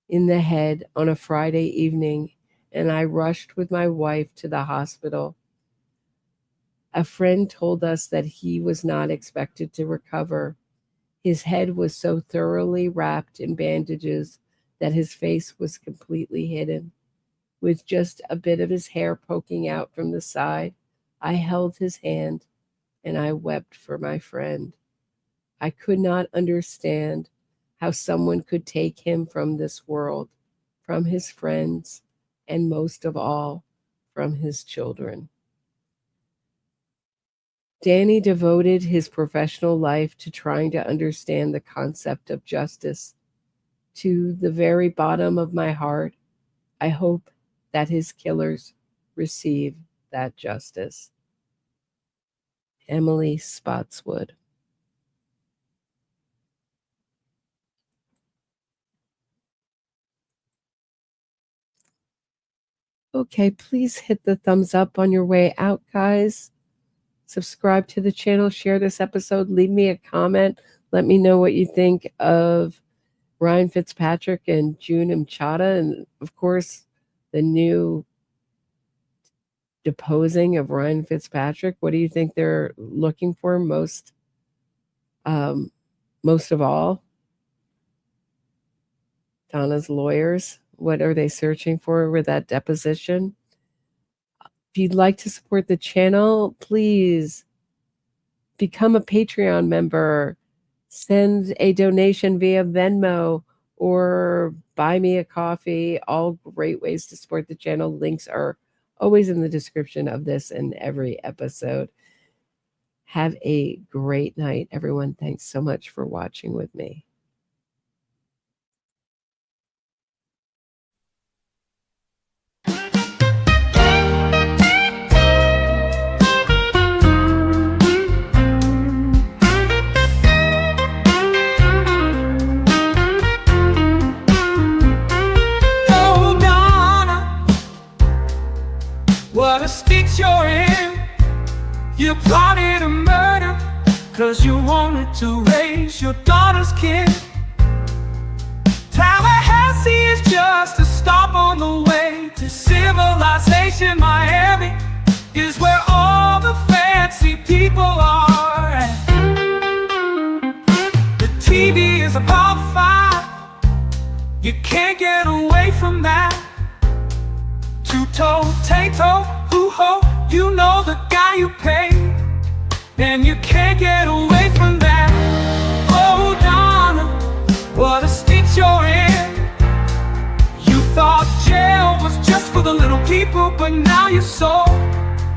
Speaker 5: in the head on a Friday evening, and I rushed with my wife to the hospital. A friend told us that he was not expected to recover. His head was so thoroughly wrapped in bandages that his face was completely hidden. With just a bit of his hair poking out from the side, I held his hand and I wept for my friend. I could not understand how someone could take him from this world, from his friends, and most of all, from his children. Danny devoted his professional life to trying to understand the concept of justice. To the very bottom of my heart, I hope that his killers receive that justice. Emily Spotswood. Okay, please hit the thumbs up on your way out, guys. Subscribe to the channel, share this episode, leave me a comment. Let me know what you think of Ryan Fitzpatrick and June Mchata, and of course, the new deposing of Ryan Fitzpatrick. What do you think they're looking for most of all? Donna's lawyers, what are they searching for with that deposition? If you'd like to support the channel, please become a Patreon member. Send a donation via Venmo or buy me a coffee. All great ways to support the channel. Links are always in the description of this and every episode. Have a great night, everyone. Thanks so much for watching with me.
Speaker 13: What a stitch you're in. You plotted a murder 'cause you wanted to raise your daughter's kid. Tallahassee is just a stop on the way to civilization. Miami is where all the fancy people are. The TV is about 5. You can't get away from that. Two-toe, tay-toe, hoo-ho, you know the guy you pay, and you can't get away from that. Oh, Donna, what a stitch you're in. You thought jail was just for the little people, but now you're sold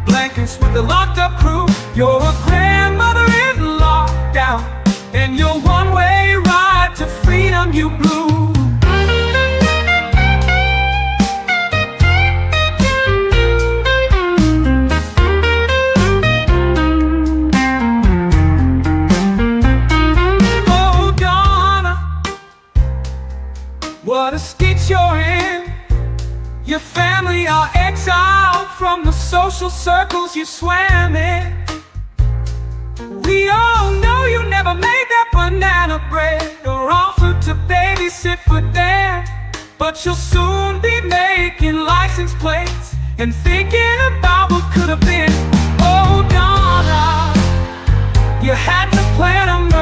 Speaker 13: blankets with the locked-up crew. You're a grandmother in lockdown, and your one-way ride to freedom you blew. What a stitch you're in. Your family are exiled from the social circles you swam in. We all know you never made that banana bread or offered to babysit for Dan, but you'll soon be making license plates and thinking about what could have been. Oh, Donna, you had to plan a